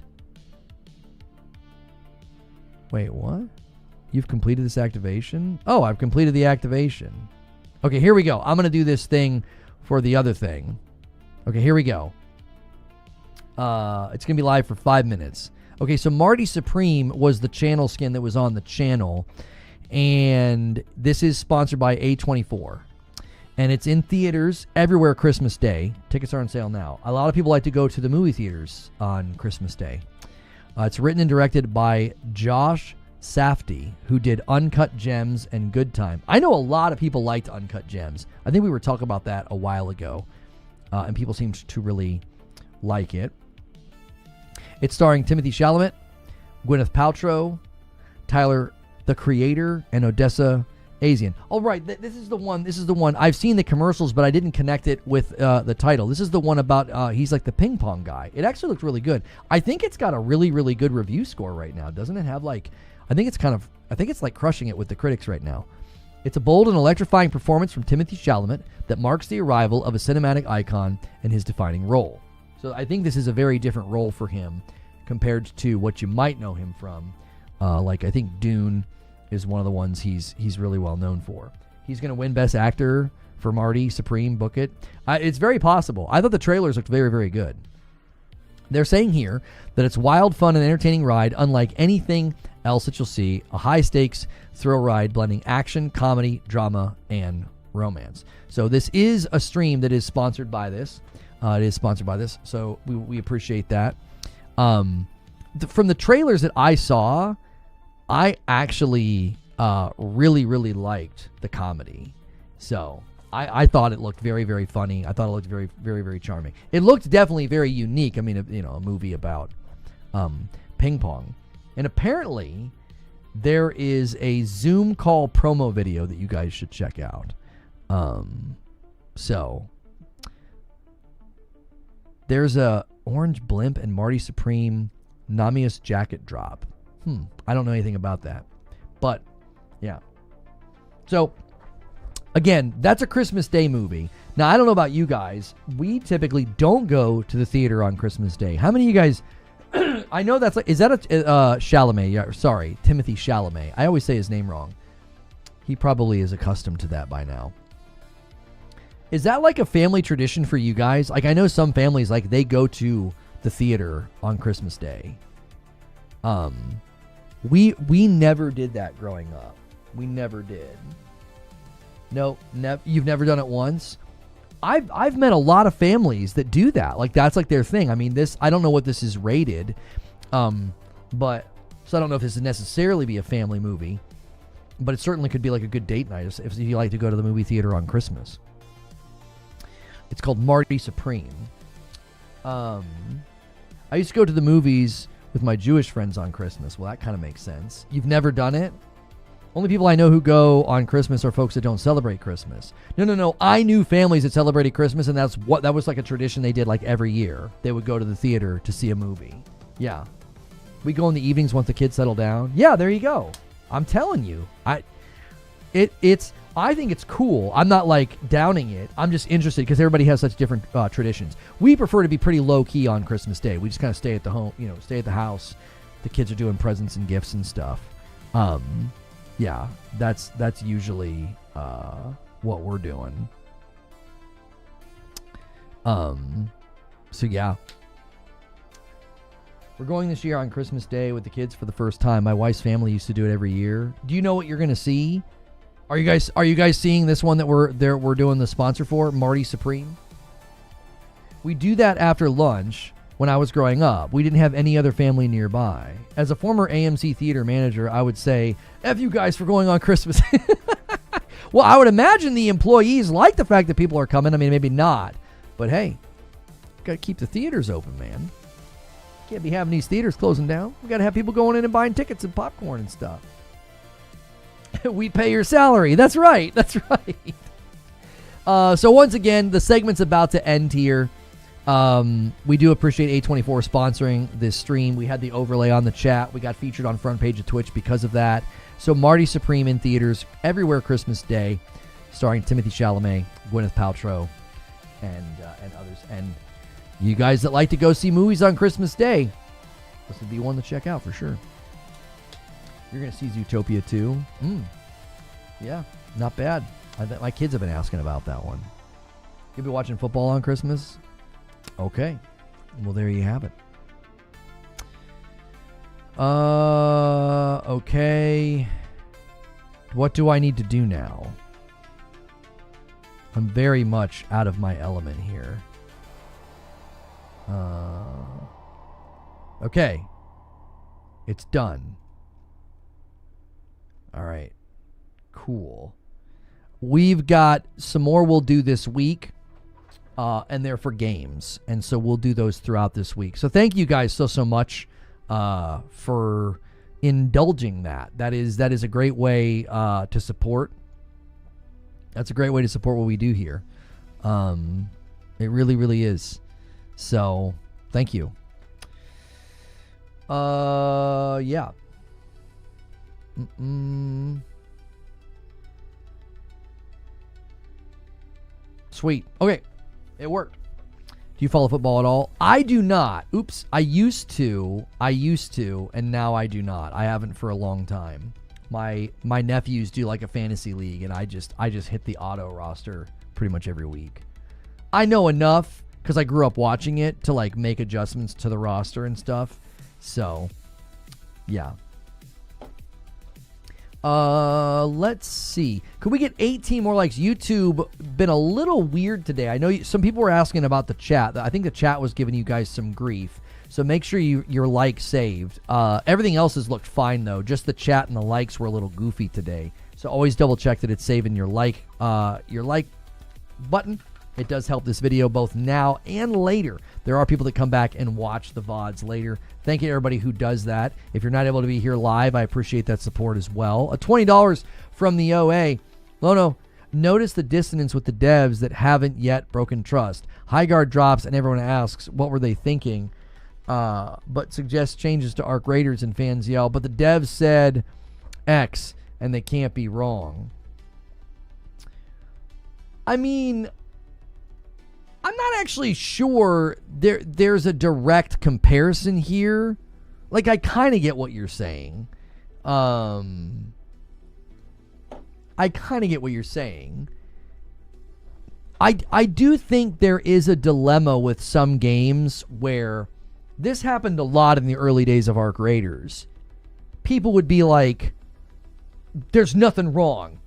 Wait, what? You've completed this activation? Oh, I've completed the activation. Okay, here we go. I'm going to do this thing for the other thing. Okay, here we go. It's going to be live for 5 minutes. Okay, so Marty Supreme was the channel skin that was on the channel. And this is sponsored by A24. And it's in theaters everywhere Christmas Day. Tickets are on sale now. A lot of people like to go to the movie theaters on Christmas Day. It's written and directed by Josh Safdie, who did Uncut Gems and Good Time. I know a lot of people liked Uncut Gems. I think we were talking about that a while ago. And people seemed to really like it. It's starring Timothée Chalamet, Gwyneth Paltrow, Tyler the Creator, and Odessa Asian. Oh, right. This is the one. I've seen the commercials, but I didn't connect it with the title. This is the one about he's like the ping pong guy. It actually looked really good. I think it's got a really, really good review score right now. Doesn't it have like, I think it's like crushing it with the critics right now. It's a bold and electrifying performance from Timothée Chalamet that marks the arrival of a cinematic icon in his defining role. So I think this is a very different role for him compared to what you might know him from. Like I think Dune is one of the ones he's really well known for. He's going to win Best Actor for Marty Supreme. Book it. It's very possible. I thought the trailers looked very, very good. They're saying here that it's wild, fun, and entertaining ride, unlike anything else that you'll see. A high-stakes thrill ride blending action, comedy, drama, and romance. So this is a stream that is sponsored by this. It is sponsored by this, so we appreciate that. From the trailers that I saw, I actually really, really liked the comedy. So I thought it looked very, very funny. I thought it looked very, very, very charming. It looked definitely very unique. I mean, a movie about ping pong. And apparently, there is a Zoom call promo video that you guys should check out. So there's a Orange Blimp and Marty Supreme Namias jacket drop. I don't know anything about that. But, yeah. So, again, that's a Christmas Day movie. Now, I don't know about you guys. We typically don't go to the theater on Christmas Day. How many of you guys... I know that's like... Is that a Chalamet? Yeah, sorry, Timothée Chalamet. I always say his name wrong. He probably is accustomed to that by now. Is that like a family tradition for you guys? Like, I know some families, like, they go to the theater on Christmas Day. We never did that growing up. We never did. No, you've never done it once? I've met a lot of families that do that. Like, that's like their thing. I mean, I don't know what this is rated. But so I don't know if this would necessarily be a family movie, but it certainly could be like a good date night if you like to go to the movie theater on Christmas. It's called Marty Supreme. I used to go to the movies with my Jewish friends on Christmas. Well, that kind of makes sense. You've never done it? Only people I know who go on Christmas are folks that don't celebrate Christmas. No. I knew families that celebrated Christmas, and that was like a tradition they did like every year. They would go to the theater to see a movie. Yeah. We go in the evenings once the kids settle down. Yeah, there you go. I'm telling you. I think it's cool. I'm not like downing it. I'm just interested because everybody has such different traditions. We prefer to be pretty low key on Christmas Day. We just kind of stay at the home, stay at the house. The kids are doing presents and gifts and stuff. Yeah, that's usually what we're doing. So yeah. We're going this year on Christmas Day with the kids for the first time. My wife's family used to do it every year. Do you know what you're going to see? Are you guys seeing this one that we're doing the sponsor for, Marty Supreme? We do that after lunch. When I was growing up, we didn't have any other family nearby. As a former AMC theater manager, I would say, F you guys for going on Christmas. Well, I would imagine the employees like the fact that people are coming. I mean, maybe not. But hey, got to keep the theaters open, man. Can't be having these theaters closing down. We got to have people going in and buying tickets and popcorn and stuff. We pay your salary. That's right. So once again, the segment's about to end here. We do appreciate A24 sponsoring this stream. We had the overlay on the chat. We got featured on front page of Twitch because of that. So Marty Supreme in theaters everywhere Christmas Day, starring Timothée Chalamet, Gwyneth Paltrow, and others. And you guys that like to go see movies on Christmas Day, this would be one to check out for sure. You're going to see Zootopia 2. Yeah, not bad. My kids have been asking about that one. You'll be watching football on Christmas? Okay. Well, there you have it. Okay. What do I need to do now? I'm very much out of my element here. Okay. It's done. All right. Cool. We've got some more we'll do this week. And they're for games. And so we'll do those throughout this week. So thank you guys so much for indulging that. That is a great way to support. That's a great way to support what we do here. It really, really is. So thank you. Yeah. Sweet. Okay. It worked. Do you follow football at all? I do not. Oops. I used to, and now I do not. I haven't for a long time. My nephews do like a fantasy league, and I just hit the auto roster pretty much every week. I know enough because I grew up watching it to like make adjustments to the roster and stuff. So, yeah. Let's see. Could we get 18 more likes? YouTube been a little weird today. I know some people were asking about the chat. I think the chat was giving you guys some grief. So make sure your like saved. Everything else has looked fine though. Just the chat and the likes were a little goofy today. So always double check that it's saving your like button. It does help this video both now and later. There are people that come back and watch the VODs later. Thank you to everybody who does that. If you're not able to be here live, I appreciate that support as well. $20 from the OA. Lono, notice the dissonance with the devs that haven't yet broken trust. Highguard drops and everyone asks, what were they thinking? But suggests changes to Arc Raiders and fans yell, but the devs said X and they can't be wrong. I mean, I'm not actually sure there's a direct comparison here. Like, I kind of get what you're saying. I do think there is a dilemma with some games where this happened a lot in the early days of Arc Raiders. People would be like, there's nothing wrong.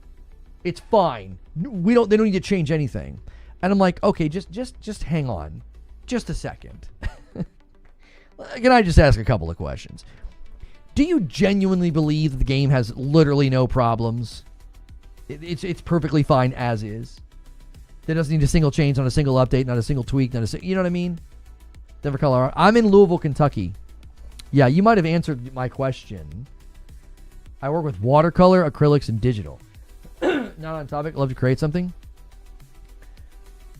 It's fine. They don't need to change anything. And I'm like, okay, just hang on. Just a second. Can I just ask a couple of questions? Do you genuinely believe that the game has literally no problems? It's perfectly fine as is. There doesn't need a single change, not a single update, not a single tweak, you know what I mean? Denver, Colorado. I'm in Louisville, Kentucky. Yeah, you might have answered my question. I work with watercolor, acrylics, and digital. Not on topic. Love to create something.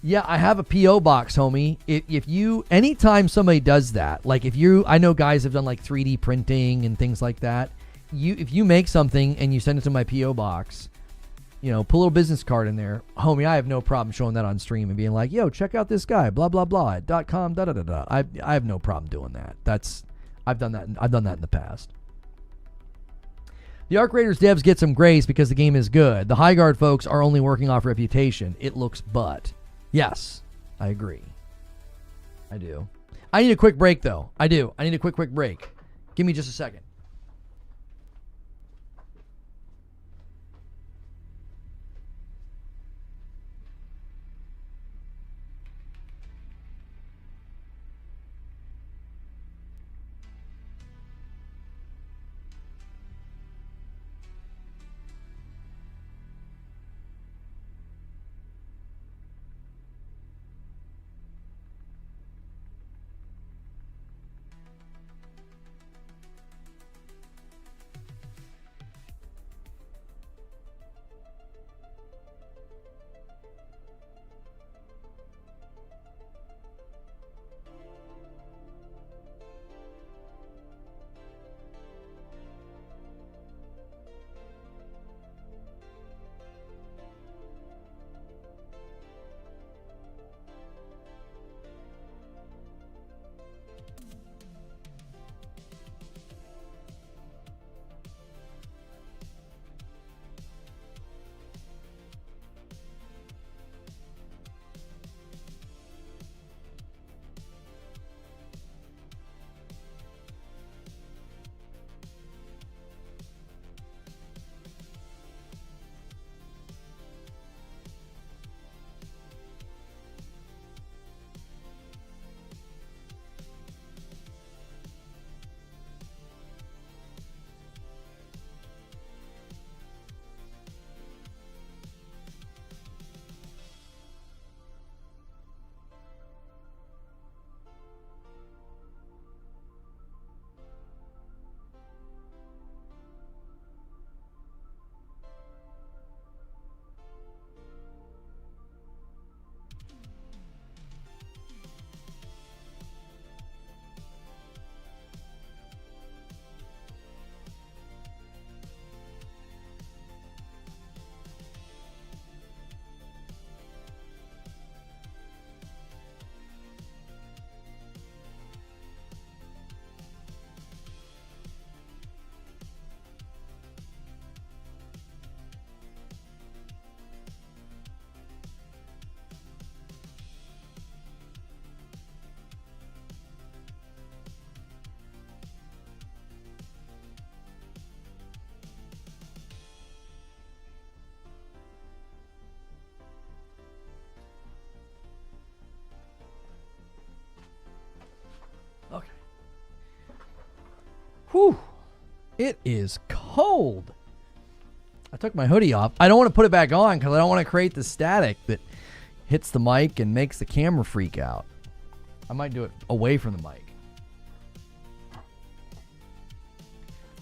Yeah, I have a P.O. box, homie. If you, anytime somebody does that, like I know guys have done like 3D printing and things like that. If you make something and you send it to my P.O. box, put a little business card in there, homie, I have no problem showing that on stream and being like, yo, check out this guy, blah, blah, blah, at .com, da-da-da-da. I have no problem doing that. I've done that in the past. The Arc Raiders devs get some grace because the game is good. The Highguard folks are only working off reputation. It looks butt. Yes, I agree. I do. I need a quick break, though. I do. I need a quick break. Give me just a second. Whew. It is cold. I took my hoodie off. I don't want to put it back on because I don't want to create the static that hits the mic and makes the camera freak out. I might do it away from the mic.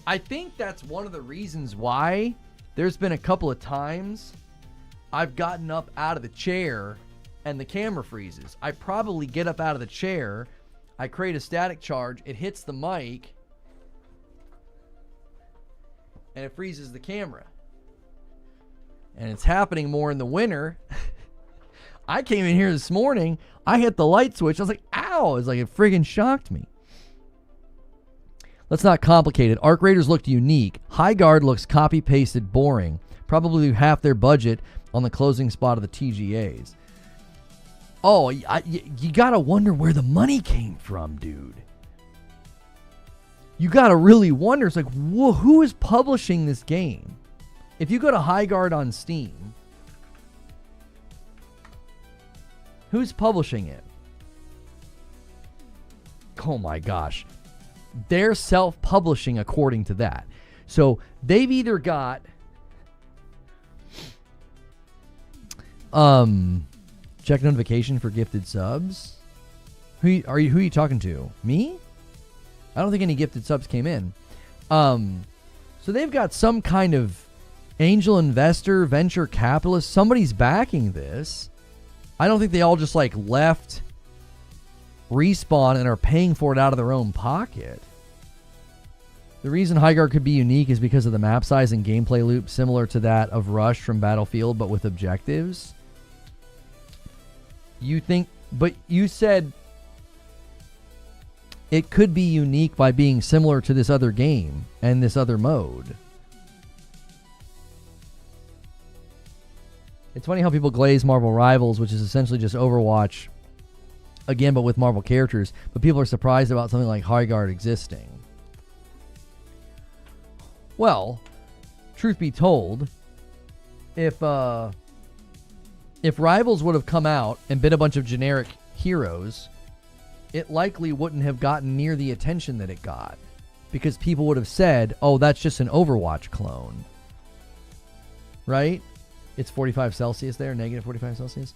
I think that's one of the reasons why there's been a couple of times I've gotten up out of the chair and the camera freezes. I probably get up out of the chair, I create a static charge, it hits the mic, and it freezes the camera. And it's happening more in the winter. I came in here this morning, I hit the light switch, I was like, ow! It's like it friggin' shocked me. Let's not complicate it. Arc Raiders looked unique. Highguard looks copy-pasted boring. Probably half their budget on the closing spot of the TGAs. Oh, you gotta wonder where the money came from, dude. You gotta really wonder. It's like, who is publishing this game? If you go to Highguard on Steam, who's publishing it? Oh my gosh. They're self-publishing according to that. So they've either got check notification for gifted subs. Who are you talking to? Me? I don't think any gifted subs came in. So they've got some kind of angel investor, venture capitalist. Somebody's backing this. I don't think they all just like left Respawn and are paying for it out of their own pocket. The reason Highguard could be unique is because of the map size and gameplay loop similar to that of Rush from Battlefield, but with objectives. You think, but you said it could be unique by being similar to this other game and this other mode. It's funny how people glaze Marvel Rivals, which is essentially just Overwatch again, but with Marvel characters, but people are surprised about something like Highguard existing. Well, truth be told, if Rivals would have come out and been a bunch of generic heroes, it likely wouldn't have gotten near the attention that it got, because people would have said, oh, that's just an Overwatch clone. Right? It's 45 Celsius there, negative 45 Celsius.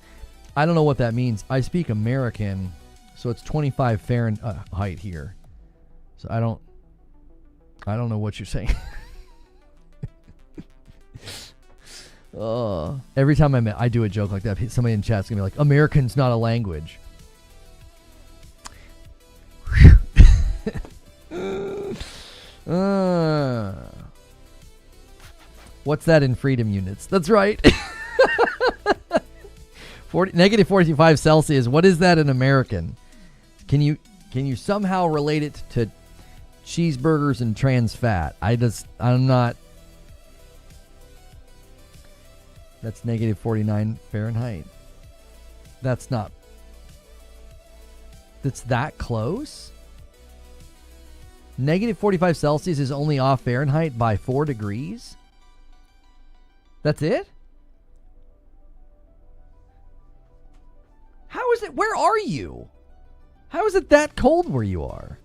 I don't know what that means. I speak American, so it's 25 Fahrenheit here. So I don't know what you're saying. Every time I do a joke like that, somebody in chat's gonna be like, "American's not a language." What's that in freedom units? That's right. Negative 45 Celsius. What is that in American? Can you somehow relate it to cheeseburgers and trans fat? I'm not. That's negative 49 Fahrenheit. That's not. That's that close? Negative 45 Celsius is only off Fahrenheit by 4 degrees? That's it? How is it? Where are you? How is it that cold where you are?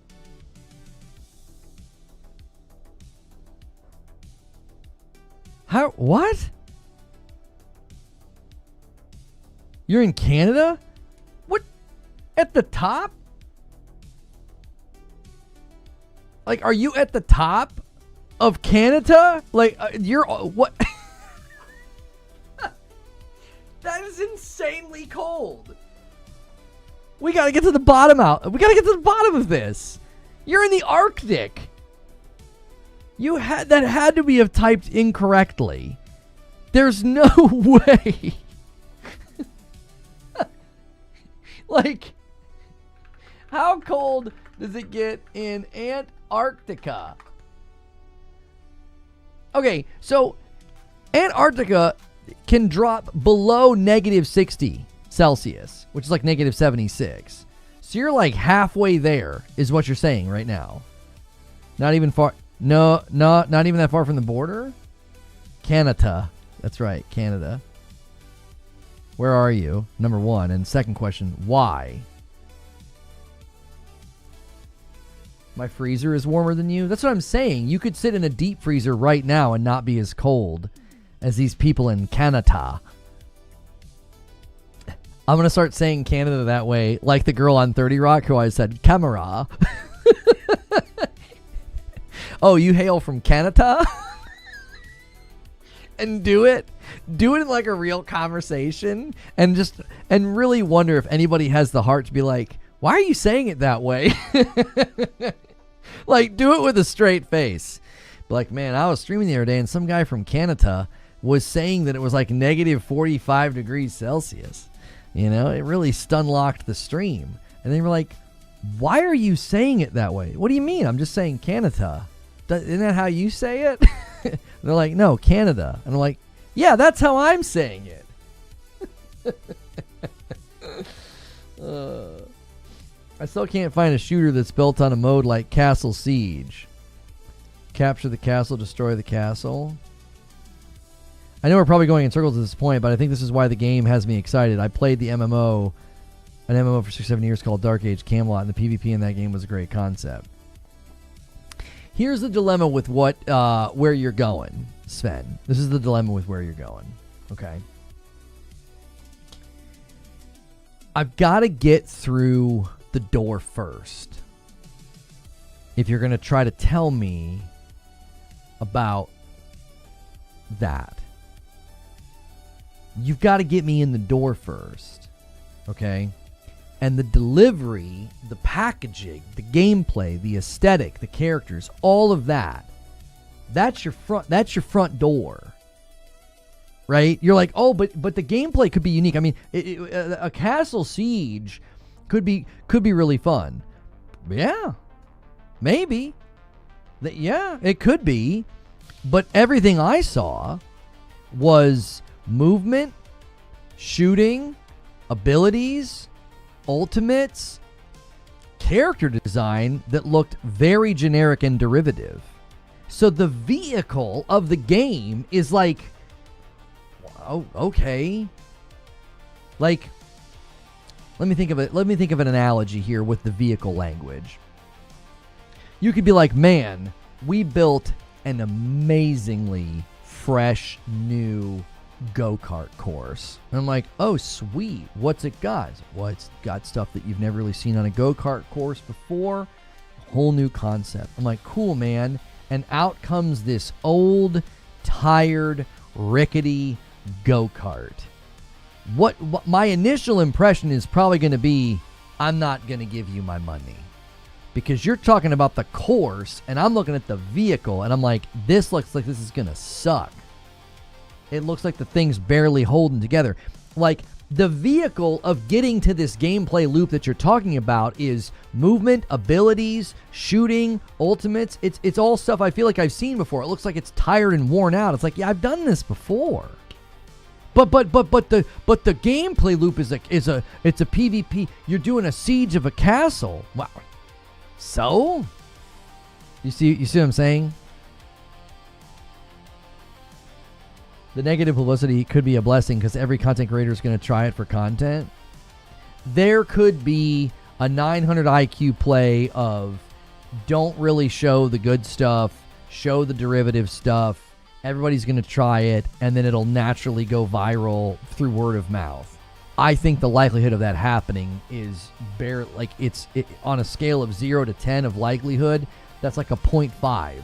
How? What? You're in Canada? What? At the top? Like, are you at the top of Canada? Like, you're what? That is insanely cold. We gotta get to the bottom We gotta get to the bottom of this. You're in the Arctic. That had to be have typed incorrectly. There's no way. Like, how cold does it get in Antarctica? Okay, so Antarctica can drop below negative 60 Celsius, which is like negative 76. So you're like halfway there, is what you're saying right now. Not even far. No, not even that far from the border. Canada. That's right, Canada. Where are you? Number one. And second question, why? My freezer is warmer than you? That's what I'm saying. You could sit in a deep freezer right now and not be as cold as these people in Canada. I'm going to start saying Canada that way, like the girl on 30 Rock who I said, camera. Oh, you hail from Canada? And do it in like a real conversation and really wonder if anybody has the heart to be like, why are you saying it that way? Like, do it with a straight face. Be like, man, I was streaming the other day and some guy from Canada was saying that it was like negative 45 degrees Celsius. You know, it really stun-locked the stream. And they were like, why are you saying it that way? What do you mean? I'm just saying Canada. Isn't that how you say it? They're like, no, Canada. And I'm like, yeah, that's how I'm saying it. I still can't find a shooter that's built on a mode like Castle Siege. Capture the castle, destroy the castle. I know we're probably going in circles at this point, but I think this is why the game has me excited. I played the MMO, an MMO for 6-7 years called Dark Age Camelot, and the PvP in that game was a great concept. Here's the dilemma with where you're going, Sven. This is the dilemma with where you're going. Okay. I've got to get through the door first. If you're going to try to tell me about that, you've got to get me in the door first. Okay? And the delivery, the packaging, the gameplay, the aesthetic, the characters, all of that, that's your front door. Right? You're like, oh, but the gameplay could be unique. I mean, a Castle Siege could be really fun. Yeah. Maybe. Yeah, it could be. But everything I saw was movement, shooting, abilities, ultimates, character design that looked very generic and derivative. So the vehicle of the game is like, oh, okay. Like, let me think of an analogy here with the vehicle language. You could be like, man, we built an amazingly fresh, new go-kart course. And I'm like, oh, sweet. What's it got? Well, it's got stuff that you've never really seen on a go-kart course before. A whole new concept. I'm like, cool, man. And out comes this old, tired, rickety go-kart. What my initial impression is probably going to be, I'm not going to give you my money. Because you're talking about the course, and I'm looking at the vehicle, and I'm like, this looks like this is going to suck. It looks like the thing's barely holding together. Like, the vehicle of getting to this gameplay loop that you're talking about is movement, abilities, shooting, ultimates. It's all stuff I feel like I've seen before. It looks like it's tired and worn out. It's like, yeah, I've done this before. But the gameplay loop is a PvP. You're doing a siege of a castle. Wow. So? You see what I'm saying? The negative publicity could be a blessing because every content creator is going to try it for content. There could be a 900 IQ play of don't really show the good stuff, show the derivative stuff. Everybody's going to try it, and then it'll naturally go viral through word of mouth. I think the likelihood of that happening is on a scale of 0 to 10 of likelihood, that's like a 0.5.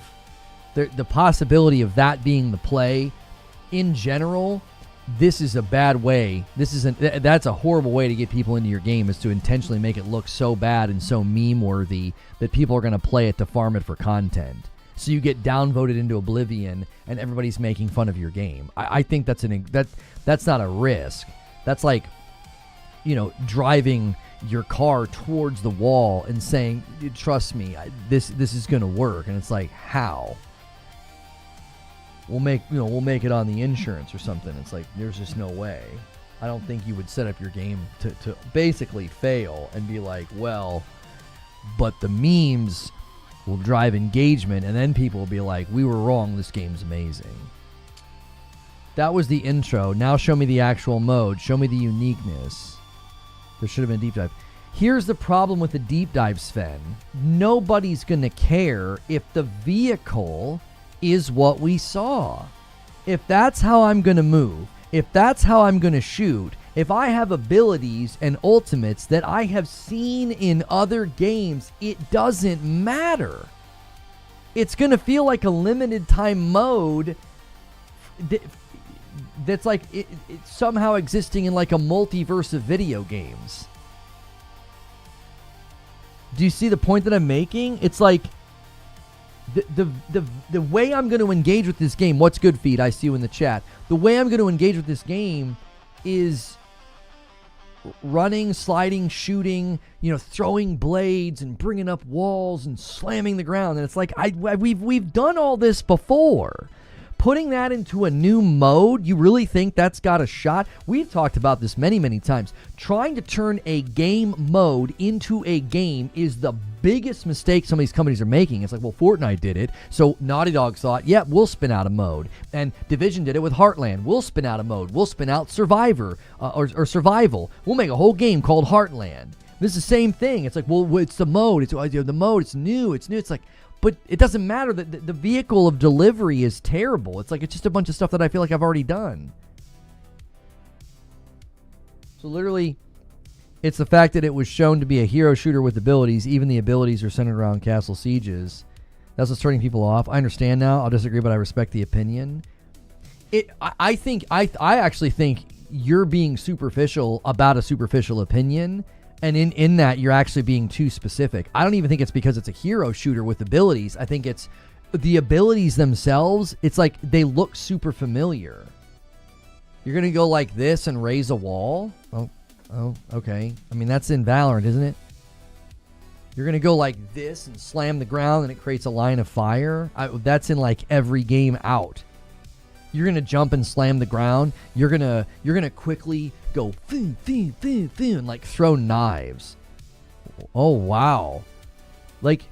The possibility of that being the play, in general, this is a bad way. That's a horrible way to get people into your game, is to intentionally make it look so bad and so meme-worthy that people are going to play it to farm it for content. So you get downvoted into oblivion, and everybody's making fun of your game. I think that's not a risk. That's like, driving your car towards the wall and saying, "Trust me, this is going to work." And it's like, how? We'll make it on the insurance or something. It's like, there's just no way. I don't think you would set up your game to basically fail and be like, well, but the memes will drive engagement, and then people will be like, we were wrong, this game's amazing. That was the intro. Now show me the actual mode. Show me the uniqueness. There should have been a deep dive. Here's the problem with the deep dive, Sven. Nobody's going to care if the vehicle is what we saw. If that's how I'm going to move, if that's how I'm going to shoot, if I have abilities and ultimates that I have seen in other games, it doesn't matter. It's going to feel like a limited time mode that's like it's somehow existing in like a multiverse of video games. Do you see the point that I'm making? It's like the way I'm going to engage with this game. What's good, Feed? I see you in the chat. The way I'm going to engage with this game is running, sliding, shooting, throwing blades and bringing up walls and slamming the ground. And it's like we've done all this before. Putting that into a new mode, you really think that's got a shot? We've talked about this many, many times. Trying to turn a game mode into a game is the biggest mistake some of these companies are making. It's like, well, Fortnite did it, so Naughty Dog thought, yeah, we'll spin out a mode. And Division did it with Heartland. We'll spin out a mode. We'll spin out Survivor or Survival. We'll make a whole game called Heartland. This is the same thing. It's like, well, it's the mode. It's the mode. It's new. It's new. It's like, but it doesn't matter. The vehicle of delivery is terrible. It's like it's just a bunch of stuff that I feel like I've already done. So literally, it's the fact that it was shown to be a hero shooter with abilities. Even the abilities are centered around castle sieges. That's what's turning people off. I understand now. I'll disagree, but I respect the opinion. I actually think you're being superficial about a superficial opinion. And in that, you're actually being too specific. I don't even think it's because it's a hero shooter with abilities. I think it's the abilities themselves. It's like they look super familiar. You're going to go like this and raise a wall? Oh, okay. I mean, that's in Valorant, isn't it? You're going to go like this and slam the ground and it creates a line of fire? That's in like every game out. You're going to jump and slam the ground. You're going to quickly go and like throw knives. Oh, wow. Like,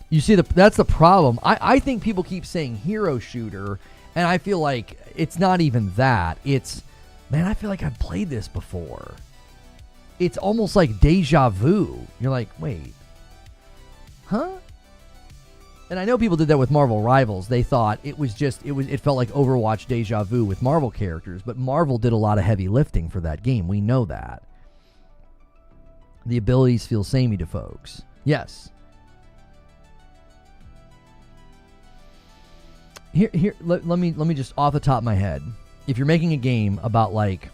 you see, that's the problem. I think people keep saying hero shooter, and I feel like it's not even that. It's, man, I feel like I've played this before. It's almost like deja vu. You're like, wait, huh? And I know people did that with Marvel Rivals. They thought it felt like Overwatch deja vu with Marvel characters, but Marvel did a lot of heavy lifting for that game. We know that. The abilities feel samey to folks. Yes. Let me just off the top of my head. If you're making a game about like,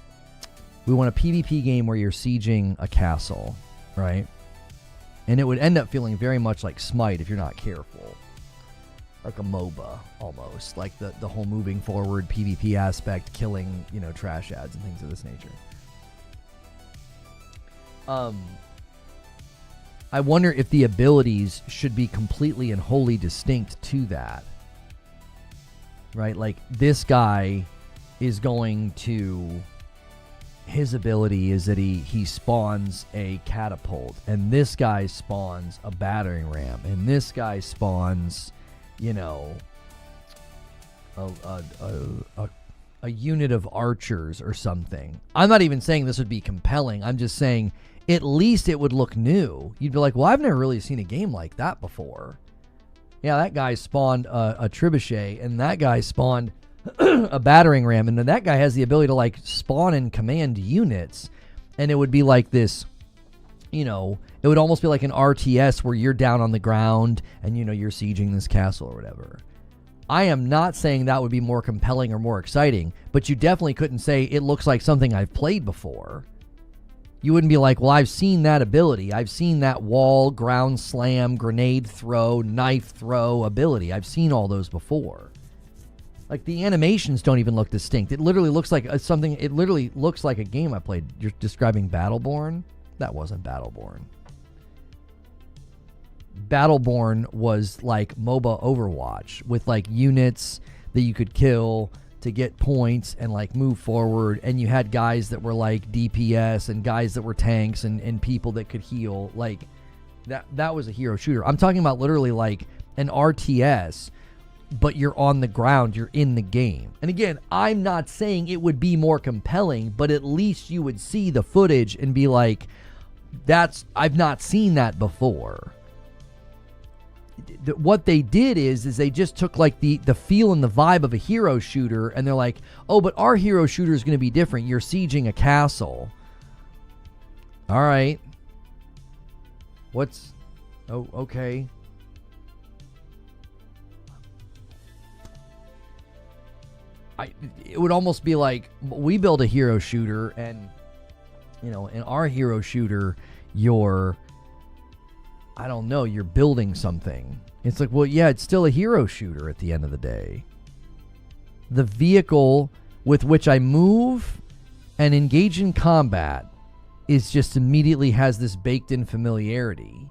we want a PvP game where you're sieging a castle, right? And it would end up feeling very much like Smite if you're not careful. Like a MOBA, almost. Like the whole moving forward PvP aspect, killing, trash ads and things of this nature. I wonder if the abilities should be completely and wholly distinct to that. Right? Like, this guy is going to... His ability is that he spawns a catapult, and this guy spawns a battering ram, and this guy spawns, a unit of archers or something. I'm not even saying this would be compelling. I'm just saying at least it would look new. You'd be like, well, I've never really seen a game like that before. Yeah, that guy spawned a trebuchet, and that guy spawned a battering ram, and then that guy has the ability to like spawn and command units, and it would be like this, it would almost be like an RTS where you're down on the ground and you're sieging this castle or whatever. I am not saying that would be more compelling or more exciting, but you definitely couldn't say it looks like something I've played before. You wouldn't be like, well, I've seen that ability. I've seen that wall, ground slam, grenade throw, knife throw ability. I've seen all those before. Like, the animations don't even look distinct. It literally looks like something. It literally looks like a game I played. You're describing Battleborn? That wasn't Battleborn. Battleborn was like MOBA Overwatch with like units that you could kill to get points and like move forward. And you had guys that were like DPS and guys that were tanks and people that could heal. Like, that was a hero shooter. I'm talking about literally like an RTS, but you're on the ground, you're in the game. And again, I'm not saying it would be more compelling, but at least you would see the footage and be like, I've not seen that before. What they did is they just took like the feel and the vibe of a hero shooter, and they're like, oh, but our hero shooter is going to be different. You're sieging a castle. All right. Oh, okay. It would almost be like we build a hero shooter, and in our hero shooter, you're building something. It's like, well, yeah, it's still a hero shooter at the end of the day. The vehicle with which I move and engage in combat is just immediately has this baked-in familiarity.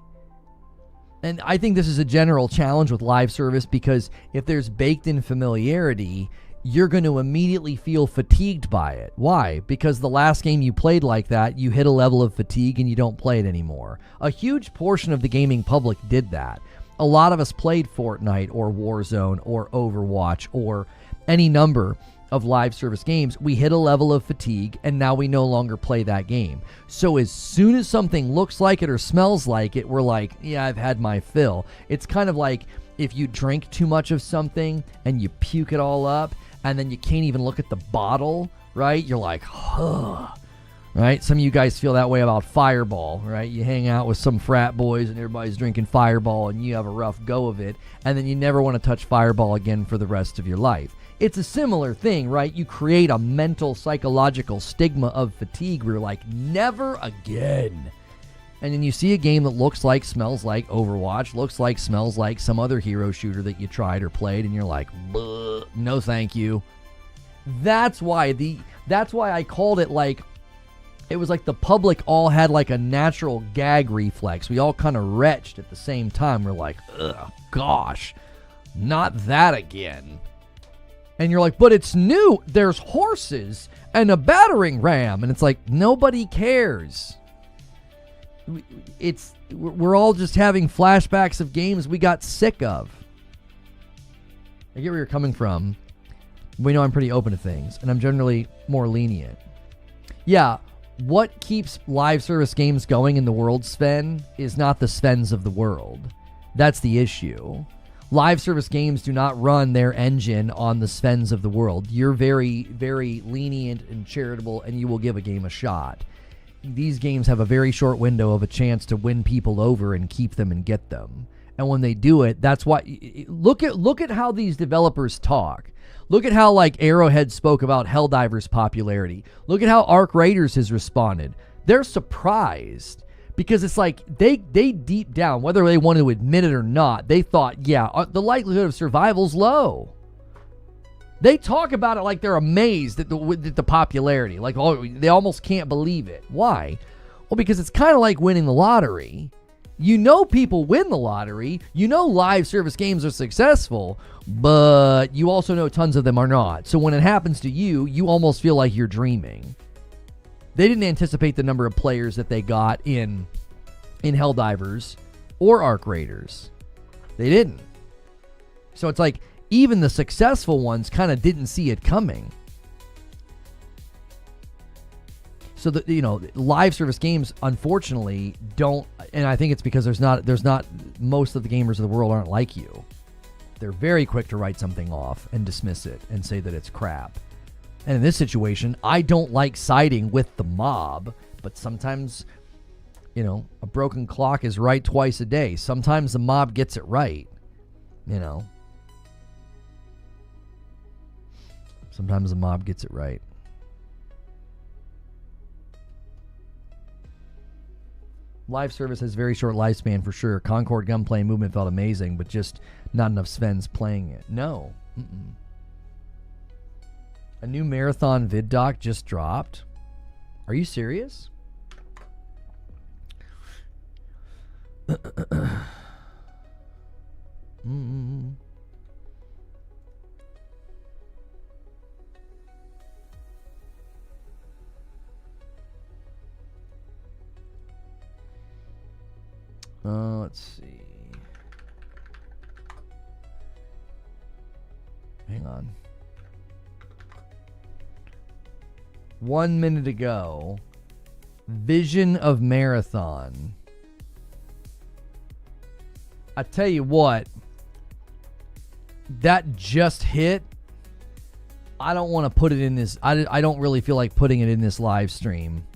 And I think this is a general challenge with live service, because if there's baked-in familiarity, you're going to immediately feel fatigued by it. Why? Because the last game you played like that, you hit a level of fatigue and you don't play it anymore. A huge portion of the gaming public did that. A lot of us played Fortnite or Warzone or Overwatch or any number of live service games. We hit a level of fatigue and now we no longer play that game. So as soon as something looks like it or smells like it, we're like, yeah, I've had my fill. It's kind of like if you drink too much of something and you puke it all up, and then you can't even look at the bottle, right? You're like, huh. Right? Some of you guys feel that way about Fireball, right? You hang out with some frat boys and everybody's drinking Fireball and you have a rough go of it, and then you never want to touch Fireball again for the rest of your life. It's a similar thing, right? You create a mental, psychological stigma of fatigue where you're like, never again. And then you see a game that looks like, smells like Overwatch, looks like, smells like some other hero shooter that you tried or played, and you're like, no thank you. That's why I called it like, it was like the public all had like a natural gag reflex. We all kind of retched at the same time. We're like, ugh, gosh, not that again. And you're like, but it's new. There's horses and a battering ram. And it's like, nobody cares. We're all just having flashbacks of games we got sick of. I get where you're coming from. We know I'm pretty open to things, and I'm generally more lenient. Yeah, what keeps live service games going in the world, Sven, is not the Svens of the world. That's the issue. Live service games do not run their engine on the Svens of the world. You're very, very lenient and charitable, and you will give a game a shot. These games have a very short window of a chance to win people over and keep them and get them. And when they do it, that's why look at how these developers talk. Look at how like Arrowhead spoke about Helldivers' popularity. Look at how Arc Raiders has responded. They're surprised because it's like they deep down, whether they want to admit it or not, they thought, yeah, the likelihood of survival's low. They talk about it like they're amazed at the popularity. Like, oh, they almost can't believe it. Why? Well, because it's kind of like winning the lottery. You know people win the lottery. You know live service games are successful, but you also know tons of them are not. So when it happens to you, you almost feel like you're dreaming. They didn't anticipate the number of players that they got in Helldivers or Arc Raiders. They didn't. So it's like, even the successful ones kind of didn't see it coming. So live service games unfortunately don't, and I think it's because there's not most of the gamers of the world aren't like you. They're very quick to write something off and dismiss it and say that it's crap. And in this situation, I don't like siding with the mob, but sometimes, a broken clock is right twice a day. Sometimes the mob gets it right, Sometimes the mob gets it right. Live service has very short lifespan for sure. Concord gunplay movement felt amazing, but just not enough Svens playing it. No. A new marathon vid doc just dropped. Are you serious? Let's see. Hang on. 1 minute ago, Vision of Marathon. I tell you what, that just hit. I don't want to put it in this. I don't really feel like putting it in this live stream.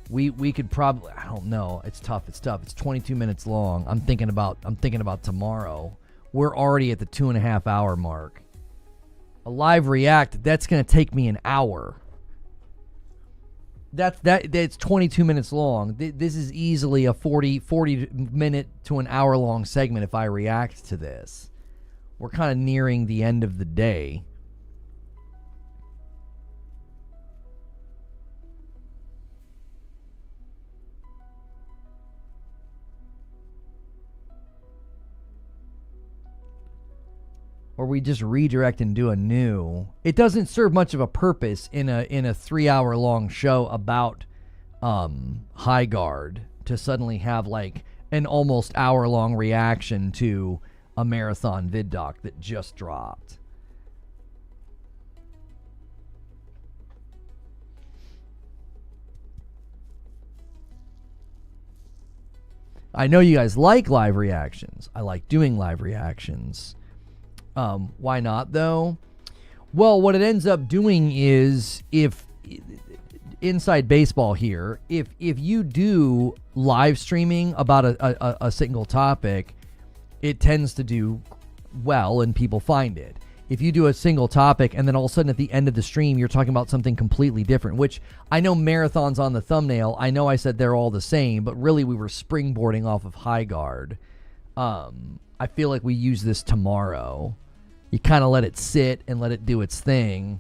We could probably, I don't know. It's tough. It's 22 minutes long. I'm thinking about tomorrow. We're already at the 2.5 hour mark. A live react, that's going to take me an hour. That's 22 minutes long. This is easily a 40 minute to an hour long segment if I react to this. We're kind of nearing the end of the day. Or we just redirect and do a new. It doesn't serve much of a purpose in a 3-hour long show about Highguard to suddenly have like an almost hour long reaction to a marathon vid doc that just dropped. I know you guys like live reactions. I like doing live reactions. Why not though? Well, what it ends up doing is, if inside baseball here, if you do live streaming about a single topic, it tends to do well and people find it. If you do a single topic and then all of a sudden at the end of the stream you're talking about something completely different, which I know marathon's on the thumbnail. I know I said they're all the same, but really we were springboarding off of Highguard. I feel like we use this tomorrow. You kind of let it sit and let it do its thing.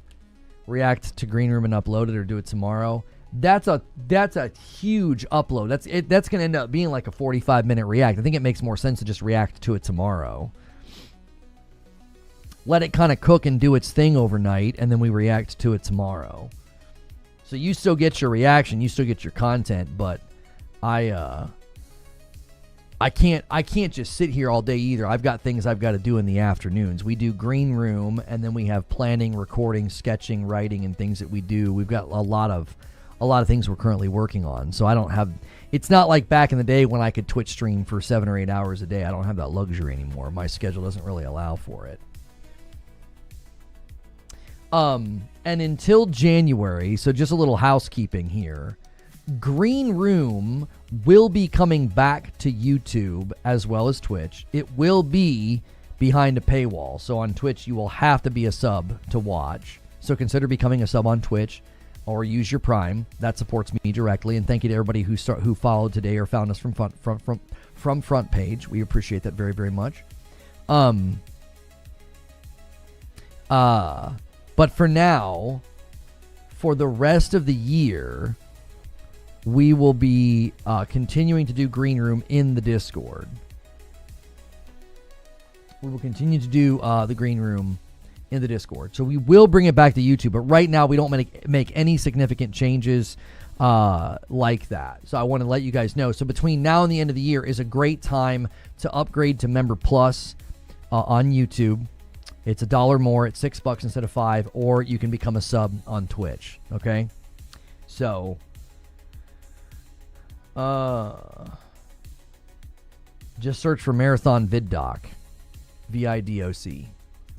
React to Green Room and upload it, or do it tomorrow. That's a huge upload. That's going to end up being like a 45-minute react. I think it makes more sense to just react to it tomorrow. Let it kind of cook and do its thing overnight, and then we react to it tomorrow. So you still get your reaction, you still get your content, but I can't just sit here all day either. I've got things I've got to do in the afternoons. We do Green Room, and then we have planning, recording, sketching, writing, and things that we do. We've got a lot of things we're currently working on. So I don't have. It's not like back in the day when I could Twitch stream for 7 or 8 hours a day. I don't have that luxury anymore. My schedule doesn't really allow for it. And until January, so just a little housekeeping here. Green Room will be coming back to YouTube as well as Twitch. It will be behind a paywall. So on Twitch, you will have to be a sub to watch. So consider becoming a sub on Twitch, or use your Prime. That supports me directly. And thank you to everybody who followed today or found us from front page. We appreciate that very, very much. But for now, for the rest of the year, we will be continuing to do Green Room in the Discord. We will continue to do the Green Room in the Discord. So we will bring it back to YouTube, but right now we don't make any significant changes like that. So I want to let you guys know. So between now and the end of the year is a great time to upgrade to Member Plus on YouTube. It's $1 more. It's $6 instead of $5, or you can become a sub on Twitch. Okay, so just search for Marathon VidDoc, VIDOC,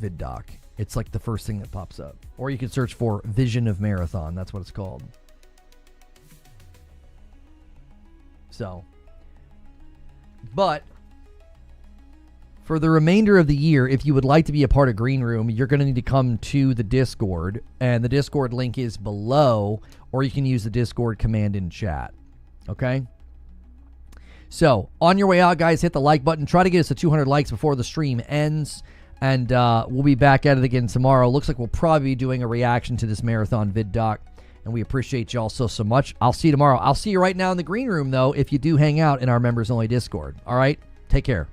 VidDoc. It's like the first thing that pops up, or you can search for Vision of Marathon. That's what it's called. So, but for the remainder of the year, if you would like to be a part of Green Room, you're going to need to come to the Discord, and the Discord link is below, or you can use the Discord command in chat. Okay? So, on your way out, guys, hit the like button. Try to get us to 200 likes before the stream ends, and we'll be back at it again tomorrow. Looks like we'll probably be doing a reaction to this marathon vid doc, and we appreciate y'all so much. I'll see you tomorrow. I'll see you right now in the Green Room, though, if you do hang out in our members-only Discord. All right? Take care.